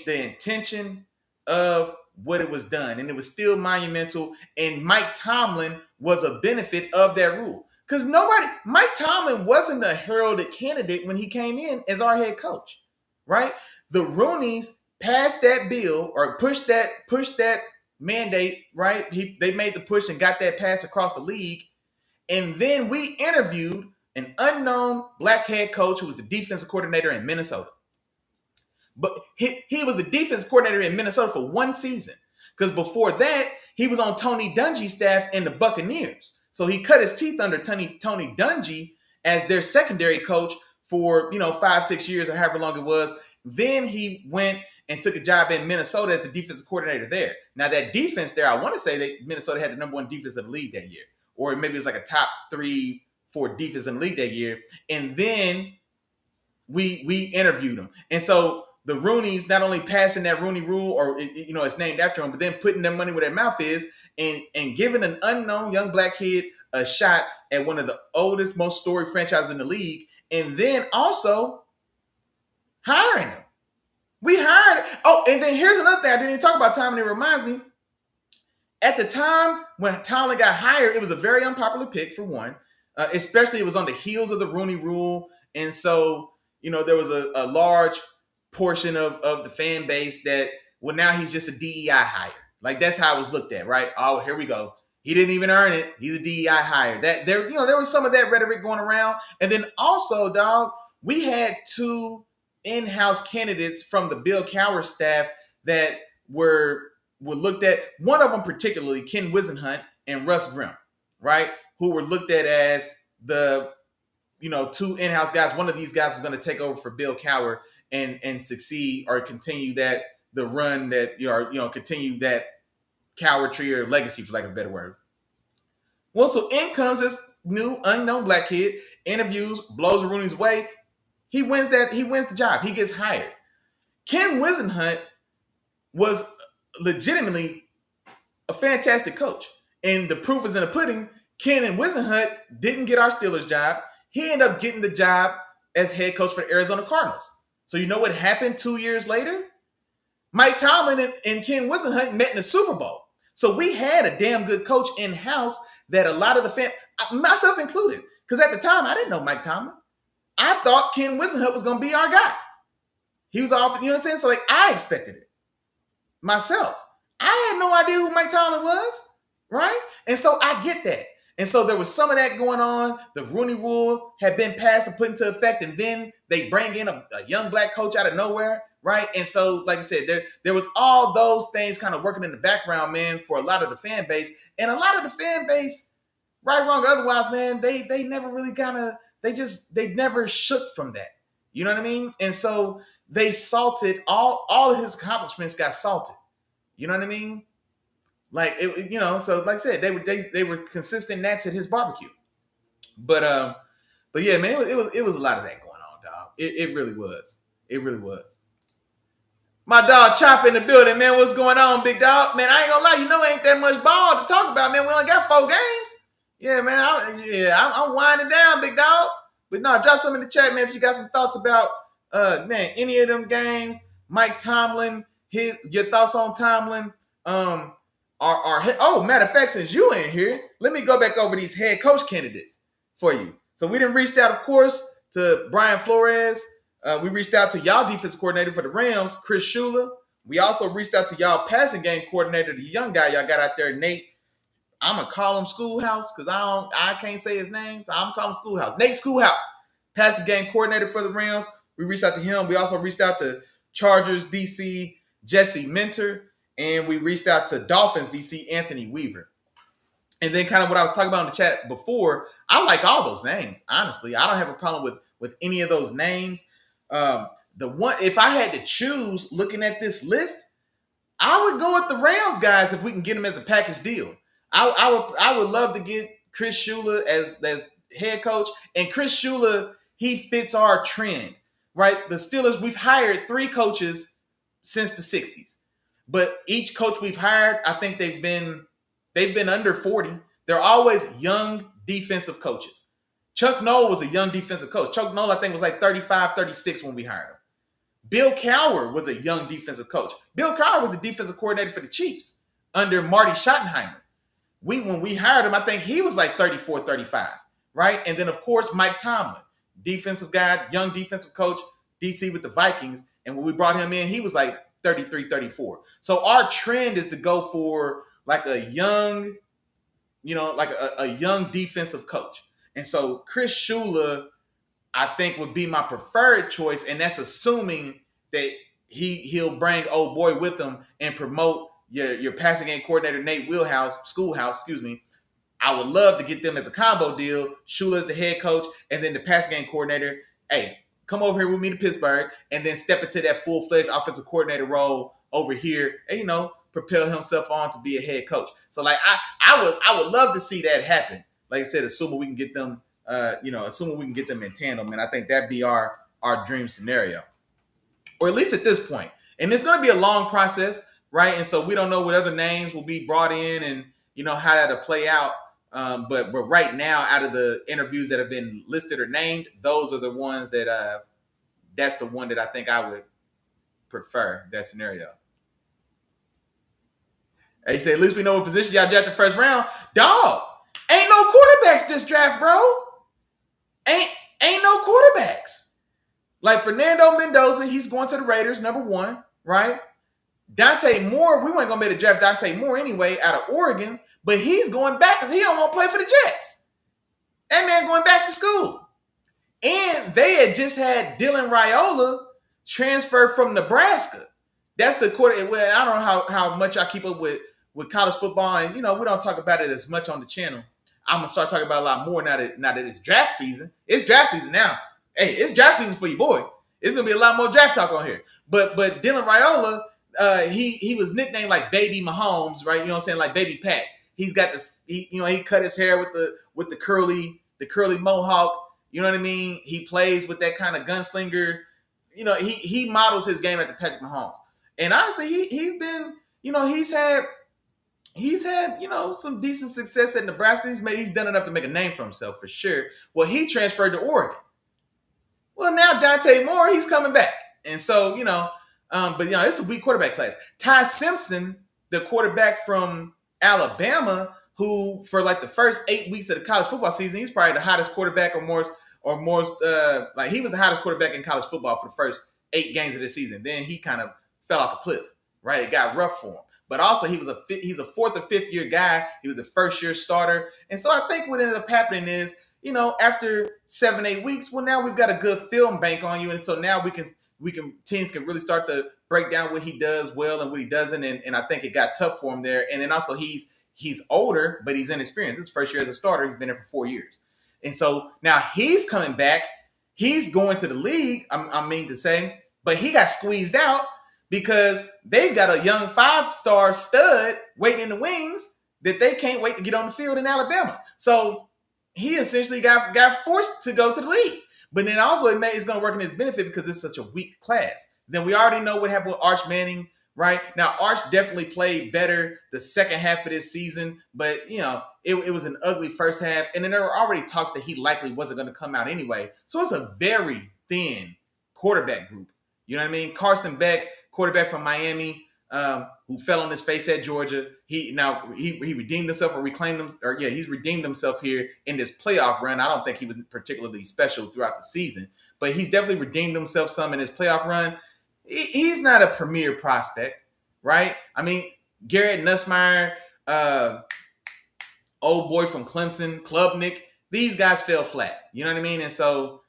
Speaker 1: intention of what it was done, and it was still monumental. And Mike Tomlin was a benefit of that rule because Mike Tomlin wasn't a heralded candidate when he came in as our head coach, right? The Rooneys passed that bill or pushed that mandate, right? They made the push and got that passed across the league And then we interviewed an unknown black head coach who was the defensive coordinator in Minnesota. But he was the defense coordinator in Minnesota for one season. Because before that, he was on Tony Dungy's staff in the Buccaneers. So he cut his teeth under Tony Dungy as their secondary coach for, 5-6 years or however long it was. Then he went and took a job in Minnesota as the defensive coordinator there. Now that defense there, I want to say that Minnesota had the number one defense in the league that year. Or maybe it was like a top 3-4 defense in the league that year. And then we interviewed him. And so the Rooneys not only passing that Rooney rule, or it's named after him, but then putting their money where their mouth is, and giving an unknown young black kid a shot at one of the oldest, most storied franchises in the league, and then also hiring him. We hired. Oh, and then here's another thing I didn't even talk about, Tomlin. It reminds me. At the time when Tomlin got hired, it was a very unpopular pick for one, especially it was on the heels of the Rooney Rule, and so there was a large portion of the fan base that, well, now he's just a DEI hire. Like that's how it was looked at, right? Oh, here we go. He didn't even earn it. He's a DEI hire. That there was some of that rhetoric going around, and then also, dog, we had two in-house candidates from the Bill Cowher staff that were looked at. One of them particularly, Ken Wisenhunt and Russ Grimm, right? Who were looked at as the, two in-house guys. One of these guys was going to take over for Bill Cowher and succeed or continue the run that, continue that Cowher tree or legacy, for lack of a better word. Well, so in comes this new unknown black kid, interviews, blows the Rooney's way. He wins the job. He gets hired. Ken Wisenhunt was legitimately a fantastic coach. And the proof is in the pudding. Ken and Wisenhunt didn't get our Steelers job. He ended up getting the job as head coach for the Arizona Cardinals. So you know what happened 2 years later? Mike Tomlin and Ken Wisenhunt met in the Super Bowl. So we had a damn good coach in-house that a lot of the fans, myself included, because at the time I didn't know Mike Tomlin. I thought Ken Wisenhunt was going to be our guy. He was off, you know what I'm saying? So I expected it myself. I had no idea who Mike Tomlin was, right? And so I get that. And so there was some of that going on. The Rooney Rule had been passed and put into effect, and then they bring in a young black coach out of nowhere, right? And so, like I said, there was all those things kind of working in the background, man, for a lot of the fan base. And a lot of the fan base, right, wrong, or otherwise, man, they never really they never shook from that. You know what I mean? And so they salted, all of his accomplishments got salted. You know what I mean? Like, so like I said, they were consistent gnats at his barbecue. But yeah, man, it was a lot of that going on, dog. It really was. It really was. My dog Chop in the building, man. What's going on, big dog? Man, I ain't gonna lie, ain't that much ball to talk about, man. We only got 4 games. Yeah, man. I'm winding down, big dog. But no, drop some in the chat, man, if you got some thoughts about any of them games. Mike Tomlin, your thoughts on Tomlin. Matter of fact, since you in here, let me go back over these head coach candidates for you. So we done reached out, of course, to Brian Flores. We reached out to y'all defense coordinator for the Rams, Chris Shula. We also reached out to y'all passing game coordinator, the young guy y'all got out there, Nate. I'm gonna call him Schoolhouse because I can't say his name, so I'm calling him Schoolhouse. Nate Schoolhouse, passing game coordinator for the Rams. We reached out to him. We also reached out to Chargers DC Jesse Mentor. And we reached out to Dolphins DC Anthony Weaver. And then kind of what I was talking about in the chat before, I like all those names, honestly. I don't have a problem with any of those names. If I had to choose looking at this list, I would go with the Rams guys if we can get them as a package deal. I would love to get Chris Shula as head coach. And Chris Shula, he fits our trend, right? The Steelers, we've hired 3 coaches since the 60s. But each coach we've hired, I think they've been under 40. They're always young defensive coaches. Chuck Noll was a young defensive coach. Chuck Noll, I think, was like 35, 36 when we hired him. Bill Cowher was a young defensive coach. Bill Cowher was a defensive coordinator for the Chiefs under Marty Schottenheimer. When we hired him, I think he was like 34, 35, right? And then, of course, Mike Tomlin, defensive guy, young defensive coach, DC with the Vikings. And when we brought him in, he was like 33, 34. So our trend is to go for like a young, like a young defensive coach. And so Chris Shula, I think, would be my preferred choice, and that's assuming that he'll bring old boy with him and promote your passing game coordinator Nate Schoolhouse, excuse me. I would love to get them as a combo deal. Shula's the head coach, and then the passing game coordinator. Hey, come over here with me to Pittsburgh, and then step into that full-fledged offensive coordinator role over here, and propel himself on to be a head coach. So like I would love to see that happen. Like I said, assuming we can get them, assuming we can get them in tandem, and I think that'd be our dream scenario, or at least at this point. And it's going to be a long process, right? And so we don't know what other names will be brought in, and how that'll play out. But right now, out of the interviews that have been listed or named, those are the ones that that's the one that I think I would prefer, that scenario. They say, at least we know what position y'all drafted first round. Dog, ain't no quarterbacks this draft, bro. Ain't no quarterbacks. Like Fernando Mendoza, he's going to the Raiders, number 1, right? Dante Moore, we weren't going to be able to draft Dante Moore anyway out of Oregon, but he's going back because he don't want to play for the Jets. That man going back to school. And they had just had Dylan Raiola transfer from Nebraska. That's the quarter. Well, I don't know how much I keep up with college football, and we don't talk about it as much on the channel. I'm gonna start talking about it a lot more now that it's draft season. It's draft season now. Hey, it's draft season for you, boy. It's gonna be a lot more draft talk on here. But Dylan Raiola, he was nicknamed like Baby Mahomes, right? You know what I'm saying, like Baby Pat. He's got this. He cut his hair with the curly mohawk. You know what I mean? He plays with that kind of gunslinger. He models his game after Patrick Mahomes. And honestly, he's been, he's had some decent success at Nebraska. He's done enough to make a name for himself for sure. Well, he transferred to Oregon. Well, now Dante Moore, he's coming back. And so, but it's a weak quarterback class. Ty Simpson, the quarterback from Alabama, who for like the first 8 weeks of the college football season, he's probably the hottest quarterback or most he was the hottest quarterback in college football for the first 8 games of the season. Then he kind of fell off a cliff, right? It got rough for him. But also he's a 4th or 5th year guy. He was a first year starter. And so I think what ended up happening is, after 7-8 weeks, well, now we've got a good film bank on you. And so now teams can really start to break down what he does well and what he doesn't. And I think it got tough for him there. And then also he's older, but he's inexperienced. His first year as a starter, he's been there for 4 years. And so now he's coming back. He's going to the league, I mean to say, but he got squeezed out because they've got a young 5-star stud waiting in the wings that they can't wait to get on the field in Alabama. So he essentially got forced to go to the league. But then also it's going to work in his benefit because it's such a weak class. Then we already know what happened with Arch Manning, right? Now, Arch definitely played better the second half of this season, but, it was an ugly first half. And then there were already talks that he likely wasn't going to come out anyway. So it's a very thin quarterback group. You know what I mean? Carson Beck, quarterback from Miami, who fell on his face at Georgia. He redeemed himself he's redeemed himself here in this playoff run. I don't think he was particularly special throughout the season, but he's definitely redeemed himself some in his playoff run. He's not a premier prospect, right? I mean, Garrett Nussmeier, old boy from Clemson, Klubnik, these guys fell flat. You know what I mean? And so,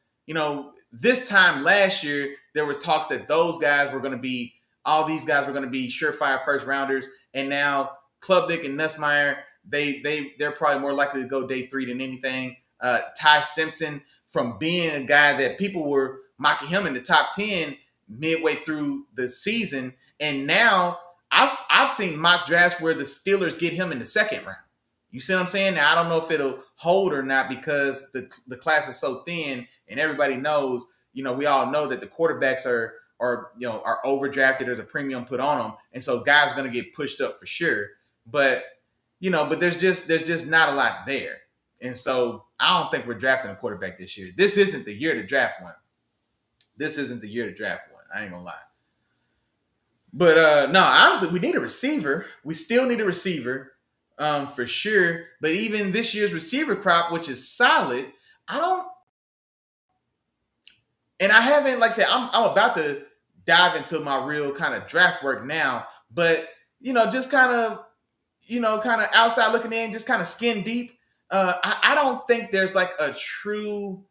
Speaker 1: this time last year, there were talks that all these guys were going to be surefire first rounders. And now Klubnik and Nussmeier, they're probably more likely to go day 3 than anything. Ty Simpson, from being a guy that people were mocking him in the top 10 midway through the season. And now I've seen mock drafts where the Steelers get him in the 2nd round. You see what I'm saying? Now, I don't know if it'll hold or not because the class is so thin and everybody knows, we all know that the quarterbacks are overdrafted. There's a premium put on them. And so guys are going to get pushed up for sure. But, but there's just not a lot there. And so I don't think we're drafting a quarterback this year. This isn't the year to draft one. I ain't gonna lie. But no, honestly, we need a receiver. We still need a receiver for sure. But even this year's receiver crop, which is solid, I haven't, like I said, I'm about to dive into my real kind of draft work now. But, just kind of, kind of outside looking in, just kind of skin deep. I don't think there's like a true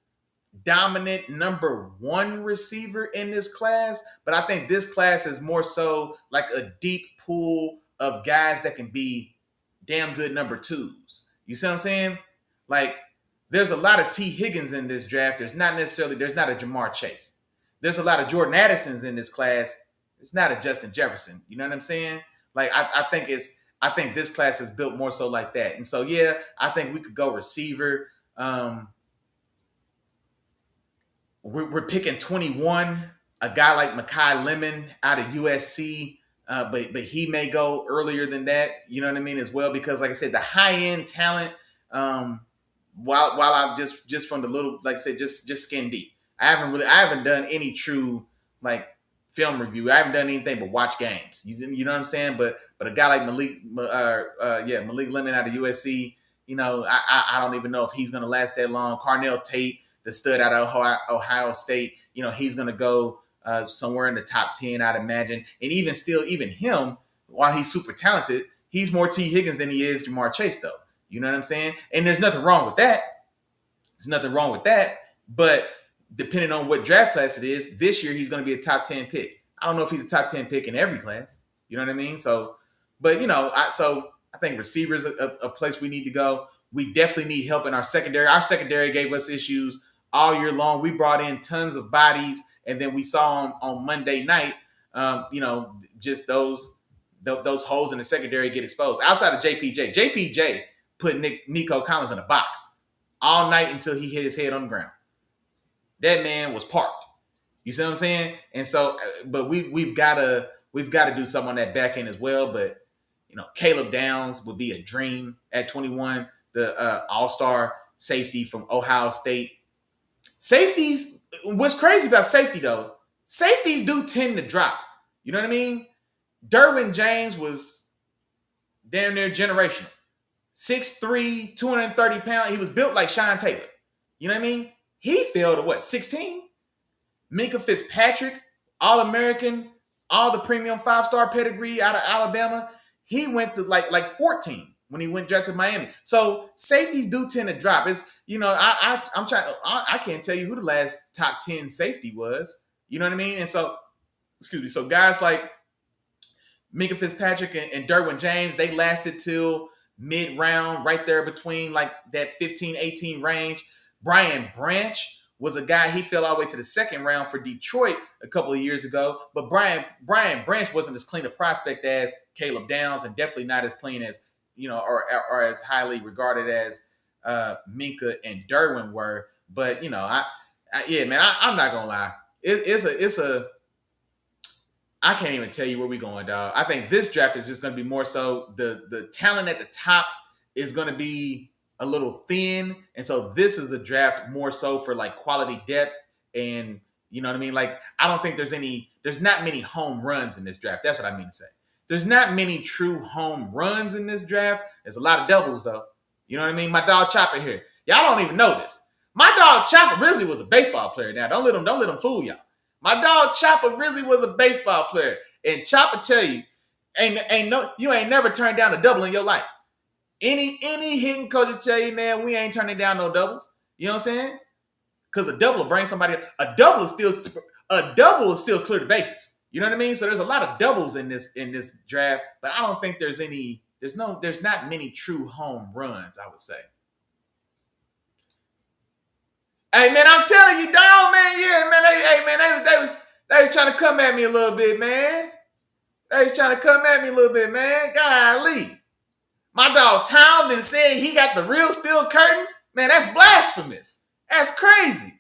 Speaker 1: dominant number one receiver in this class, but I think this class is more so like a deep pool of guys that can be damn good number twos. You see what I'm saying? Like, there's a lot of T. Higgins in this draft. There's not a Jamar Chase. There's a lot of Jordan Addisons in this class. There's not a Justin Jefferson. You know what I'm saying? Like, I think this class is built more so like that. And so, yeah, I think we could go receiver. We're picking 21, a guy like Mekhi Lemon out of USC, but he may go earlier than that. You know what I mean, as well, because like I said, the high end talent. While I'm just from the little, like I said, just skin deep. I haven't done any true like film review. I haven't done anything but watch games. You know what I'm saying? But a guy like Malik Lemon out of USC, I don't even know if he's gonna last that long. Carnell Tate, the stud out of Ohio State, he's going to go somewhere in the top 10, I'd imagine. And even him, while he's super talented, he's more T. Higgins than he is Jamar Chase, though. You know what I'm saying? And there's nothing wrong with that. There's nothing wrong with that. But depending on what draft class it is, this year he's going to be a top 10 pick. I don't know if he's a top 10 pick in every class. You know what I mean? So, but, I think receivers a place we need to go. We definitely need help in our secondary. Our secondary gave us issues all year long. We brought in tons of bodies, and then we saw them on Monday night. Just those holes in the secondary get exposed. Outside of JPJ put Nico Collins in a box all night until he hit his head on the ground. That man was parked. You see what I'm saying? And so, but we've got to do something on that back end as well. But Caleb Downs would be a dream at 21, the all-star safety from Ohio State. Safeties, what's crazy about safety, though, safeties do tend to drop. You know what I mean? Derwin James was damn near generational. 6'3", 230 pounds. He was built like Sean Taylor. You know what I mean? He fell to 16? Minka Fitzpatrick, All-American, all the premium 5-star pedigree out of Alabama. He went to like 14 when he went drafted to Miami. So safeties do tend to drop. It's, I can't tell you who the last top 10 safety was. You know what I mean? And so, so guys like Minka Fitzpatrick and Derwin James, they lasted till mid-round, right there between like that 15-18 range. Brian Branch was a guy, he fell all the way to the second round for Detroit a couple of years ago. But Brian Branch wasn't as clean a prospect as Caleb Downs, and definitely not as clean as, or as highly regarded as Minka and Derwin were. But, I'm not going to lie. I can't even tell you where we're going, dog. I think this draft is just going to be more so the talent at the top is going to be a little thin. And so this is the draft more so for like quality depth. And you know what I mean? Like, I don't think there's not many home runs in this draft. That's what I mean to say. There's not many true home runs in this draft. There's a lot of doubles though. You know what I mean? My dog Chopper here. Y'all don't even know this. My dog Chopper really was a baseball player. Now, don't let him fool y'all. My dog Chopper really was a baseball player. And Chopper tell you, you ain't never turned down a double in your life. Any hitting coach will tell you, man, we ain't turning down no doubles. You know what I'm saying? Because a double will bring somebody. A double will still clear the bases. You know what I mean? So there's a lot of doubles in this draft, but I don't think there's not many true home runs, I would say. Hey man, I'm telling you, dog, man, yeah, man, they was trying to come at me a little bit, man. Golly. My dog Tomlin said he got the real steel curtain. Man, that's blasphemous. That's crazy.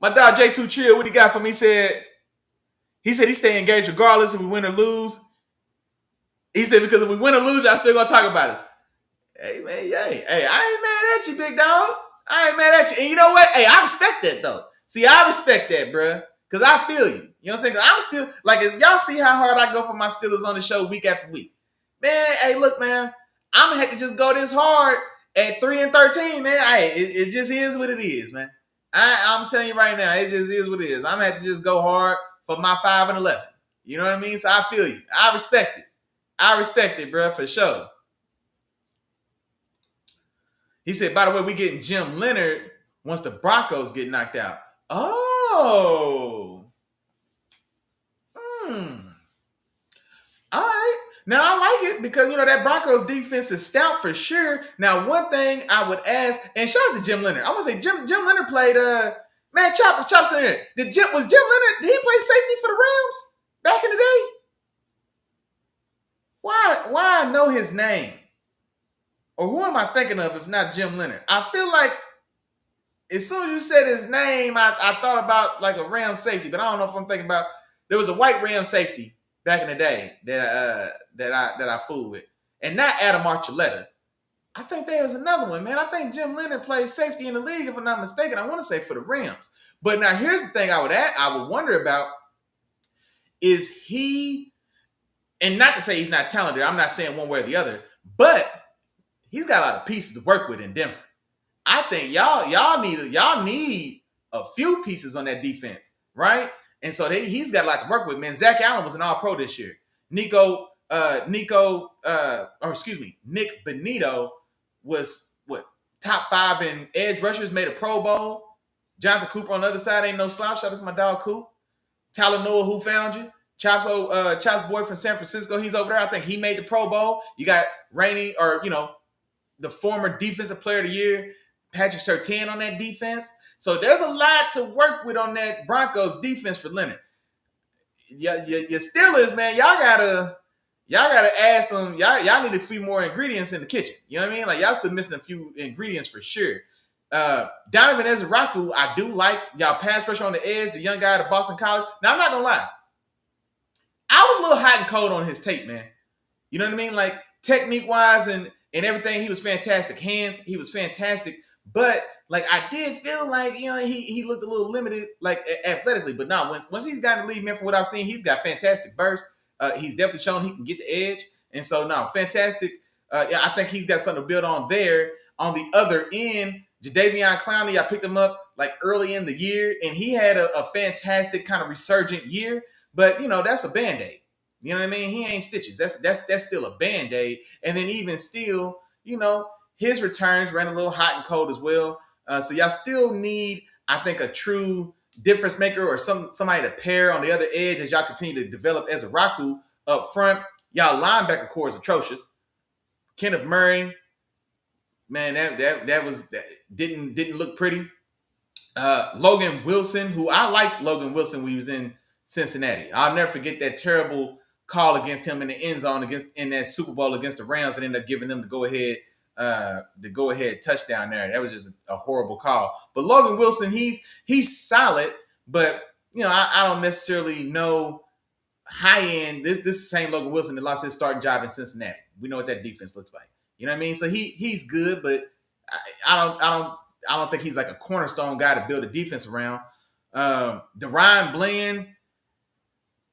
Speaker 1: My dog J2 Trill, what he got for me, he said he stay engaged regardless if we win or lose. He said, because if we win or lose, y'all still gonna talk about us. Hey, man, hey, I ain't mad at you, big dog. I ain't mad at you. And you know what? Hey, I respect that, though. See, I respect that, bruh. Because I feel you. You know what I'm saying? Because I'm still, like, y'all see how hard I go for my Steelers on the show week after week. Man, hey, look, man. I'm going to have to just go this hard at 3-13, man. Hey, it just is what it is, man. I'm telling you right now, it just is what it is. I'm going to have to just go hard for my 5-11. You know what I mean? So I feel you. I respect it. I respect it, bro, for sure. He said, by the way, we getting Jim Leonard once the Broncos get knocked out. Oh. All right. Now I like it because that Broncos defense is stout for sure. Now, one thing I would ask, and shout out to Jim Leonard. I want to say Jim Leonard played man, Chop's in there. Was Jim Leonard, did he play safety for the Rams back in the day? Why I know his name? Or who am I thinking of if not Jim Leonard? I feel like as soon as you said his name, I thought about like a Ram safety, but I don't know if I'm thinking about. There was a white Ram safety back in the day that I fooled with, and not Adam Archuleta. I think there was another one, man. I think Jim Leonard played safety in the league, if I'm not mistaken. I want to say for the Rams. But now here's the thing I would wonder about is he, and not to say he's not talented. I'm not saying one way or the other, but he's got a lot of pieces to work with in Denver. I think y'all need a few pieces on that defense, right? And so he's got a lot to work with, man. Zach Allen was an All-Pro this year. Nick Benito was top 5 in edge rushers, made a Pro Bowl. Jonathan Cooper on the other side ain't no slouch. Shout out to my dog Coop. Tyler Noah, who found you? Chop's boy from San Francisco, he's over there. I think he made the Pro Bowl. You got Rainey, or the former Defensive Player of the Year, Patrick Surtain on that defense. So there's a lot to work with on that Broncos defense for Leonard. Your Steelers, man, y'all gotta add some. Y'all need a few more ingredients in the kitchen. You know what I mean? Like y'all still missing a few ingredients for sure. Donovan Ezeraku, I do like y'all pass rush on the edge. The young guy at Boston College. Now I'm not gonna lie, I was a little hot and cold on his tape, man. You know what I mean? Like technique wise and everything, he was fantastic. Hands, he was fantastic. But like I did feel like he looked a little limited, like athletically. But no, once he's gotten the lead, man, from what I've seen, he's got fantastic burst. He's definitely shown he can get the edge, and so no, fantastic. Yeah, I think he's got something to build on there. On the other end, Jadeveon Clowney, I picked him up like early in the year, and he had a fantastic kind of resurgent year. But that's a Band-Aid. You know what I mean? He ain't stitches. That's still a Band-Aid. And then even still, his returns ran a little hot and cold as well. So y'all still need, I think, a true difference maker or somebody to pair on the other edge as y'all continue to develop Ezeraku up front. Y'all linebacker core is atrocious. Kenneth Murray, man, that didn't look pretty. Logan Wilson, who I liked Logan Wilson when he was in Cincinnati. I'll never forget that terrible call against him in the end zone in that Super Bowl against the Rams, and ended up giving them the go ahead touchdown there. That was just a horrible call. But Logan Wilson, he's solid, but I don't necessarily know high end. This is the same Logan Wilson that lost his starting job in Cincinnati. We know what that defense looks like. You know what I mean? So he's good, but I don't think he's like a cornerstone guy to build a defense around. DeRyan Bland,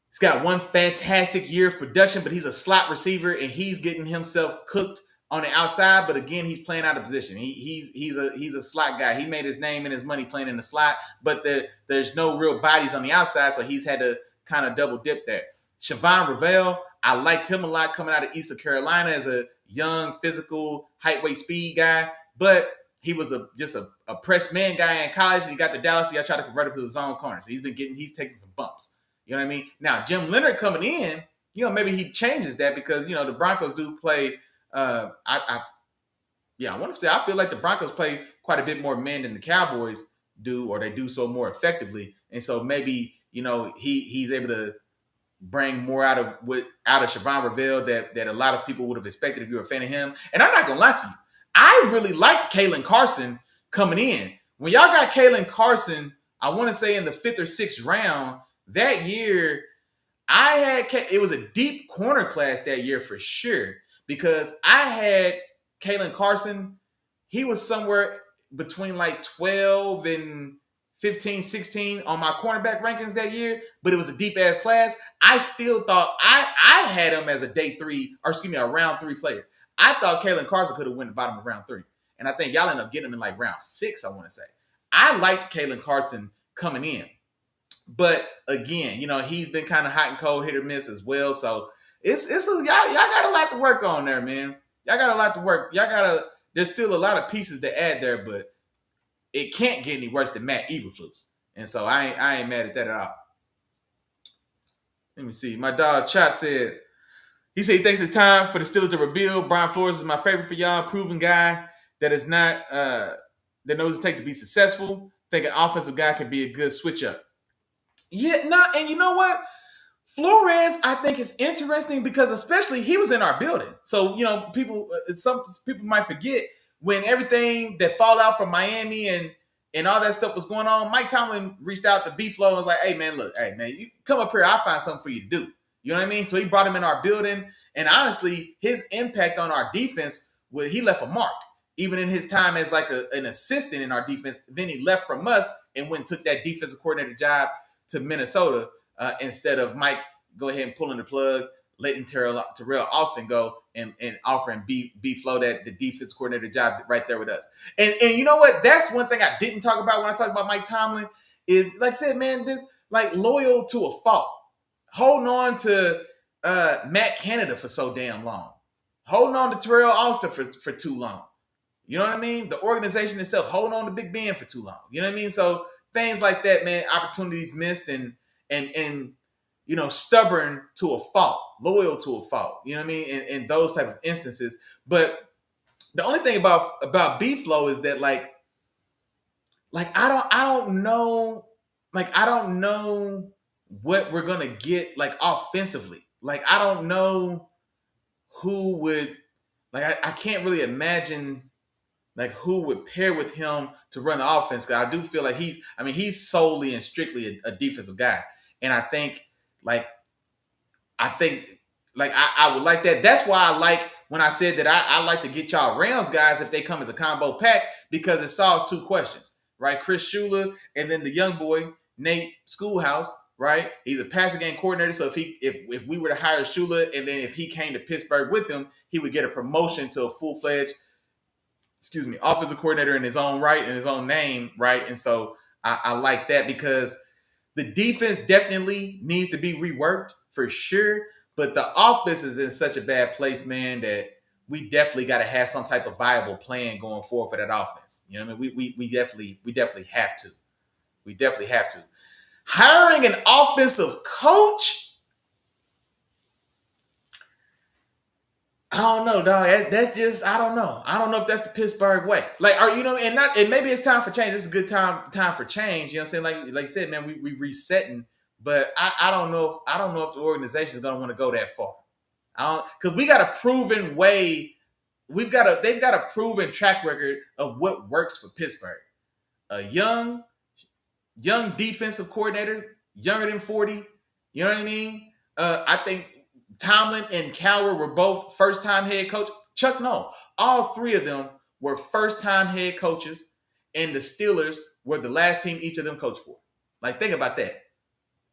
Speaker 1: he's got one fantastic year of production, but he's a slot receiver and he's getting himself cooked on the outside. But again, he's playing out of position. He's a slot guy. He made his name and his money playing in the slot, but there's no real bodies on the outside, so he's had to kind of double dip there. Shavon Ravel, I liked him a lot coming out of Eastern Carolina as a young, physical, height, weight, speed guy, but he was just a press man guy in college, and he got to Dallas. So I tried to convert him to the zone corner. So he's taking some bumps. You know what I mean? Now, Jim Leonard coming in, maybe he changes that because, the Broncos do play. I want to say I feel like the Broncos play quite a bit more men than the Cowboys do, or they do so more effectively. And so maybe, he's able to bring more out of Shavon Ravel that a lot of people would have expected if you were a fan of him. And I'm not going to lie to you. I really liked Kalen Carson coming in. When y'all got Kalen Carson, I want to say in the 5th or 6th round, that year, it was a deep corner class that year for sure, because I had Kalen Carson. He was somewhere between like 12 and 15, 16 on my cornerback rankings that year, but it was a deep-ass class. I still thought I had him as a round 3 player. I thought Kalen Carson could have won the bottom of round 3. And I think y'all ended up getting him in like round 6, I want to say. I liked Kalen Carson coming in. But again, he's been kind of hot and cold, hit or miss as well. So y'all got a lot to work on there, man. Y'all got a lot to work. There's still a lot of pieces to add there, but it can't get any worse than Matt Eberflus. And so I ain't mad at that at all. Let me see. My dog Chop said, he thinks it's time for the Steelers to rebuild. Brian Flores is my favorite for y'all. Proven guy that is not that knows it takes to be successful. Think an offensive guy could be a good switch up. Yeah, and you know what? Flores, I think, is interesting because especially he was in our building. So, some people might forget when everything that fallout from Miami and all that stuff was going on, Mike Tomlin reached out to B-Flow and was like, hey, man, you come up here. I'll find something for you to do. You know what I mean? So he brought him in our building. And honestly, his impact on our defense, he left a mark. Even in his time as like an assistant in our defense, then he left from us and went and took that defensive coordinator job to Minnesota instead of Mike go ahead and pulling the plug, letting Terrell Austin go and offering B-Flow the defense coordinator job right there with us. And you know what? That's one thing I didn't talk about when I talk about Mike Tomlin is, like I said, man, this like loyal to a fault. Holding on to Matt Canada for so damn long. Holding on to Terrell Austin for too long. You know what I mean? The organization itself holding on to Big Ben for too long. You know what I mean? So things like that, man, opportunities missed and stubborn to a fault, loyal to a fault. You know what I mean? In those type of instances. But the only thing about B-Flow is that like I don't know what we're gonna get like offensively. Like I don't know who would I can't really imagine like who would pair with him to run the offense. Because I do feel like he's solely and strictly a defensive guy. And I think I would like that. That's why I like when I said that I like to get y'all Rams guys if they come as a combo pack, because it solves two questions, right? Chris Shula and then the young boy, Nate Schoolhouse, right? He's a passing game coordinator. So if we were to hire Shula and then if he came to Pittsburgh with him, he would get a promotion to a full-fledged offensive coordinator in his own right, in his own name, right? And so I like that because the defense definitely needs to be reworked for sure, but the offense is in such a bad place, man, that we definitely got to have some type of viable plan going forward for that offense. You know what I mean? We definitely have to. We definitely have to. Hiring an offensive coach? I don't know, dog. That's just I don't know. I don't know if that's the Pittsburgh way. Like, and maybe it's time for change. This is a good time for change. You know what I'm saying? Like I said, man, we resetting, but I don't know if the organization is gonna want to go that far. Because we got a proven way. They've got a proven track record of what works for Pittsburgh. A young defensive coordinator, younger than 40. You know what I mean? I think Tomlin and Cowher were both first-time head coach. Chuck Noll. All three of them were first-time head coaches, and the Steelers were the last team each of them coached for. Like, think about that.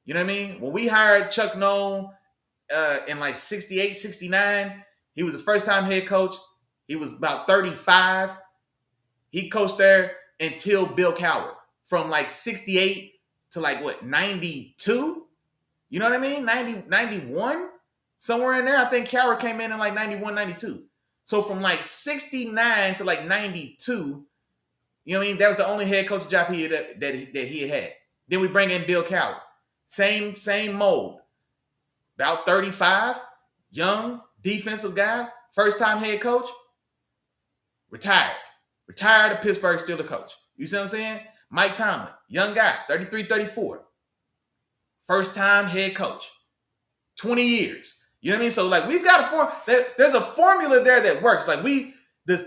Speaker 1: You know what I mean? When we hired Chuck Noll in like 68, 69, he was a first-time head coach. He was about 35. He coached there until Bill Cowher. From like 68 to like, 92? You know what I mean? 90, 91? Somewhere in there, I think Kyren came in like 91, 92. So from like 69 to like 92, you know what I mean? That was the only head coach job that he had. Then we bring in Bill Cowher. Same mold. About 35, young defensive guy, first-time head coach, retired. Retired a Pittsburgh Steelers coach. You see what I'm saying? Mike Tomlin, young guy, 33, 34. First-time head coach. 20 years. You know what I mean? So, like, we've got there's a formula there that works. Like, the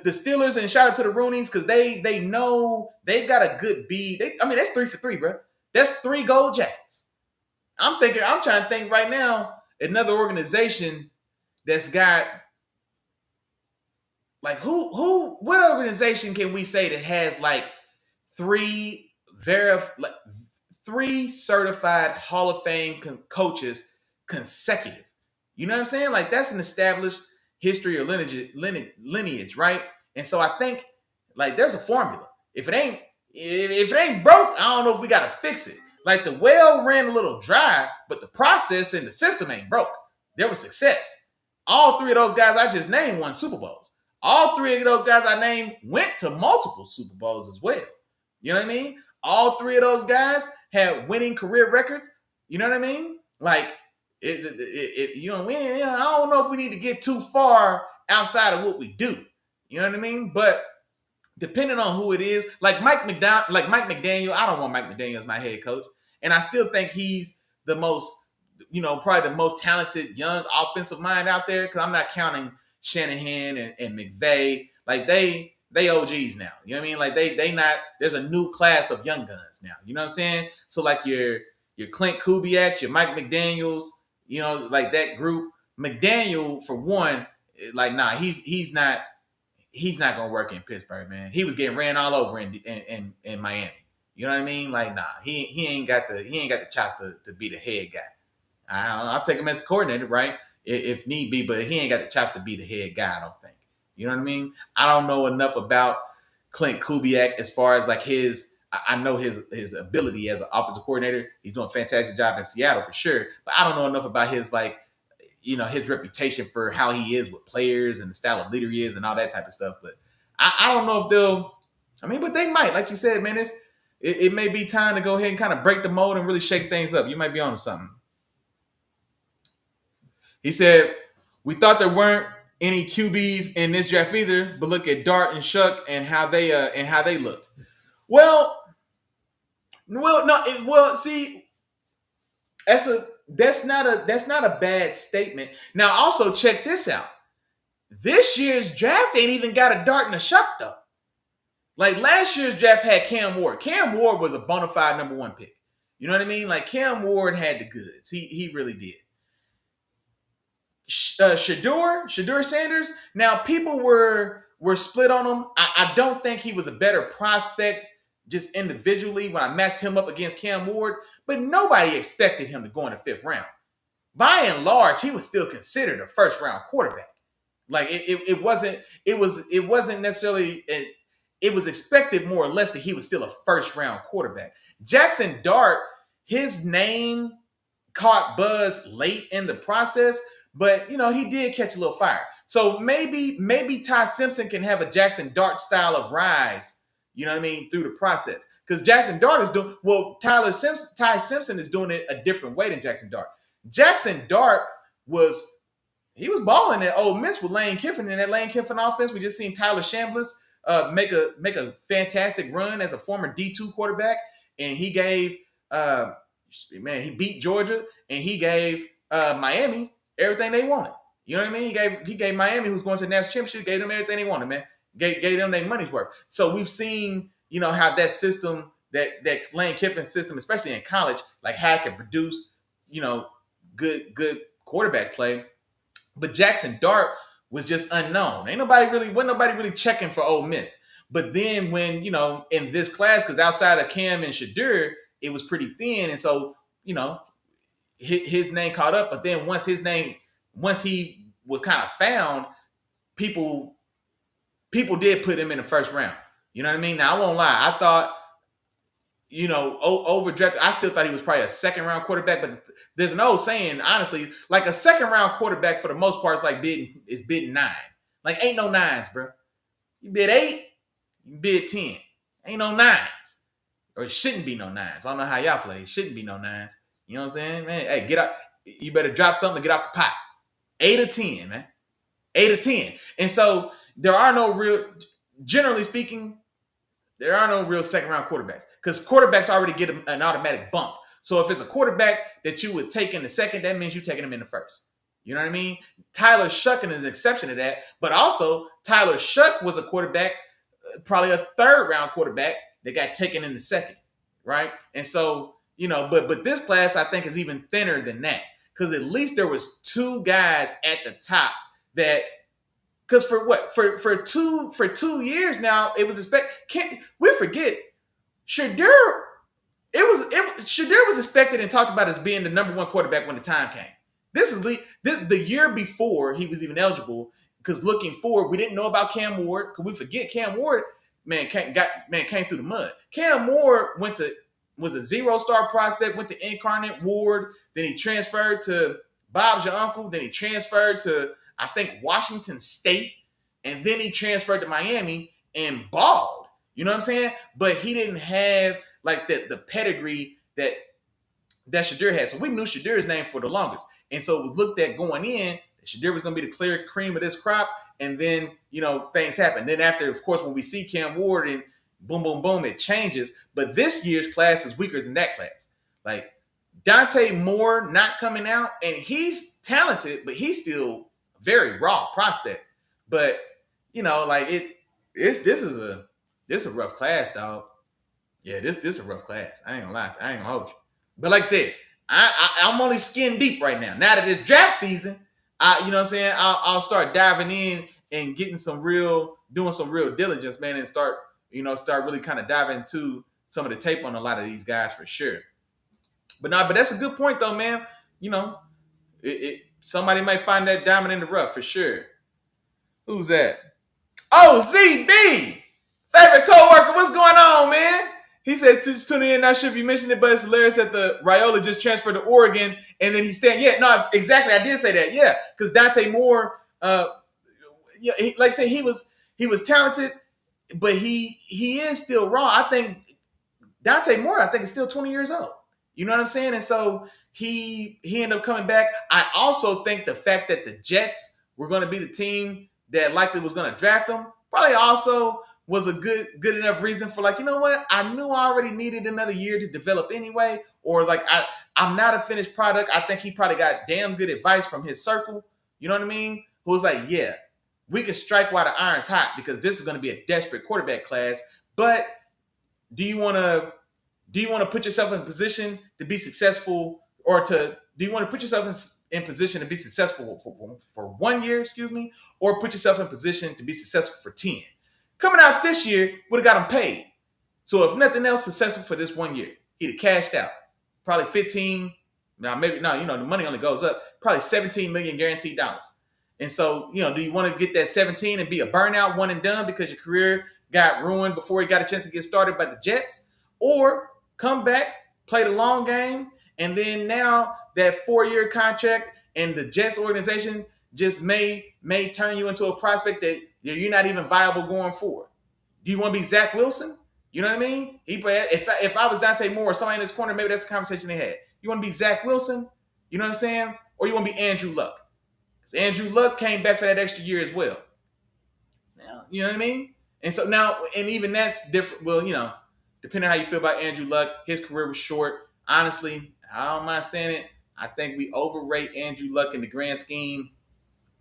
Speaker 1: Steelers, and shout out to the Roonies, because they know they've got a good beat. That's 3 for 3, bro. That's 3 gold jackets. I'm trying to think right now, another organization that's got, like, what organization can we say that has, like, 3 certified Hall of Fame coaches consecutive? You know what I'm saying? Like, that's an established history or lineage, right? And so I think, like, there's a formula. If it ain't broke, I don't know if we got to fix it. Like the well ran a little dry, but the process and the system ain't broke. There was success. All three of those guys I just named won Super Bowls. All three of those guys I named went to multiple Super Bowls as well. You know what I mean? All three of those guys had winning career records. You know what I mean? Like, you know, I don't know if we need to get too far outside of what we do. You know what I mean? But depending on who it is, like Mike McDaniel, I don't want Mike McDaniel as my head coach. And I still think he's the most, you know, probably the most talented young offensive mind out there, because I'm not counting Shanahan and McVay. Like they OGs now. You know what I mean? Like they not, there's a new class of young guns now. You know what I'm saying? So like your Clint Kubiaks, your Mike McDaniels, you know, like that group. McDaniel, for one, like, nah, he's not gonna work in Pittsburgh, man. He was getting ran all over in Miami. You know what I mean? Like, nah, he ain't got the chops to be the head guy. I'll take him as the coordinator, right? If need be, but he ain't got the chops to be the head guy, I don't think. You know what I mean? I don't know enough about Clint Kubiak as far as like I know his ability as an offensive coordinator. He's doing a fantastic job in Seattle for sure, but I don't know enough about his, like, you know, his reputation for how he is with players and the style of leader he is and all that type of stuff. But I don't know if they'll, I mean, but they might, like you said, man, it may be time to go ahead and kind of break the mold and really shake things up. You might be onto something. He said, we thought there weren't any QBs in this draft either, but look at Dart and Shuck and how they looked. See, that's not a bad statement. Now, also check this out. This year's draft ain't even got a Dart and a Shuck though. Like last year's draft had Cam Ward. Cam Ward was a bona fide number one pick. You know what I mean? Like Cam Ward had the goods. He really did. Shedeur Sanders. Now people were split on him. I don't think he was a better prospect just individually when I matched him up against Cam Ward, but nobody expected him to go in the fifth round. By and large, he was still considered a first round quarterback. Like it wasn't necessarily, it was expected more or less that he was still a first round quarterback. Jackson Dart, his name caught buzz late in the process, but you know, he did catch a little fire. So maybe Ty Simpson can have a Jackson Dart style of rise, you know what I mean, through the process. Because Jackson Dart is doing, well, Ty Simpson is doing it a different way than Jackson Dart. Jackson Dart was balling at Ole Miss with Lane Kiffin in that Lane Kiffin offense. We just seen Tyler Chambliss make a fantastic run as a former D2 quarterback, and he gave he beat Georgia, and he gave Miami everything they wanted. You know what I mean? He gave Miami, who's going to the national championship, gave them everything they wanted, man. Gave them their money's worth. So we've seen, you know, how that system, that Lane Kiffin system, especially in college, like how it can produce, you know, good quarterback play. But Jackson Dart was just unknown. Wasn't nobody really checking for Ole Miss. But then when, you know, in this class, because outside of Cam and Shedeur, it was pretty thin. And so, you know, his name caught up. But then once he was kind of found, people did put him in the first round. You know what I mean? Now, I won't lie. I thought, you know, overdrafted. I still thought he was probably a second round quarterback, but there's an old saying, honestly, like a second round quarterback for the most part is like bidding 9. Like ain't no 9s, bro. You bid 8, you bid 10. Ain't no 9s. Or it shouldn't be no 9s. I don't know how y'all play. It shouldn't be no 9s. You know what I'm saying? Man, hey, get up. You better drop something to get off the pot. 8 or 10, man. 8 or 10. And so generally speaking, there are no real second round quarterbacks because quarterbacks already get an automatic bump. So if it's a quarterback that you would take in the second, that means you're taking him in the first. You know what I mean? Tyler Shuck is an exception to that. But also, Tyler Shuck was a quarterback, probably a third round quarterback that got taken in the second, right? And so, you know, but this class I think is even thinner than that because at least there was 2 guys at the top that. Because for 2 years now, it was expected. We forget Shedeur. Shedeur was expected and talked about as being the number 1 quarterback when the time came. This is the year before he was even eligible. Because looking forward, we didn't know about Cam Ward. Because we forget Cam Ward, came through the mud. Cam Ward went was a 0-star prospect, went to Incarnate Ward, then he transferred to Bob's Your Uncle, then he transferred to, I think, Washington State, and then he transferred to Miami and balled. You know what I'm saying? But he didn't have like the pedigree that Shedeur had. So we knew Shedur's name for the longest. And so it was looked at going in, Shedeur was going to be the clear cream of this crop. And then, things happen. Then after, of course, when we see Cam Ward and boom, boom, boom, it changes. But this year's class is weaker than that class. Like Dante Moore not coming out, and he's talented, but he's still a very raw prospect. But, this is a rough class, dog. Yeah, this is a rough class. I ain't gonna lie. I ain't gonna hold you. But like I said, I'm only skin deep right now. Now that it's draft season, I'll start diving in and getting doing some real diligence, man, and start really kind of diving into some of the tape on a lot of these guys for sure. But that's a good point though, man. Somebody might find that diamond in the rough for sure. Who's that? Oh, ZB! Favorite coworker, what's going on, man? He said, tuning in, not sure if you mentioned it, but it's hilarious that the Raiola just transferred to Oregon and then he's staying. Yeah, no, exactly. I did say that. Yeah, because Dante Moore, like I said, he was talented, but he is still raw. I think Dante Moore, is still 20 years old. You know what I'm saying? And so he ended up coming back. I also think the fact that the Jets were going to be the team that likely was going to draft him probably also was a good enough reason for like, you know what? I knew I already needed another year to develop anyway. Or like I'm not a finished product. I think he probably got damn good advice from his circle. You know what I mean? Who was like, yeah, we can strike while the iron's hot because this is going to be a desperate quarterback class. But do you want to put yourself in position to be successful, or do you want to put yourself in position to be successful for 1 year, or put yourself in position to be successful for 10? Coming out this year would have got him paid. So if nothing else, successful for this 1 year, he'd have cashed out. Probably 15. Now maybe no, the money only goes up. Probably 17 million guaranteed dollars. And so, do you want to get that 17 and be a burnout one and done because your career got ruined before you got a chance to get started by the Jets? Or come back, play the long game, and then now that 4-year contract and the Jets organization just may turn you into a prospect that you're not even viable going forward. Do you want to be Zach Wilson? You know what I mean? If I was Dante Moore or somebody in this corner, maybe that's the conversation they had. You want to be Zach Wilson? You know what I'm saying? Or you want to be Andrew Luck? Because Andrew Luck came back for that extra year as well. Now, you know what I mean? And so now, and even that's different. Well, depending on how you feel about Andrew Luck, his career was short. Honestly, I don't mind saying it. I think we overrate Andrew Luck in the grand scheme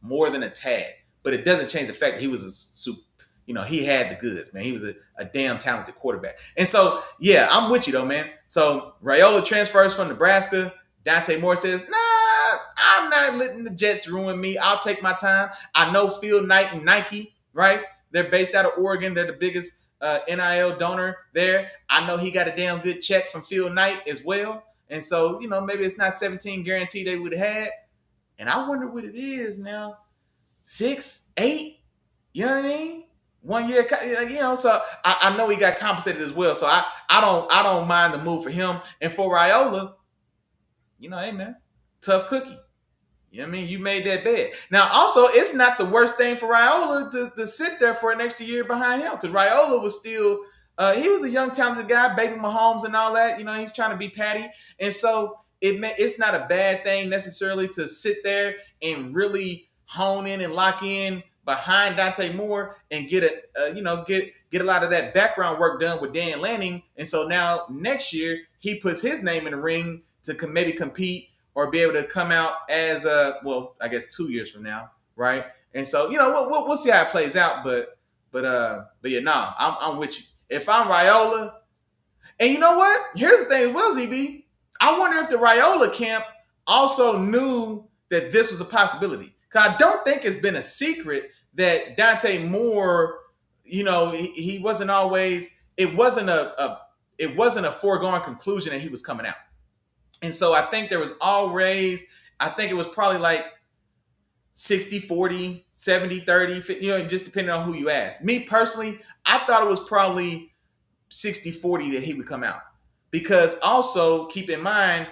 Speaker 1: more than a tad. But it doesn't change the fact that he was a super, he had the goods, man. He was a damn talented quarterback. And so, yeah, I'm with you, though, man. So, Raiola transfers from Nebraska. Dante Moore says, nah, I'm not letting the Jets ruin me. I'll take my time. I know Phil Knight and Nike, right? They're based out of Oregon. They're the biggest NIL donor there. I know he got a damn good check from Phil Knight as well. And so, maybe it's not 17 guaranteed they would have had. And I wonder what it is now. 6, 8, you know what I mean? 1 year, so I know he got compensated as well. So I don't mind the move for him. And for Raiola, hey man, tough cookie. You know what I mean? You made that bed. Now, also, it's not the worst thing for Raiola to sit there for an extra year behind him, because Raiola was still, he was a young, talented guy, baby Mahomes and all that. He's trying to be Patty. And so it's not a bad thing necessarily to sit there and really hone in and lock in behind Dante Moore and get a lot of that background work done with Dan Lanning. And so now next year he puts his name in the ring to maybe compete or be able to come out as I guess 2 years from now, right? And so we'll see how it plays out. But yeah, I'm with you. If I'm Raiola, and you know what? Here's the thing as well, ZB. I wonder if the Raiola camp also knew that this was a possibility. Because I don't think it's been a secret that Dante Moore, he wasn't always, it wasn't a foregone conclusion that he was coming out. And so I think there was always, I think it was probably like 60-40, 70-30, just depending on who you ask. Me personally, I thought it was probably 60-40 that he would come out. Because also keep in mind,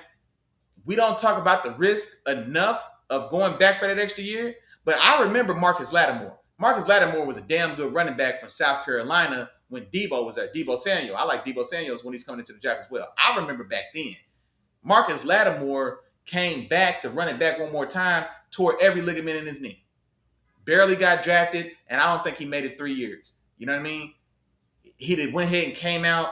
Speaker 1: we don't talk about the risk enough of going back for that extra year. But I remember Marcus Lattimore. Marcus Lattimore was a damn good running back from South Carolina when Debo was there. Debo Samuel. I like Debo Samuels when he's coming into the draft as well. I remember back then. Marcus Lattimore came back to run it back one more time, tore every ligament in his knee. Barely got drafted, and I don't think he made it 3 years. You know what I mean? He went ahead and came out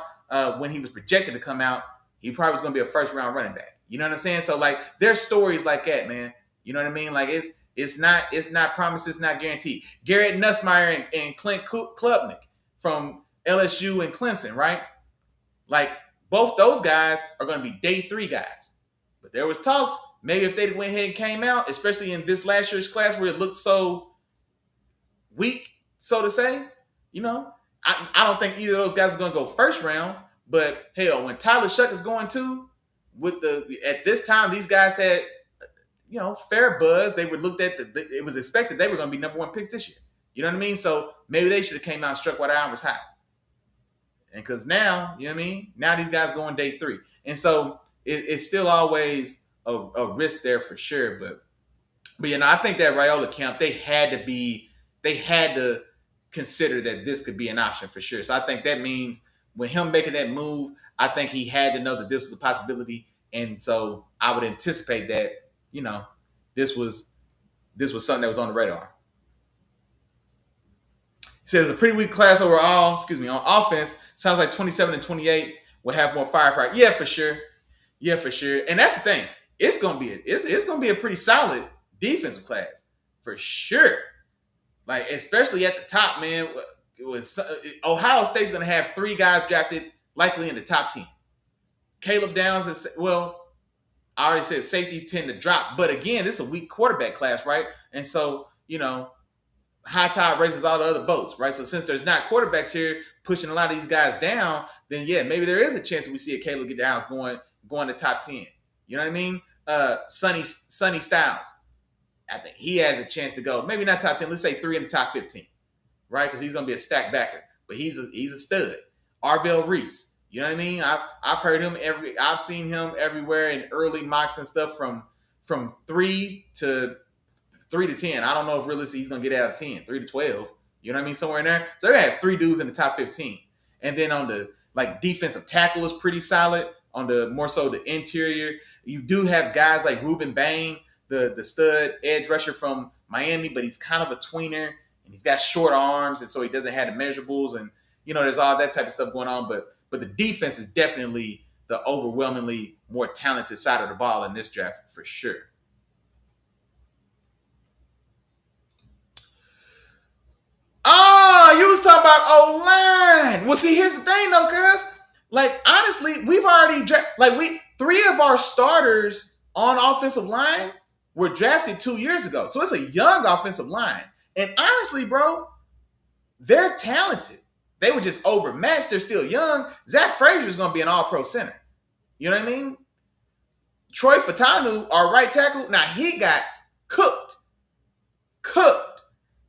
Speaker 1: when he was projected to come out. He probably was going to be a first-round running back. You know what I'm saying? So, like, there's stories like that, man. You know what I mean? Like, it's not promised, it's not guaranteed. Garrett Nussmeier and Clint Klubnik from LSU and Clemson, right? Like, both those guys are going to be day 3 guys. But there was talks, maybe if they went ahead and came out, especially in this last year's class where it looked so weak, so to say, you know, I don't think either of those guys are going to go first round. But hell, when Tyler Shuck is going to, at this time, these guys had, you know, fair buzz. They were looked at, it was expected they were going to be number 1 picks this year. You know what I mean? So maybe they should have came out and struck while the iron was hot. And because now, you know what I mean? Now these guys going day 3. And so it's still always a risk there for sure. But you know, I think that Raiola camp, they had to consider that this could be an option for sure. So I think that means when him making that move, I think he had to know that this was a possibility. And so I would anticipate that, you know, this was something that was on the radar. He says a pretty weak class overall, on offense. Sounds like 27 and 28 will have more firepower. Yeah, for sure. And that's the thing. It's gonna be a pretty solid defensive class for sure. Like, especially at the top, man. Ohio State's gonna have 3 guys drafted likely in the top 10. Caleb Downs is, well, I already said safeties tend to drop, but again, this is a weak quarterback class, right? And so, you know, high tide raises all the other boats, right? So since there's not quarterbacks here pushing a lot of these guys down, then yeah, maybe there is a chance that we see a Caleb Downs going to top 10. You know what I mean? Sonny Styles, I think he has a chance to go. Maybe not top 10. Let's say 3 in the top 15, right? Because he's going to be a stack backer, but he's a stud. Arvell Reese, you know what I mean? I've heard him I've seen him everywhere in early mocks and stuff from 3 to 10. I don't know if realistically he's going to get out of 10, 3 to 12. You know what I mean? Somewhere in there. So they have 3 dudes in the top 15. And then on the defensive tackle is pretty solid. On the more so the interior, you do have guys like Ruben Bain, the stud edge rusher from Miami, but he's kind of a tweener and he's got short arms, and so he doesn't have the measurables, and you know, there's all that type of stuff going on. But the defense is definitely the overwhelmingly more talented side of the ball in this draft for sure. Oh, you was talking about O-line. Well, see, here's the thing though, cuz, like, honestly, we've already 3 of our starters on offensive line were drafted 2 years ago. So it's a young offensive line. And honestly, bro, they're talented. They were just overmatched. They're still young. Zach Frazier is going to be an all-pro center. You know what I mean? Troy Fatanu, our right tackle, now he got cooked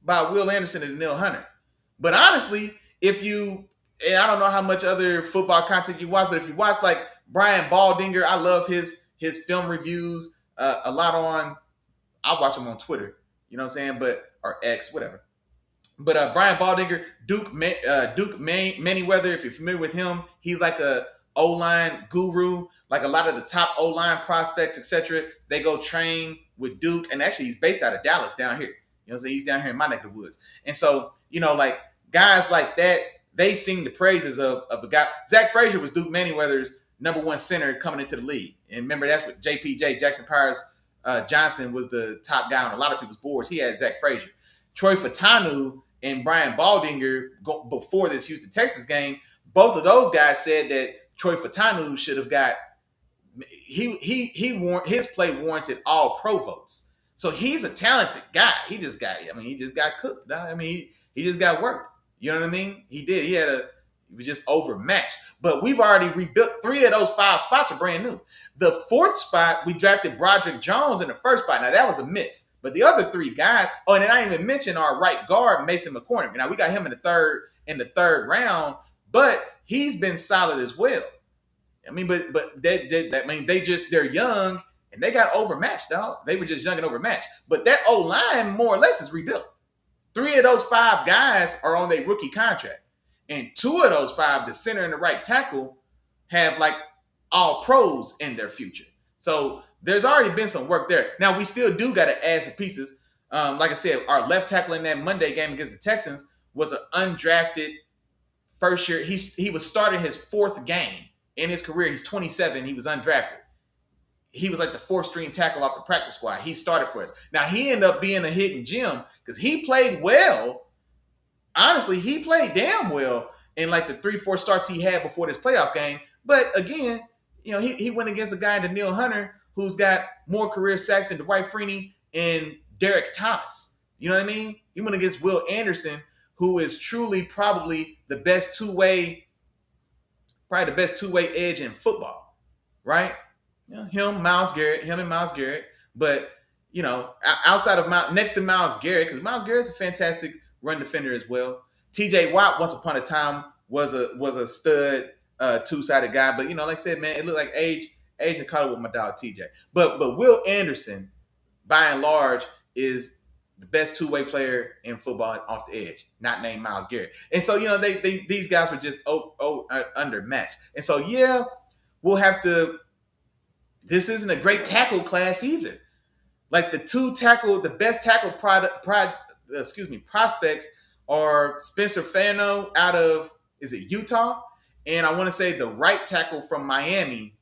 Speaker 1: by Will Anderson and Daniil Hunter. But honestly, and I don't know how much other football content you watch, but if you watch like Brian Baldinger, I love his film reviews a lot on, I watch him on Twitter, you know what I'm saying? Or X, whatever. But Brian Baldinger, Duke Manyweather, if you're familiar with him, he's like a O-line guru. Like a lot of the top O-line prospects, etc., they go train with Duke. And actually, he's based out of Dallas down here. You know what I'm saying? He's down here in my neck of the woods. And so, you know, like guys like that, they sing the praises of a guy. Zach Frazier was Duke Manyweather's number 1 center coming into the league. And remember, that's what JPJ, Jackson Powers Johnson, was the top guy on a lot of people's boards. He had Zach Frazier. Troy Fatanu and Brian Baldinger, before this Houston Texans game, both of those guys said that Troy Fatanu should have got, his play warranted all pro votes. So he's a talented guy. He just got cooked. I mean, he just got worked. You know what I mean? He did. He was just overmatched. But we've already rebuilt 3 of those 5 spots are brand new. The 4th spot, we drafted Broderick Jones in the 1st spot. Now, that was a miss. But the other 3 guys, and then I didn't even mention our right guard, Mason McCormick. Now, we got him in the third round, but he's been solid as well. I mean, but they're young and they got overmatched, dog. They were just young and overmatched. But that O-line more or less is rebuilt. 3 of those 5 guys are on their rookie contract. And 2 of those 5, the center and the right tackle, have like all pros in their future. So there's already been some work there. Now we still do got to add some pieces. Like I said, our left tackle in that Monday game against the Texans was an undrafted first year. He was starting his 4th game in his career. He's 27. He was undrafted. He was like the 4th string tackle off the practice squad. He started for us. Now he ended up being a hidden gem because he played well. Honestly, he played damn well in like the 3-4 starts he had before this playoff game. But again, he went against a guy in Danielle Hunter who's got more career sacks than Dwight Freeney and Derek Thomas. You know what I mean? He went against Will Anderson, who is truly probably the best two-way edge in football, right? Him and Myles Garrett. But, outside of next to Myles Garrett, because Myles Garrett's a fantastic run defender as well. TJ Watt, once upon a time, was a stud, 2-sided guy. But, like I said, man, it looked like age had caught up with my dog TJ. But Will Anderson, by and large, is the best two-way player in football off the edge, not named Myles Garrett. And so, these guys were just undermatched. And so, yeah, we'll have to – this isn't a great tackle class either. Like the best tackle prospects are Spencer Fano out of, is it Utah? And I want to say the right tackle from Miami.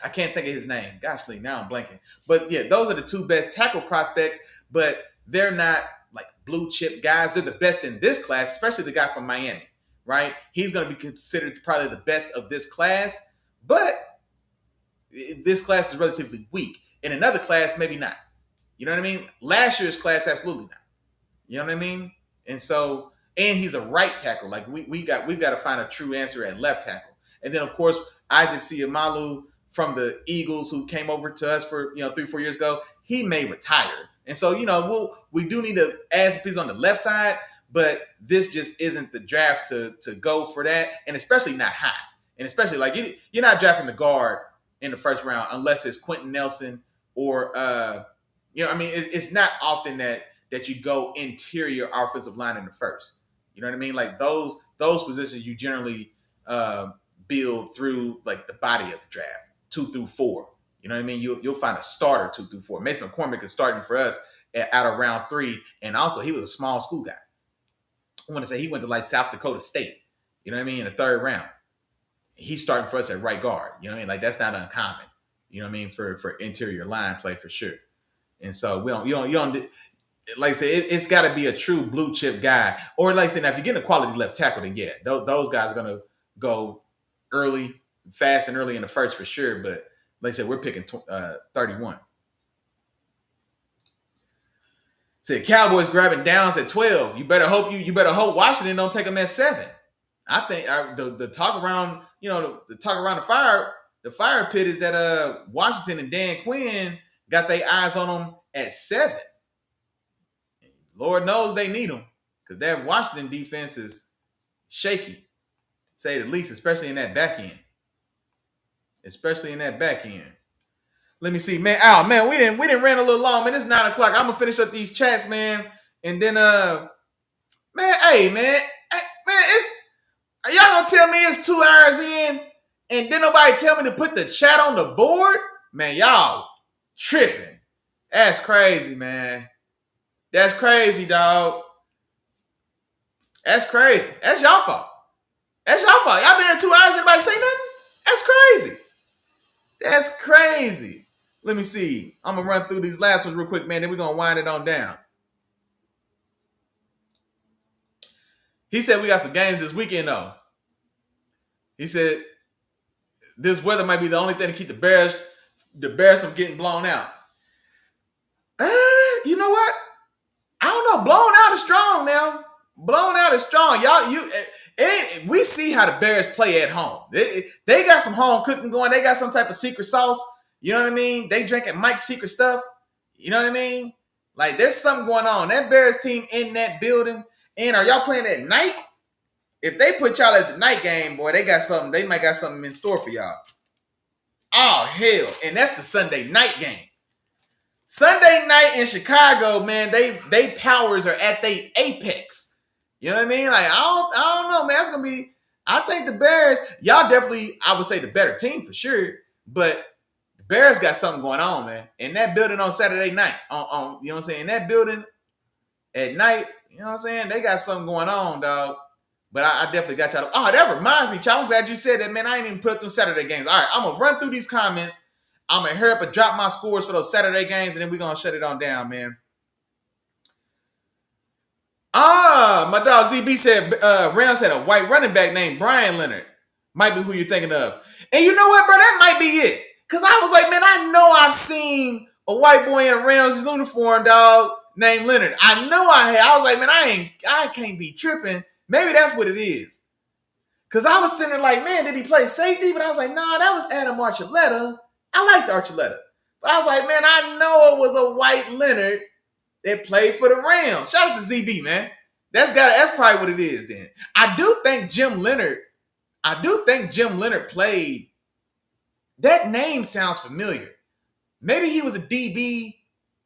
Speaker 1: I can't think of his name. Gosh, Lee, now I'm blanking. But yeah, those are the 2 best tackle prospects, but they're not like blue chip guys. They're the best in this class, especially the guy from Miami, right? He's going to be considered probably the best of this class, but this class is relatively weak. In another class, maybe not. You know what I mean? Last year's class, absolutely not. You know what I mean? And so, and he's a right tackle. Like we've got to find a true answer at left tackle. And then of course, Isaac Seumalo from the Eagles, who came over to us for 3-4 years ago, he may retire. And so, we do need to add some pieces on the left side, but this just isn't the draft to go for that, and especially not high. And especially like you're not drafting the guard in the first round unless it's Quentin Nelson or it's not often that you go interior offensive line in the first. You know what I mean? Like those positions you generally build through like the body of the draft, 2 through 4. You know what I mean? You'll find a starter 2 through 4. Mason McCormick is starting for us out of round 3, and also he was a small school guy. I want to say he went to like South Dakota State. You know what I mean? In the 3rd round, he's starting for us at right guard. You know what I mean? Like that's not uncommon. You know what I mean? For interior line play for sure. And so you don't like I said, it's got to be a true blue chip guy. Or like I said, now if you're getting a quality left tackle, then yeah, those guys are gonna go fast and early in the first for sure. But like I said, we're picking 31. Said Cowboys grabbing downs at 12. You better hope Washington don't take them at 7. I think the talk around the fire pit is that Washington and Dan Quinn got their eyes on them at 7. Lord knows they need them because that Washington defense is shaky, to say the least, especially in that back end. Let me see, man. Oh man, we didn't ran a little long, man. It's 9 o'clock. I'm gonna finish up these chats, man, and then man, it's are y'all gonna tell me it's 2 hours in, and then nobody tell me to put the chat on the board? Man, y'all tripping. That's crazy, man. That's crazy, dog. That's crazy. That's y'all fault. Y'all been here 2 hours, anybody say nothing? That's crazy. Let me see. I'm going to run through these last ones real quick, man. Then we're going to wind it on down. He said we got some games this weekend, though. He said this weather might be the only thing to keep the Bears from getting blown out. You know what? I don't know. Blown out is strong now. Y'all, we see how the Bears play at home. They got some home cooking going. They got some type of secret sauce. You know what I mean? They drinking Mike's secret stuff. You know what I mean? Like there's something going on. That Bears team in that building. And are y'all playing at night? If they put y'all as the night game, boy, they got something. They might got something in store for y'all. Oh, hell. And that's the Sunday night game. Sunday night in Chicago, man, they powers are at their apex. You know what I mean? Like, I don't know, man. It's going to be, I think the Bears, y'all definitely, I would say the better team for sure. But the Bears got something going on, man. In that building on Saturday night, on you know what I'm saying? In that building at night, you know what I'm saying? They got something going on, dog. But I definitely got y'all. Oh, that reminds me, y'all. I'm glad you said that, man. I ain't even put through Saturday games. All right, I'm going to run through these comments. I'm going to hurry up and drop my scores for those Saturday games, and then we're going to shut it on down, man. My dog ZB said Rams had a white running back named Brian Leonard. Might be who you're thinking of. And you know what, bro? That might be it. Because I was like, man, I know I've seen a white boy in a Rams uniform, dog, named Leonard. I know I had. I was like, man, I can't be tripping. Maybe that's what it is. Because I was sitting there like, man, did he play safety? But I was like, nah, that was Adam Archuleta. I liked Archuleta. But I was like, man, I know it was a white Leonard that played for the Rams. Shout out to ZB, man. That's probably what it is then. I do think Jim Leonard played. That name sounds familiar. Maybe he was a DB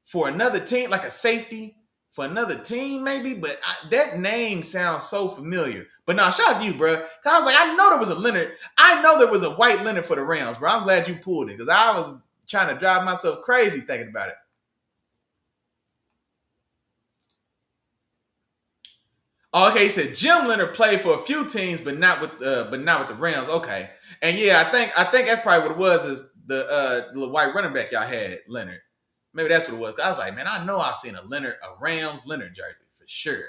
Speaker 1: for another team, like a safety for another team, maybe. But that name sounds so familiar. But no, shout out to you, bro. Cause I was like, I know there was a Leonard. I know there was a white Leonard for the Rams, bro. I'm glad you pulled it because I was trying to drive myself crazy thinking about it. Oh, okay, he said Jim Leonard played for a few teams, but not with the Rams. Okay, and yeah, I think that's probably what it was. Is the white running back y'all had, Leonard? Maybe that's what it was. I was like, man, I know I've seen a Rams Leonard jersey for sure.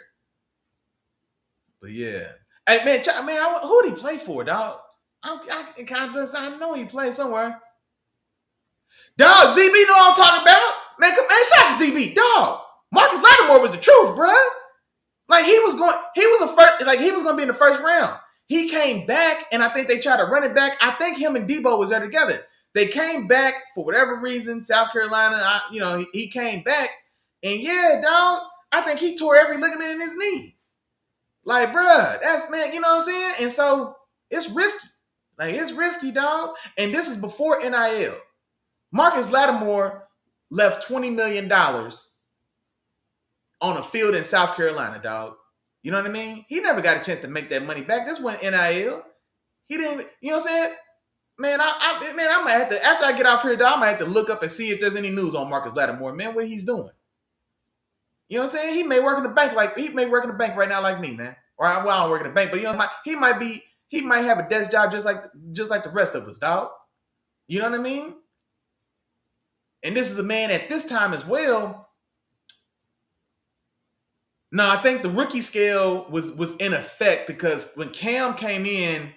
Speaker 1: But yeah, hey man, who did he play for, dog? I know he played somewhere. Dog, ZB know what I'm talking about. Man, shout out to ZB, dog. Marcus Lattimore was the truth, bro. Like he was going to be in the first round. He came back, and I think they tried to run it back. I think him and Debo was there together. They came back for whatever reason. South Carolina, he came back, and yeah, dog. I think he tore every ligament in his knee. Like, bruh, that's man, you know what I'm saying? And so it's risky. Like it's risky, dog. And this is before NIL. Marcus Lattimore left $20 million on a field in South Carolina, dog. You know what I mean? He never got a chance to make that money back. This wasn't NIL. He didn't, you know what I'm saying? Man, I'm gonna have to, after I get off here, dog, I'm gonna have to look up and see if there's any news on Marcus Lattimore, man, what he's doing. You know what I'm saying? He may work in the bank right now like me, man. Or I don't work in the bank, but you know, he might have a desk job just like the rest of us, dog. You know what I mean? And this is a man at this time as well. No, I think the rookie scale was in effect because when Cam came in,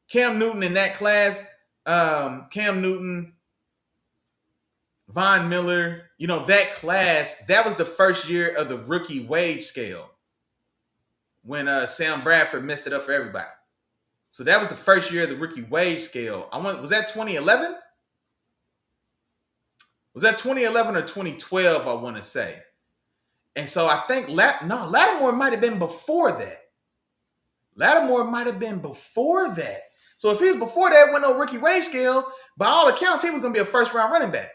Speaker 1: Cam Newton in that class, Cam Newton, Von Miller, you know, that class, that was the first year of the rookie wage scale when Sam Bradford messed it up for everybody. So that was the first year of the rookie wage scale. Was that 2011? Was that 2011 or 2012, I want to say. And so I think Lattimore might have been before that. So if he was before that, with no rookie wage scale, by all accounts, he was going to be a first-round running back.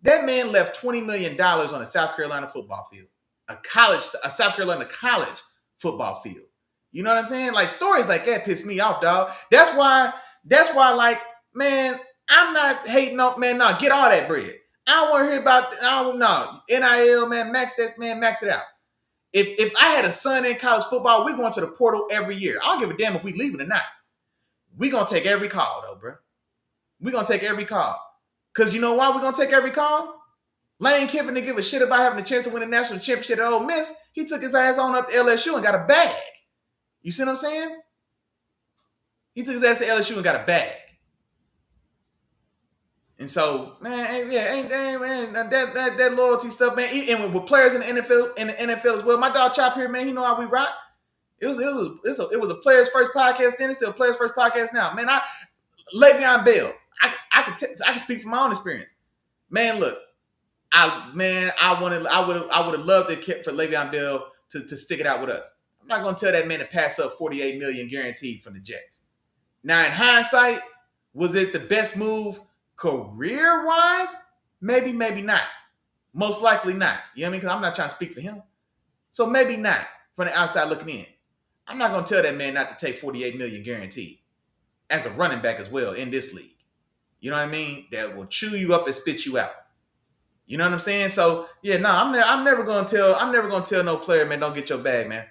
Speaker 1: That man left $20 million on a South Carolina football field, a South Carolina college football field. You know what I'm saying? Like stories like that piss me off, dog. That's why, like, man, I'm not hating on, man. No, get all that bread. I don't want to hear about, NIL, man, max it out. If I had a son in college football, we're going to the portal every year. I don't give a damn if we leaving or not. We're going to take every call, though, bro. We're going to take every call. Because you know why we're going to take every call? Lane Kiffin didn't give a shit about having a chance to win a national championship at Ole Miss. He took his ass on up to LSU and got a bag. You see what I'm saying? He took his ass to LSU and got a bag. And so, man, that loyalty stuff, man. And with players in the NFL as well. My dog Chop here, man, he know how we rock. It was a players first podcast then. It's still a players first podcast now, man. Le'Veon Bell. I can speak from my own experience, man. Look, I would have loved it for Le'Veon Bell to stick it out with us. I'm not going to tell that man to pass up $48 million guaranteed from the Jets. Now, in hindsight, was it the best move career-wise? Maybe, maybe not. Most likely not. You know what I mean? Because I'm not trying to speak for him. So maybe not from the outside looking in. I'm not going to tell that man not to take $48 million guaranteed as a running back as well in this league. You know what I mean? That will chew you up and spit you out. You know what I'm saying? So yeah, no, I'm never gonna tell no player, man, don't get your bag, man.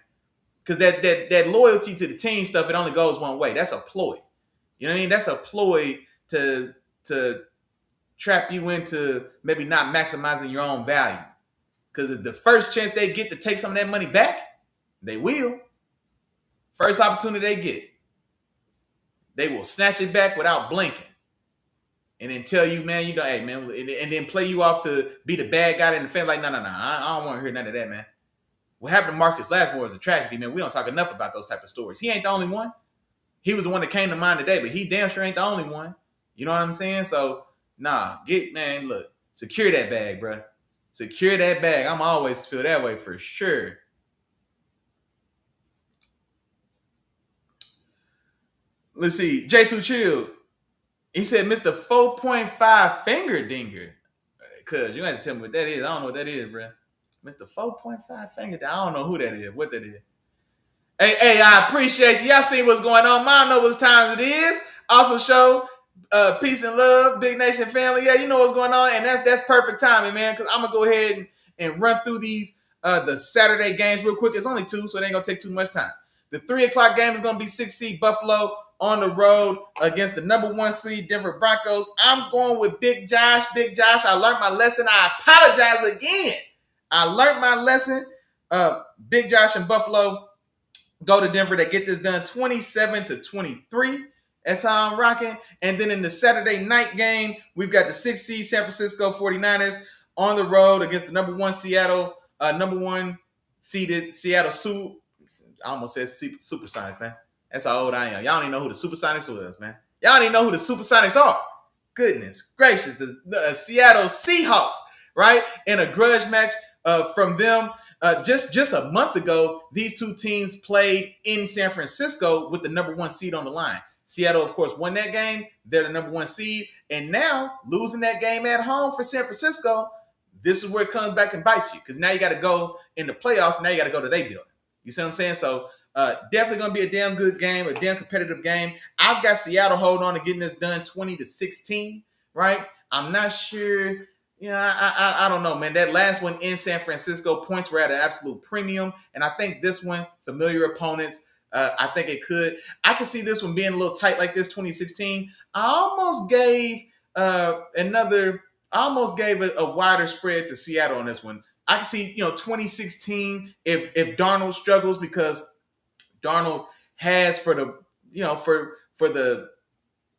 Speaker 1: Because that loyalty to the team stuff, it only goes one way. That's a ploy. You know what I mean? That's a ploy to trap you into maybe not maximizing your own value. Because the first chance they get to take some of that money back, they will. First opportunity they get, they will snatch it back without blinking. And then tell you, man, hey, man, and then play you off to be the bad guy in the family. Like, no, I don't want to hear none of that, man. What happened to Marcus Lattimore is a tragedy, man. We don't talk enough about those type of stories. He ain't the only one. He was the one that came to mind today, but he damn sure ain't the only one. You know what I'm saying? So, look, secure that bag, bro. Secure that bag. I'm always feel that way for sure. Let's see. J2 Chill. He said, Mr. 4.5 finger dinger. Cuz you have to tell me what that is. I don't know what that is, bro. Mr. 4.5 finger dinger. I don't know who that is. What that is. Hey, I appreciate you. Y'all see what's going on. I know what time it is. Also show peace and love, Big Nation family. Yeah, you know what's going on. And that's perfect timing, man. Because I'm going to go ahead and run through these the Saturday games real quick. It's only 2, so it ain't going to take too much time. The 3 o'clock game is going to be 6 seed Buffalo on the road against the number 1 seed Denver Broncos. I'm going with Big Josh. Big Josh, I learned my lesson. I apologize again. I learned my lesson. Big Josh and Buffalo go to Denver. They get this done 27-23. That's how I'm rocking. And then in the Saturday night game, we've got the 6 seed San Francisco 49ers on the road against the number 1 seeded Seattle Sioux. I almost said Supersonics, man. That's how old I am. Y'all don't even know who the Supersonics was, man. Y'all don't even know who the Supersonics are. Goodness gracious. The Seattle Seahawks, right? In a grudge match from them. Just a month ago, these two teams played in San Francisco with the number 1 seed on the line. Seattle, of course, won that game. They're the number 1 seed. And now, losing that game at home for San Francisco, this is where it comes back and bites you. Because now you got to go in the playoffs, and now you got to go to their building. You see what I'm saying? So, definitely going to be a damn good game, a damn competitive game. I've got Seattle hold on to getting this done 20-16, right? I'm not sure. You know, I don't know, man. That last one in San Francisco, points were at an absolute premium. And I think this one, familiar opponents, I think it could. I can see this one being a little tight like this, 2016. I almost gave a wider spread to Seattle on this one. I can see, 2016 if Darnold struggles, because Darnold has for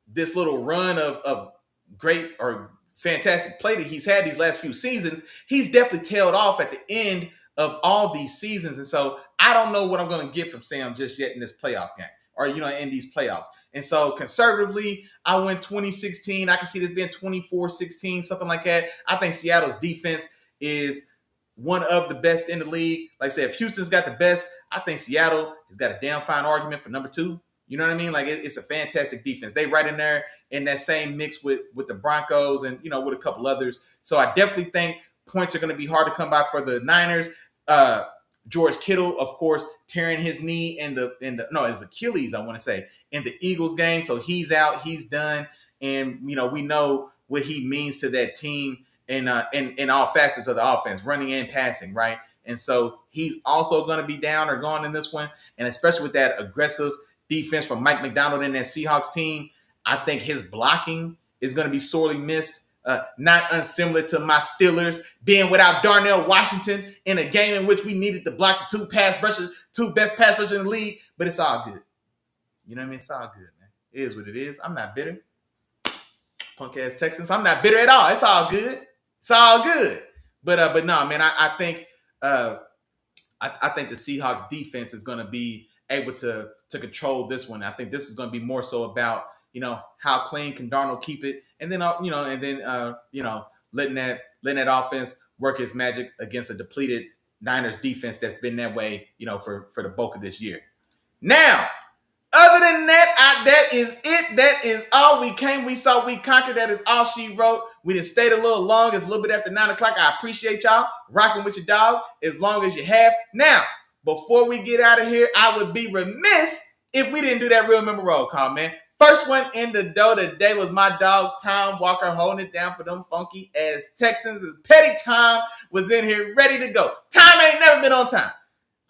Speaker 1: this little run of great or fantastic play that he's had these last few seasons, he's definitely tailed off at the end of all these seasons. And so I don't know what I'm going to get from Sam just yet in this playoff game or, in these playoffs. And so conservatively, I went 2016. I can see this being 24-16, something like that. I think Seattle's defense is one of the best in the league. Like I said, if Houston's got the best, I think Seattle has got a damn fine argument for number 2. You know what I mean? Like, it's a fantastic defense. They right in there in that same mix with the Broncos and, with a couple others. So I definitely think points are going to be hard to come by for the Niners. George Kittle, of course, tearing his knee his Achilles, I want to say, in the Eagles game. So he's out, he's done. And, we know what he means to that team in all facets of the offense, running and passing, right? And so he's also going to be down or gone in this one. And especially with that aggressive defense from Mike McDonald and that Seahawks team, I think his blocking is going to be sorely missed. Not unsimilar to my Steelers being without Darnell Washington in a game in which we needed to block the two best pass rushers in the league, but it's all good. You know what I mean? It's all good, man. It is what it is. I'm not bitter. Punk ass Texans. I'm not bitter at all. It's all good. It's all good. But no, man, I think the Seahawks defense is going to be able to control this one. I think this is going to be more so about, how clean can Darnold keep it, and then letting that offense work its magic against a depleted Niners defense that's been that way, for the bulk of this year. Now, other than that, that is it. That is all. We came, we saw, we conquered. That is all she wrote. We just stayed a little long. It's a little bit after 9 o'clock. I appreciate y'all rocking with your dog as long as you have. Now, before we get out of here, I would be remiss if we didn't do that real member roll call, man. First one in the door today was my dog, Tom Walker, holding it down for them funky ass Texans. As Petty Tom was in here ready to go. Tom ain't never been on time.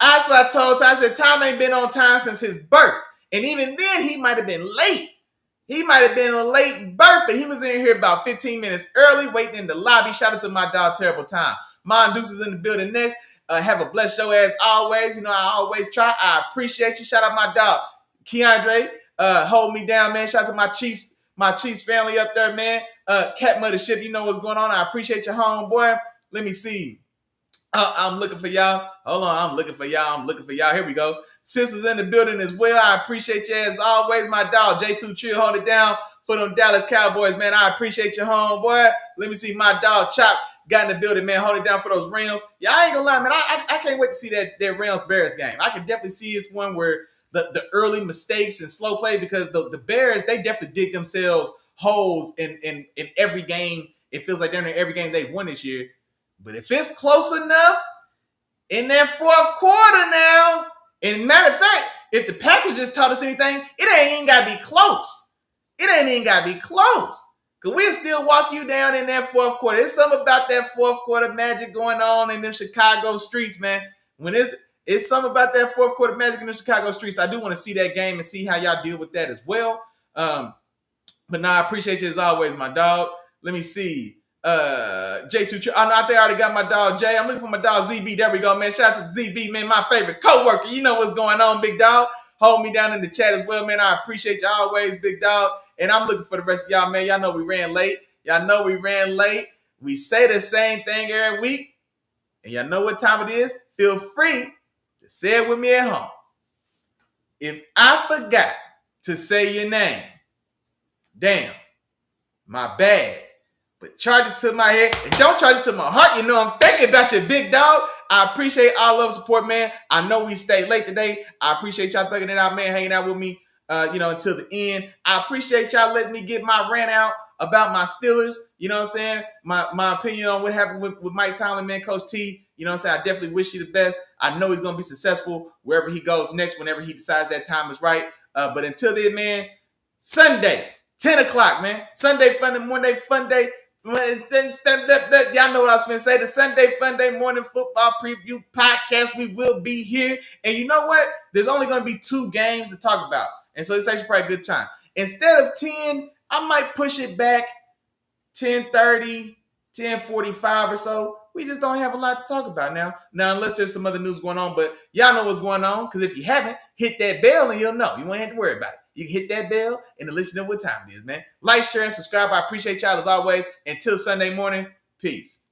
Speaker 1: That's what I told Tom. I said, Tom ain't been on time since his birth. And even then, he might have been late. He might have been a late birth, but he was in here about 15 minutes early, waiting in the lobby. Shout out to my dog, Terrible Time. Mon Deuce is in the building next. Have a blessed show as always. I always try. I appreciate you. Shout out my dog, Keandre. Hold me down, man. Shout out to my Chiefs family up there, man. Cat Mothership, you know what's going on. I appreciate your homeboy. Let me see. I'm looking for y'all. Hold on. I'm looking for y'all. Here we go. Sis was in the building as well. I appreciate you as always. My dog, J2 Trill, hold it down for them Dallas Cowboys, man. I appreciate your homeboy. Let me see. My dog, Chop, got in the building, man. Hold it down for those Rams. Yeah, I ain't gonna lie, man. I can't wait to see that Rams-Bears game. I can definitely see it's one where the early mistakes and slow play, because the Bears, they definitely dig themselves holes in every game. It feels like they're in every game they've won this year. But if it's close enough in that fourth quarter now, and matter of fact, if the Packers just taught us anything, it ain't even got to be close. Because we'll still walk you down in that fourth quarter. There's something about that fourth quarter magic going on in them Chicago streets, man. When it's something about that fourth quarter magic in the Chicago streets. I do want to see that game and see how y'all deal with that as well. But I appreciate you as always, my dog. Let me see. J2, I think I already got my dog Jay. I'm looking for my dog ZB. There we go, man. Shout out to ZB, man, my favorite co-worker. You know what's going on, big dog. Hold me down in the chat as well, man. I appreciate you always, big dog. And I'm looking for the rest of y'all, man. Y'all know we ran late. We say the same thing every week. And y'all know what time it is. Feel free to say it with me at home. If I forgot to say your name, damn, my bad. But charge it to my head and don't charge it to my heart. I'm thinking about you, big dog. I appreciate all love support, man. I know we stayed late today. I appreciate y'all thugging it out, man, hanging out with me, until the end. I appreciate y'all letting me get my rant out about my Steelers. You know what I'm saying? My opinion on what happened with Mike Tomlin, man, Coach T. You know what I'm saying? I definitely wish you the best. I know he's going to be successful wherever he goes next, whenever he decides that time is right. But until then, man, Sunday, 10 o'clock, man. Sunday, fun day, Monday, fun day. Y'all know what I was going to say. The Sunday Funday morning football preview podcast. We will be here. And you know what? There's only going to be 2 games to talk about. And so it's actually probably a good time. Instead of 10, I might push it back 10:30, 10:45 or so. We just don't have a lot to talk about now. Now, unless there's some other news going on. But y'all know what's going on. Because if you haven't, hit that bell and you'll know. You won't have to worry about it. You can hit that bell and let you know what time it is, man. Like, share, and subscribe. I appreciate y'all as always. Until Sunday morning, peace.